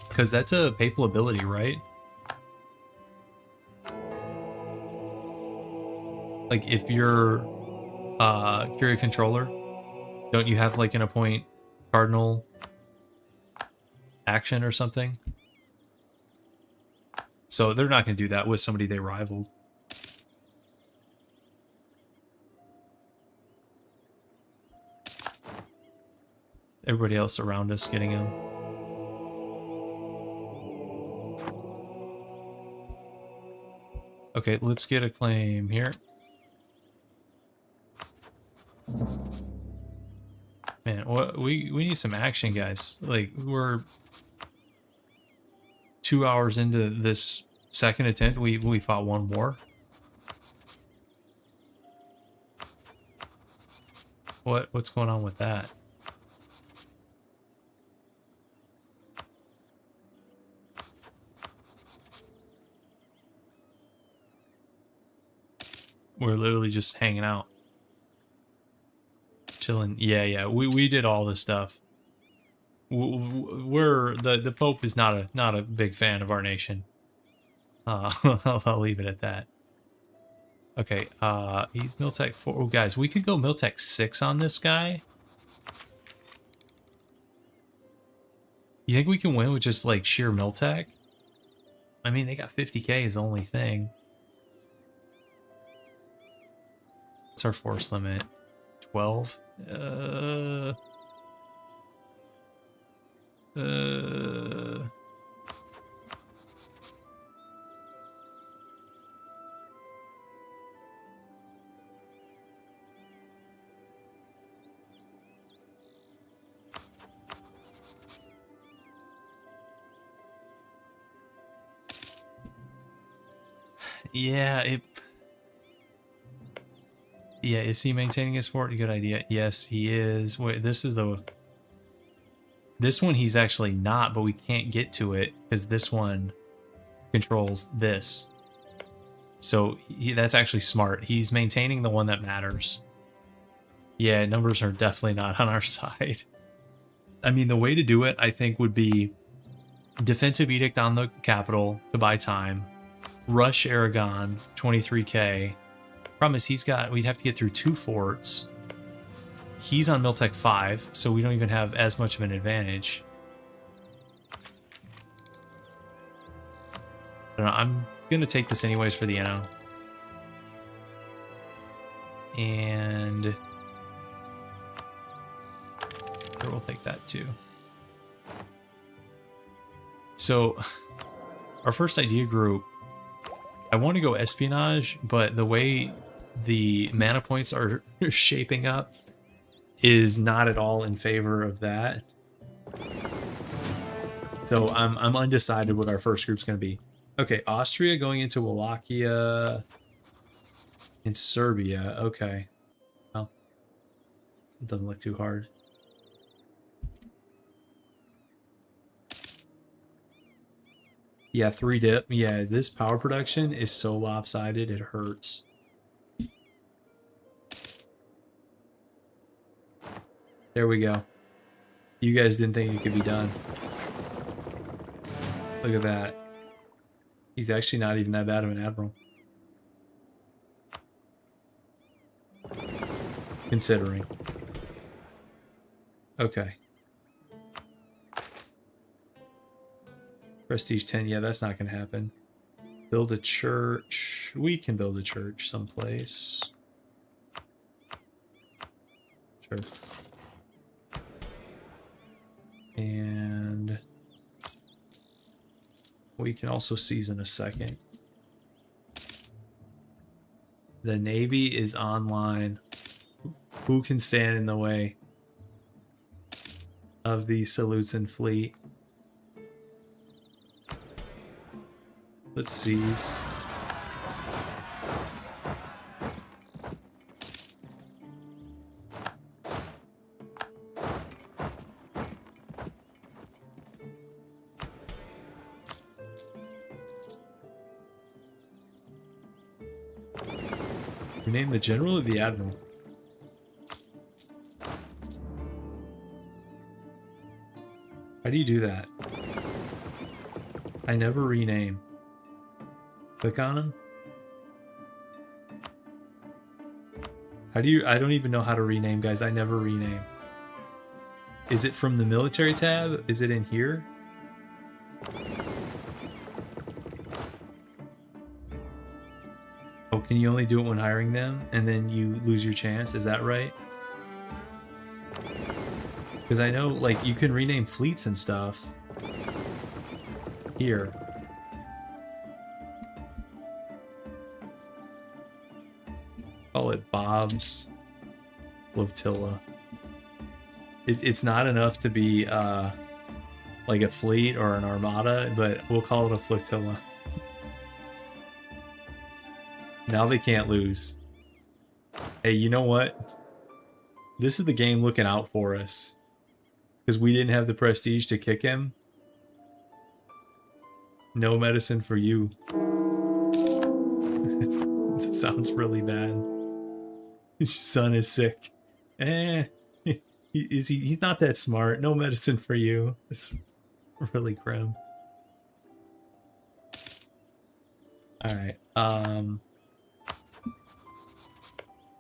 Because that's a papal ability, right? Like, if you're Curia Controller, don't you have like an appoint cardinal action or something? So they're not going to do that with somebody they rivaled. Everybody else around us getting him. Okay, let's get a claim here. Man, what we need some action, guys. Like, we're 2 hours into this second attempt. We fought one war. What's going on with that? We're literally just hanging out. Chilling. Yeah. We did all this stuff. We're the Pope is not a big fan of our nation. I'll leave it at that. Okay, he's Miltech 4. Oh, guys, we could go Miltech 6 on this guy. You think we can win with just, like, sheer Miltech? I mean, they got 50k is the only thing. What's our force limit? 12? Yeah, yeah, is he maintaining his fort? Good idea. Yes, he is. Wait, this one he's actually not, but we can't get to it because this one controls this. So that's actually smart. He's maintaining the one that matters. Yeah, numbers are definitely not on our side. I mean, the way to do it, I think, would be defensive edict on the capital to buy time. Rush Aragon, 23k. Problem is we'd have to get through 2 forts. He's on Miltech 5, so we don't even have as much of an advantage. I don't know, I'm gonna take this anyways for the NO. And we'll take that too. So our first idea group, I want to go espionage, but the way the mana points are shaping up is not at all in favor of that. So I'm undecided what our first group's going to be. Okay, Austria going into Wallachia and Serbia. Okay. Well, it doesn't look too hard. Yeah, 3 dip. Yeah, this power production is so lopsided, it hurts. There we go. You guys didn't think it could be done. Look at that. He's actually not even that bad of an admiral. Considering. Okay. Prestige 10, yeah, that's not going to happen. Build a church. We can build a church someplace. Sure. And we can also seize in a second. The Navy is online. Who can stand in the way of the Saluzzo fleet? Let's seize. Rename the general or the admiral? How do you do that? I never rename. Click on him. How do you... I don't even know how to rename, guys. I never rename. Is it from the military tab? Is it in here? Oh, can you only do it when hiring them and then you lose your chance? Is that right? Because I know, like, you can rename fleets and stuff. Here. Call it Bob's Flotilla. It's not enough to be like a fleet or an armada, but we'll call it a flotilla. Now they can't lose. Hey, you know what? This is the game looking out for us. Because we didn't have the prestige to kick him. No medicine for you. It sounds really bad. His son is sick. He's not that smart. No medicine for you. It's really grim. Alright.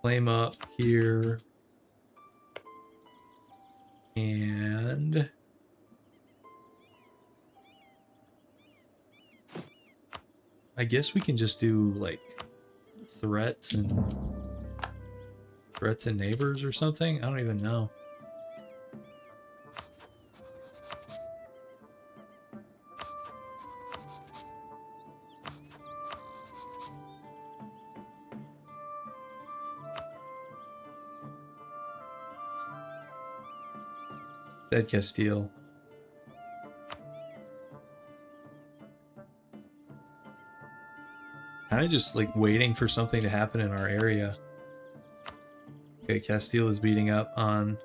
Flame up here. And I guess we can just do like threats and neighbors or something. I don't even know. Said Castile. Kind of just like waiting for something to happen in our area. Okay, Castile is beating up on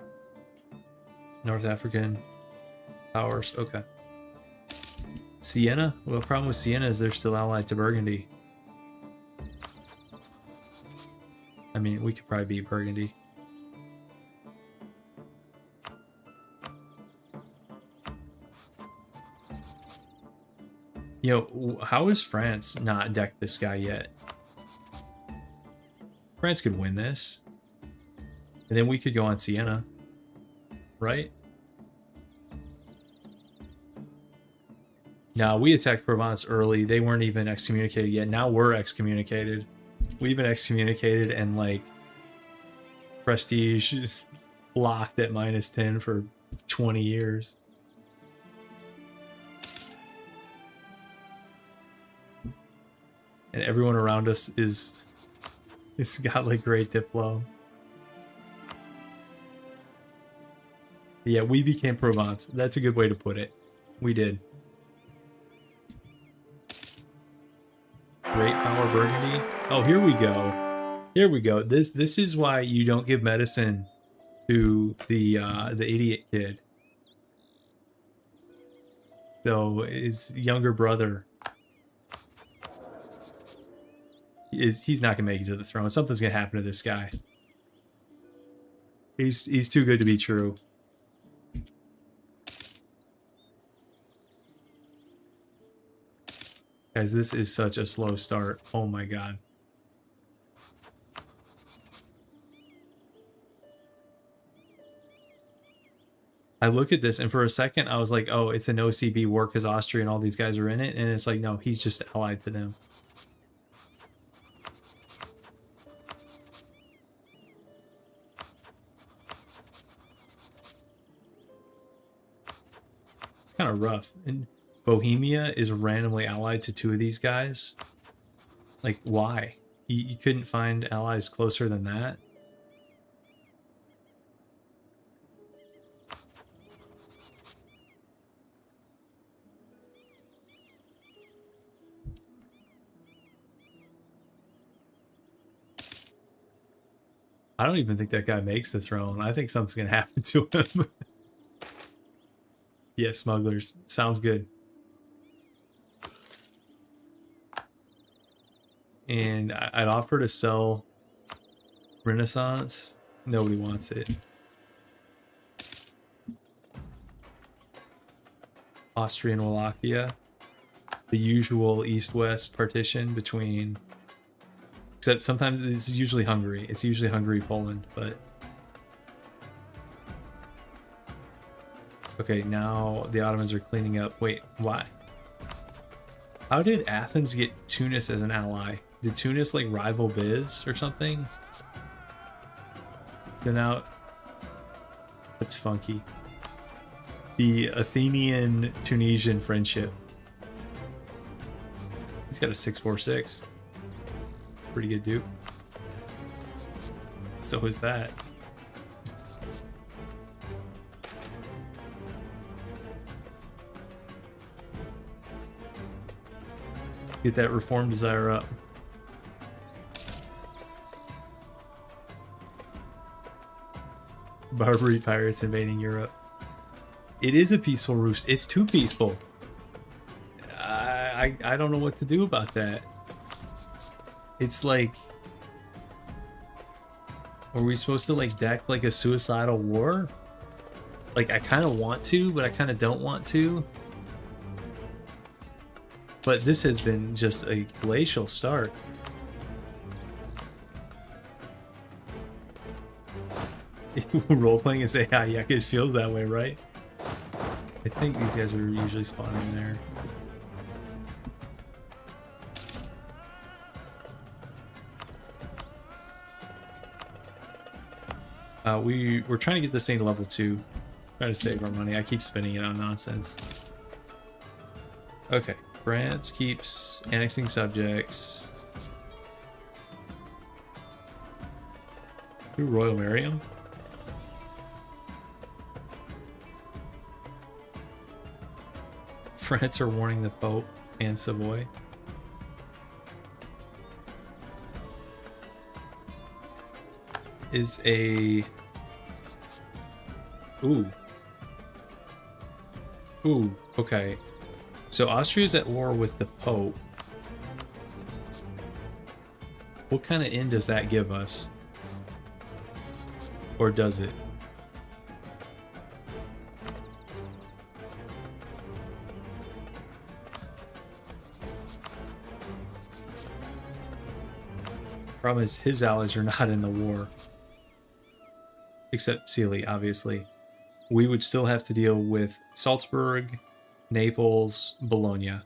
North African powers. Okay. Siena? Well, the problem with Siena is they're still allied to Burgundy. I mean, we could probably beat Burgundy. Yo, how has France not decked this guy yet? France could win this. And then we could go on Siena. Right? No, we attacked Provence early. They weren't even excommunicated yet. Now we're excommunicated. We've been excommunicated and like prestige is locked at -10 for 20 years. And everyone around us is it's got like great diplo. Yeah, we became Provence. That's a good way to put it. We did. Great power Burgundy. Oh, here we go. Here we go. This is why you don't give medicine to the idiot kid. So his younger brother he's not gonna make it to the throne. Something's gonna happen to this guy. He's too good to be true. Guys, this is such a slow start. Oh my god. I look at this and for a second I was like, oh, it's an OCB war because Austria and all these guys are in it. And it's like, no, he's just allied to them. It's kind of rough. And Bohemia is randomly allied to 2 of these guys. Like, why? You couldn't find allies closer than that? I don't even think that guy makes the throne. I think something's going to happen to him. Yeah, smugglers. Sounds good. And I'd offer to sell Renaissance. Nobody wants it. Austrian Wallachia. The usual east-west partition between... Except sometimes it's usually Hungary. It's usually Hungary, Poland, but... Okay, now the Ottomans are cleaning up. Wait, why? How did Athens get Tunis as an ally? Did Tunis like rival Biz or something? So now... That's funky. The Athenian-Tunisian friendship. He's got a 646. Pretty good dude. So is that. Get that reform desire up. Barbary pirates invading Europe. It is a peaceful roost. It's too peaceful. I don't know what to do about that. It's like, are we supposed to like deck like a suicidal war? Like I kind of want to, but I kind of don't want to. But this has been just a glacial start. Role-playing is AI, yeah, it feels that way, right? I think these guys are usually spawning there. We're trying to get this thing to level 2. Trying to save our money. I keep spending it on nonsense. Okay, France keeps annexing subjects. Who Royal Mariam? France are warning the Pope and Savoy. Is a... Ooh. Ooh, okay. So Austria's at war with the Pope. What kind of end does that give us? Or does it? Problem is, his allies are not in the war. Except Sealy, obviously. We would still have to deal with Salzburg, Naples, Bologna.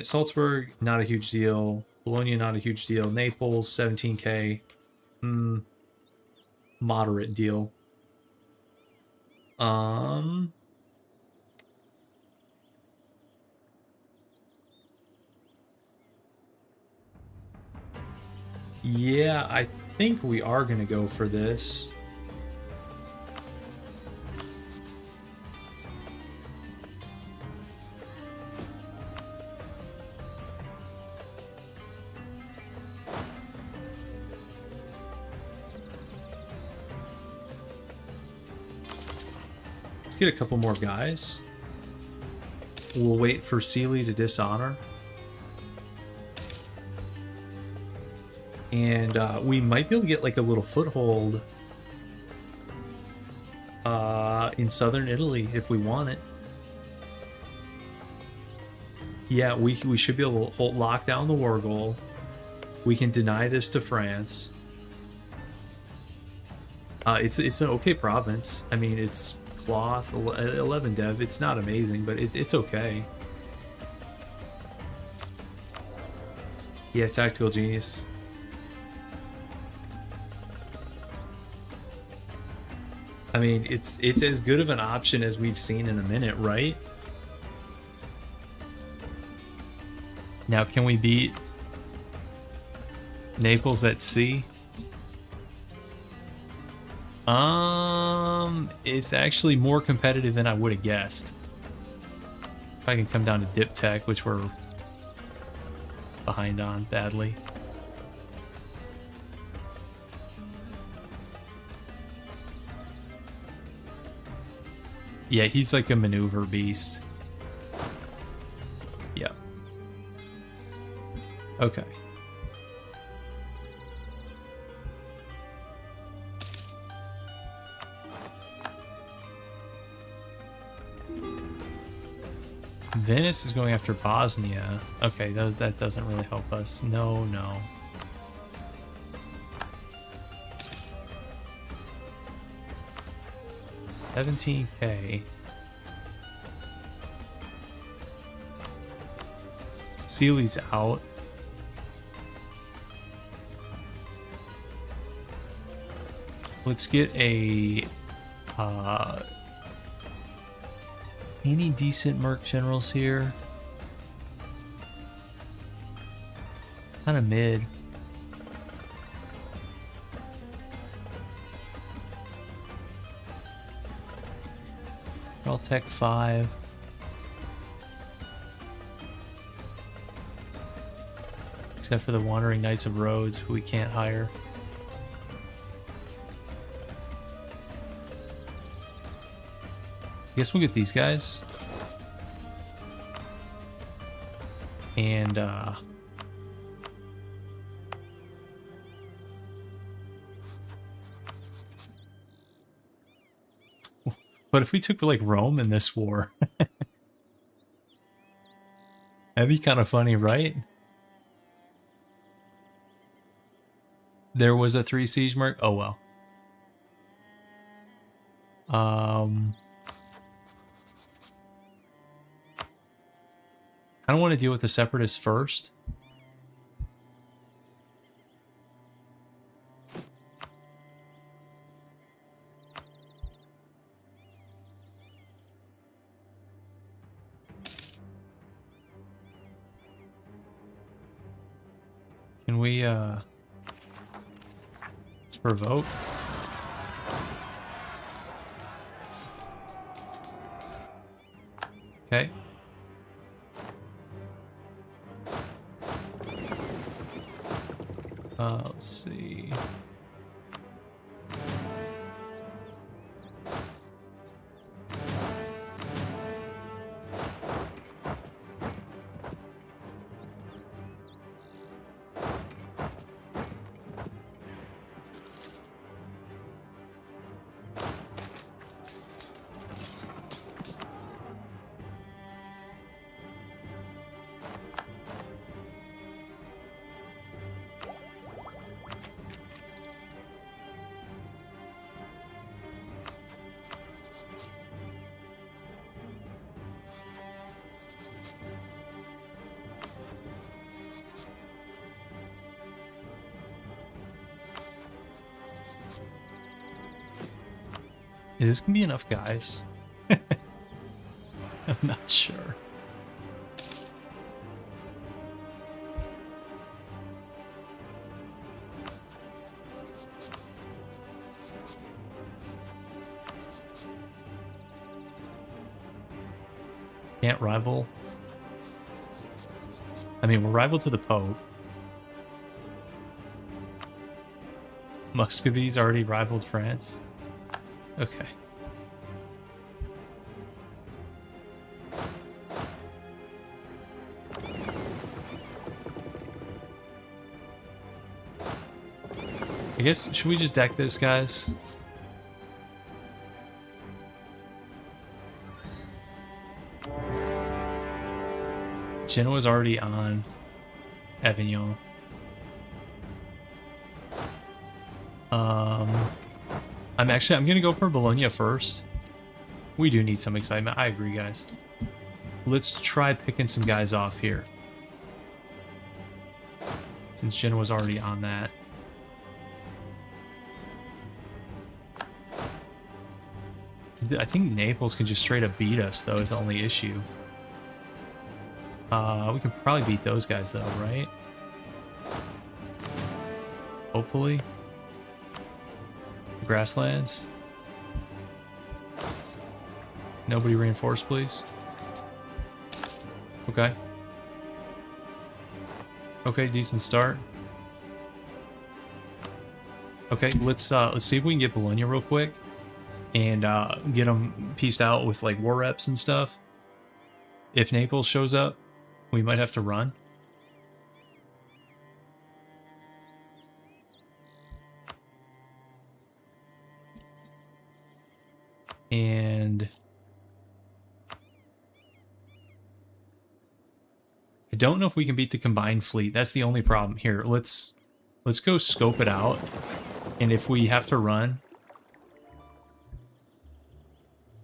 Salzburg, not a huge deal. Bologna, not a huge deal. Naples, 17k. Moderate deal. Yeah, I think we are going to go for this. Let's get a couple more guys. We'll wait for Sealy to dishonor. And we might be able to get like a little foothold in southern Italy if we want it. Yeah, we should be able to lock down the war goal. We can deny this to France. It's an okay province. I mean, it's cloth, 11 dev. It's not amazing, but it's okay. Yeah, tactical genius. I mean, it's as good of an option as we've seen in a minute, right? Now, can we beat Naples at sea? It's actually more competitive than I would have guessed. If I can come down to dip tech, which we're behind on badly. Yeah, he's like a maneuver beast. Yeah. Okay. Venice is going after Bosnia. Okay, that doesn't really help us. No. 17k. Sealy's out. Let's get a any decent merc generals here? Kind of mid. I'll tech 5. Except for the Wandering Knights of Rhodes, who we can't hire. I guess we'll get these guys. And, but if we took, like, Rome in this war... That'd be kind of funny, right? There was a 3 siege mark? Oh, well. I don't want to deal with the separatists first. Can we, let's provoke. Okay. Let's see. Is this gonna be enough guys? I'm not sure. Can't rival. I mean, we're rival to the Pope. Muscovy's already rivaled France. Okay. I guess, should we just deck this, guys? Genoa's already on Avignon. I'm gonna go for Bologna first. We do need some excitement. I agree, guys. Let's try picking some guys off here, since Genoa's already on that. I think Naples can just straight up beat us, though, is the only issue. We can probably beat those guys, though, right? Hopefully. Grasslands. Nobody reinforce, please. Okay. Okay, decent start. Okay, let's see if we can get Bologna real quick and get them pieced out with like war reps and stuff. If Naples shows up, we might have to run. And I don't know if we can beat the combined fleet. That's the only problem here. Let's go scope it out. And if we have to run,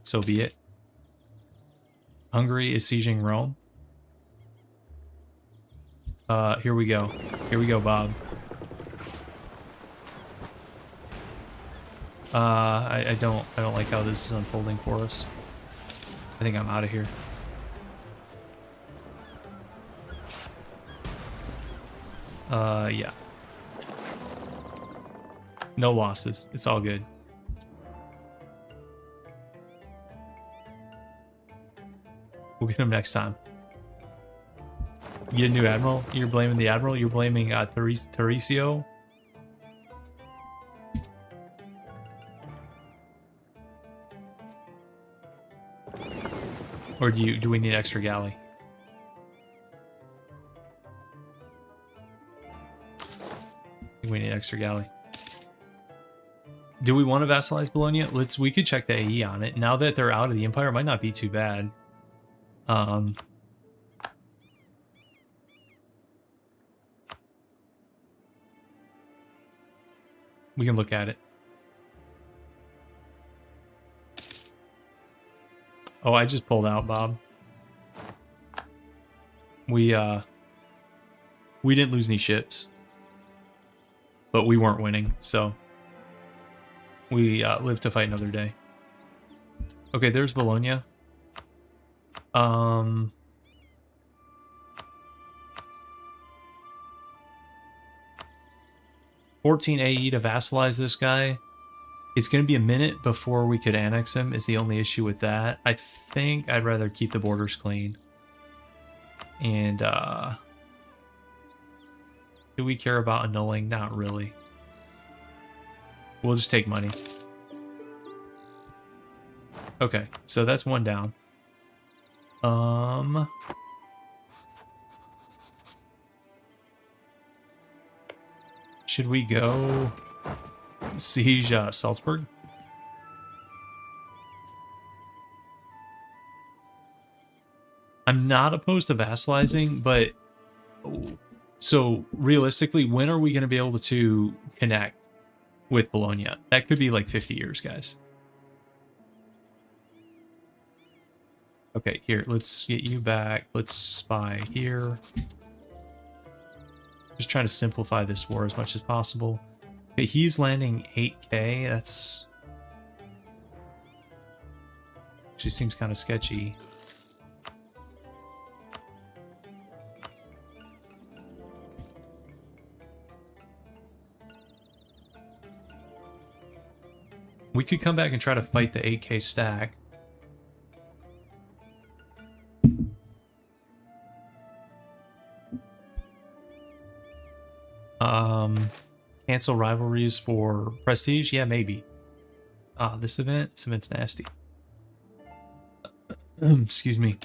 so be it. Hungary is sieging Rome. Here we go. Here we go, Bob. I don't like how this is unfolding for us. I think I'm out of here. Yeah. No losses. It's all good. We'll get him next time. Get a new admiral? You're blaming the admiral? You're blaming Tarisio? Or do we need extra galley? I think we need extra galley. Do we want to vassalize Bologna? We could check the AE on it. Now that they're out of the Empire, it might not be too bad. We can look at it. Oh, I just pulled out, Bob. We didn't lose any ships, but we weren't winning, so we live to fight another day. Okay, there's Bologna. 14 AE to vassalize this guy. It's going to be a minute before we could annex him is the only issue with that. I think I'd rather keep the borders clean. And, do we care about annulling? Not really. We'll just take money. Okay, so that's one down. Should we go siege Salzburg? I'm not opposed to vassalizing, but so realistically, when are we going to be able to connect with Bologna? That could be like 50 years, guys. Okay, here, let's get you back. Let's spy here. Just trying to simplify this war as much as possible. Okay, he's landing 8K. That's... actually seems kind of sketchy. We could come back and try to fight the 8K stack. Cancel rivalries for prestige? Yeah, maybe. This event's nasty. Excuse me.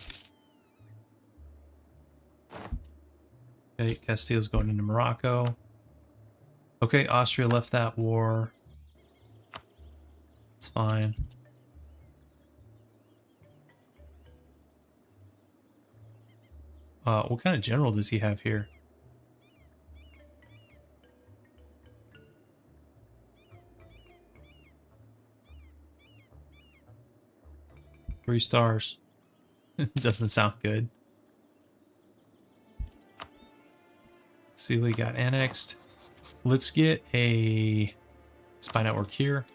Okay, Castile's going into Morocco. Okay, Austria left that war. It's fine. What kind of general does he have here? Three stars. Doesn't sound good. Sealy got annexed. Let's get a spy network here.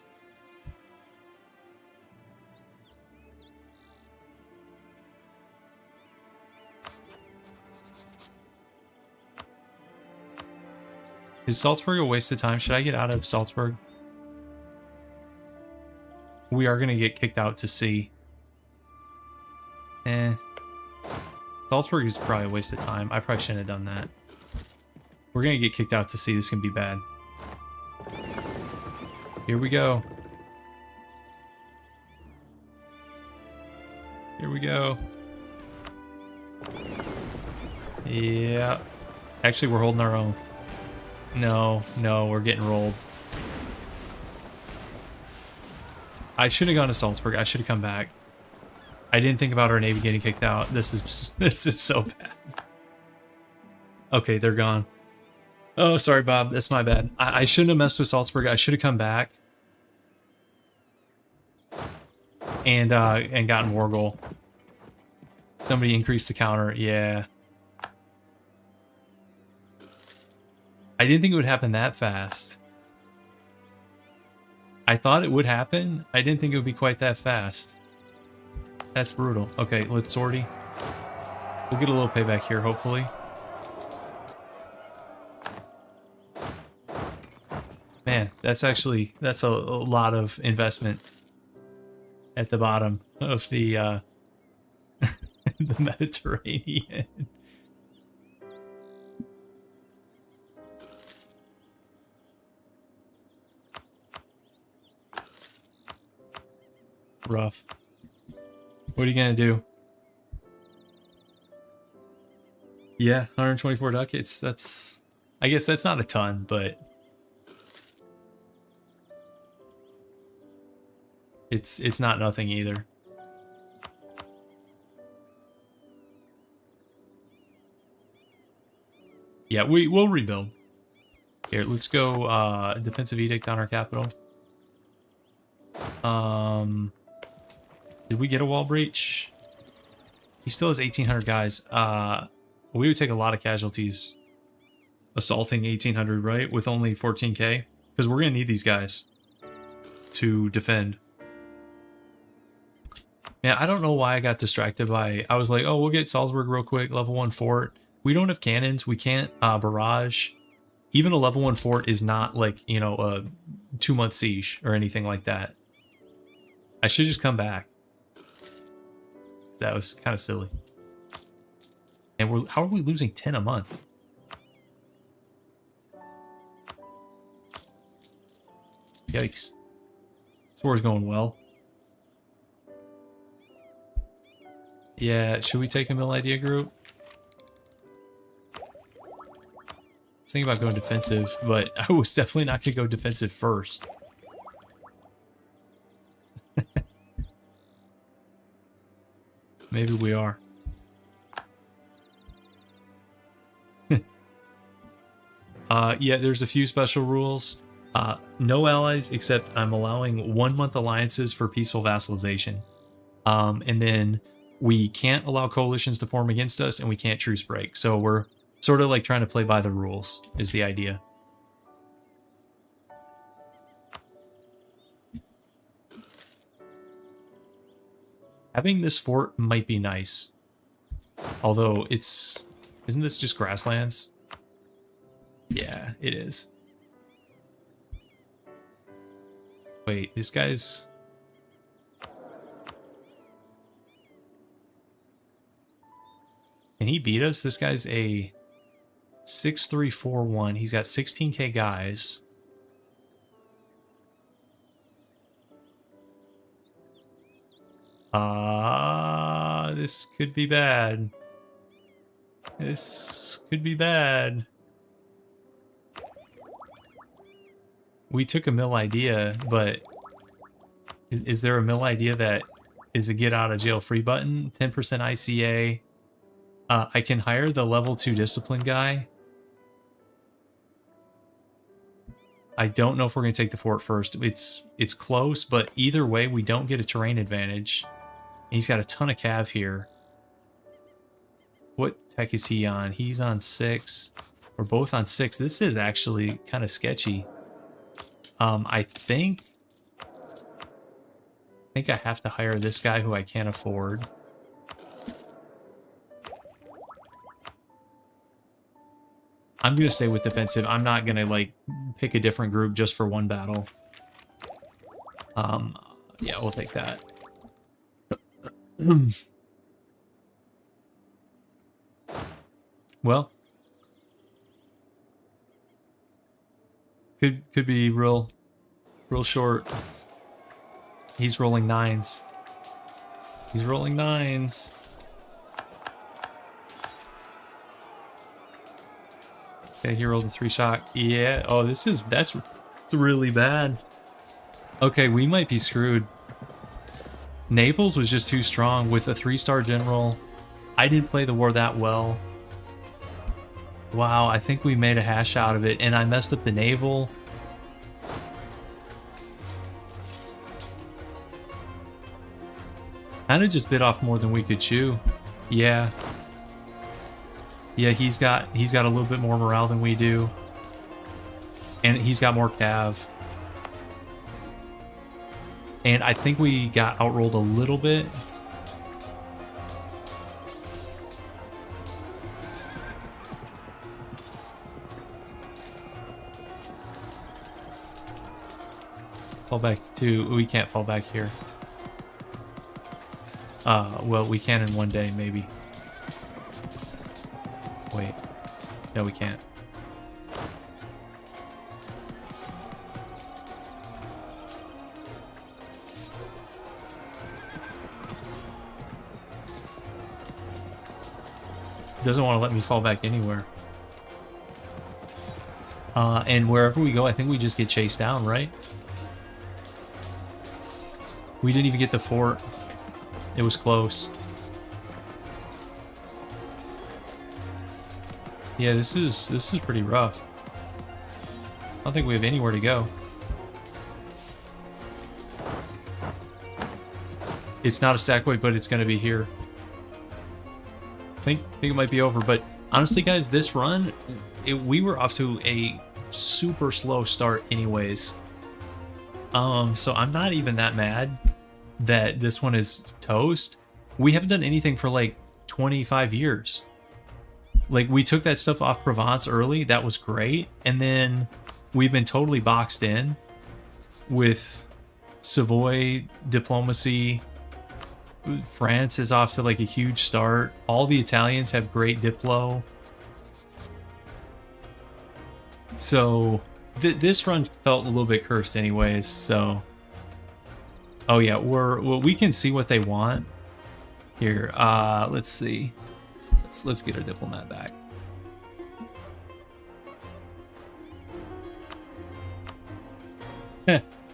Is Salzburg a waste of time? Should I get out of Salzburg? We are going to get kicked out to sea. Salzburg is probably a waste of time. I probably shouldn't have done that. We're going to get kicked out to sea. This can be bad. Here we go. Here we go. Yeah. Actually, we're holding our own. No, we're getting rolled. I should have gone to Salzburg. I should have come back. I didn't think about our navy getting kicked out. This is so bad. Okay, they're gone. Oh, sorry, Bob. That's my bad. I shouldn't have messed with Salzburg. I should have come back and gotten war goal. Somebody increased the counter. Yeah. I didn't think it would happen that fast. I thought it would happen. I didn't think it would be quite that fast. That's brutal. Okay, let's sortie. We'll get a little payback here, hopefully. Man, that's a lot of investment at the bottom of the the Mediterranean. Rough. What are you gonna do? Yeah, 124 ducats. That's, I guess that's not a ton, but it's not nothing either. Yeah, we'll rebuild. Here, let's go defensive edict on our capital. Did we get a wall breach? He still has 1,800 guys. We would take a lot of casualties assaulting 1,800, right? With only 14k, because we're gonna need these guys to defend. Man, I don't know why I got distracted by. I was like, oh, we'll get Salzburg real quick, level 1 fort. We don't have cannons. We can't barrage. Even a level 1 fort is not like, you know, a 2-month siege or anything like that. I should just come back. That was kind of silly. And how are we losing 10 a month? Yikes. This war's going well. Yeah, should we take a mill idea group? I was thinking about going defensive, but I was definitely not going to go defensive first. Maybe we are. Yeah, there's a few special rules. No allies, except I'm allowing 1-month alliances for peaceful vassalization. And then we can't allow coalitions to form against us, and we can't truce break. So we're sort of like trying to play by the rules, is the idea. Having this fort might be nice. Although isn't this just grasslands? Yeah, it is. Wait, this guy's... Can he beat us? This guy's a 6341. He's got 16k guys. This could be bad. This could be bad. We took a mill idea, but is there a mill idea that is a get out of jail free button? 10% ICA. I can hire the level 2 discipline guy. I don't know if we're going to take the fort first. It's close, but either way, we don't get a terrain advantage. And he's got a ton of cav here. What tech is he on? He's on 6. We're both on 6. This is actually kind of sketchy. I think I have to hire this guy who I can't afford. I'm going to stay with defensive. I'm not going to, like, pick a different group just for one battle. Yeah, we'll take that. Well, could be real short. He's rolling 9s. He's rolling 9s. Okay, he rolled a 3 shock. Yeah. Oh, that's really bad. Okay, we might be screwed. Naples was just too strong with a 3-star general. I didn't play the war that well. Wow, I think we made a hash out of it, and I messed up the naval. Kinda just bit off more than we could chew. Yeah. Yeah, he's got a little bit more morale than we do. And he's got more cav. And I think we got outrolled a little bit. Fall back to... We can't fall back here. Well, we can in one day, maybe. Wait. No, we can't. doesn't want to let me fall back anywhere. And wherever we go, I think we just get chased down, right? We didn't even get the fort. It was close. Yeah, this is pretty rough. I don't think we have anywhere to go. It's not a stack weight, but it's going to be here. I think it might be over, but honestly, guys, this run, we were off to a super slow start anyways. So I'm not even that mad that this one is toast. We haven't done anything for like 25 years. Like, we took that stuff off Provence early. That was great. And then we've been totally boxed in with Savoy diplomacy. France is off to like a huge start. All the Italians have great diplo. So this run felt a little bit cursed anyways. So, oh yeah, we can see what they want here. Let's see. Let's get our diplomat back.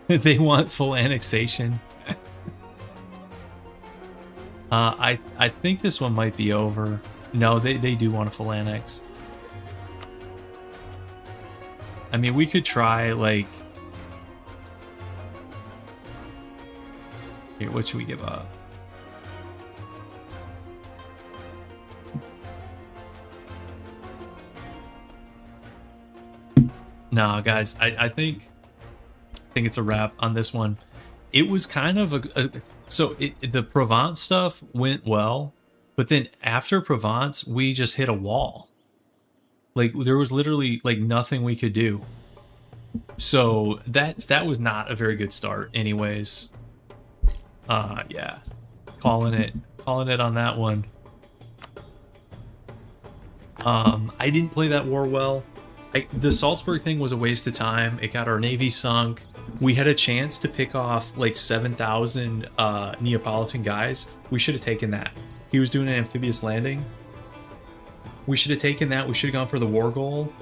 They want full annexation. I think this one might be over. No, they do want a full annex. I mean, we could try, like... Here, what should we give up? No, guys, I think it's a wrap on this one. It was kind of the Provence stuff went well, but then after Provence, we just hit a wall. Like, there was literally like nothing we could do. So that was not a very good start anyways. Yeah. Calling it on that one. I didn't play that war well. The Salzburg thing was a waste of time. It got our navy sunk. We had a chance to pick off like 7,000 Neapolitan guys. We should have taken that. He was doing an amphibious landing. We should have taken that. We should have gone for the war goal.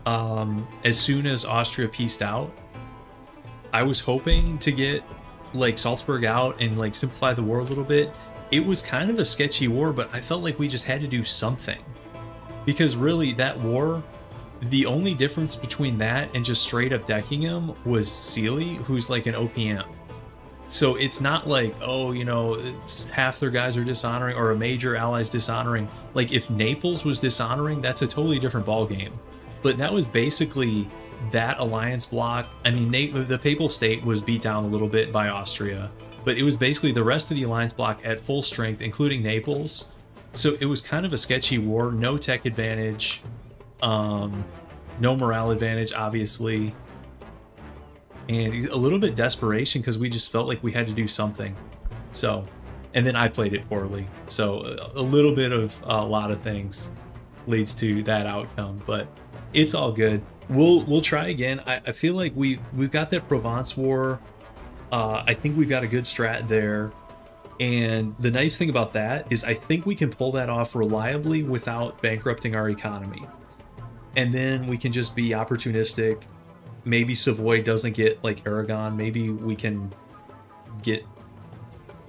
As soon as Austria pieced out, I was hoping to get like Salzburg out and like simplify the war a little bit. It was kind of a sketchy war, but I felt like we just had to do something. Because really, that war, the only difference between that and just straight up decking him was Sealy, who's like an OPM. So it's not like, oh, you know, half their guys are dishonoring or a major ally's dishonoring. Like, if Naples was dishonoring, that's a totally different ballgame. But that was basically that alliance block. I mean, the Papal State was beat down a little bit by Austria, but it was basically the rest of the alliance block at full strength, including Naples. So it was kind of a sketchy war, no tech advantage, no morale advantage, obviously, and a little bit desperation because we just felt like we had to do something. So, and then I played it poorly. So a little bit of a lot of things leads to that outcome, but it's all good. We'll try again. I feel like we've got that Provence war. I think we've got a good strat there. And the nice thing about that is I think we can pull that off reliably without bankrupting our economy. And then we can just be opportunistic. Maybe Savoy doesn't get like Aragon. Maybe we can get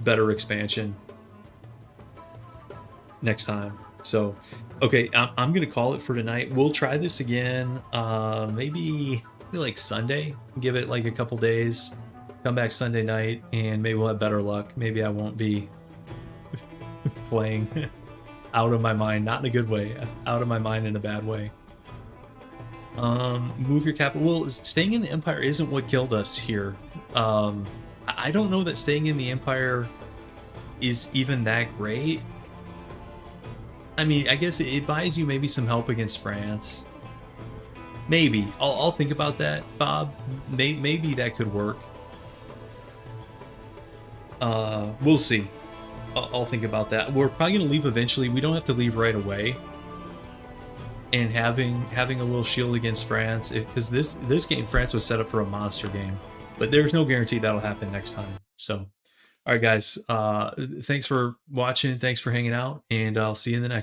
better expansion next time. So, okay, I'm going to call it for tonight. We'll try this again maybe like Sunday. Give it like a couple days. Come back Sunday night, and maybe we'll have better luck. Maybe I won't be playing out of my mind. Not in a good way. Out of my mind in a bad way. Move your capital. Well, staying in the Empire isn't what killed us here. I don't know that staying in the Empire is even that great. I mean, I guess it buys you maybe some help against France. Maybe. I'll think about that, Bob. Maybe that could work. We'll see. I'll think about that. We're probably going to leave eventually. We don't have to leave right away. And having a little shield against France, because this game, France was set up for a monster game. But there's no guarantee that'll happen next time. So, all right, guys. Thanks for watching. Thanks for hanging out. And I'll see you in the next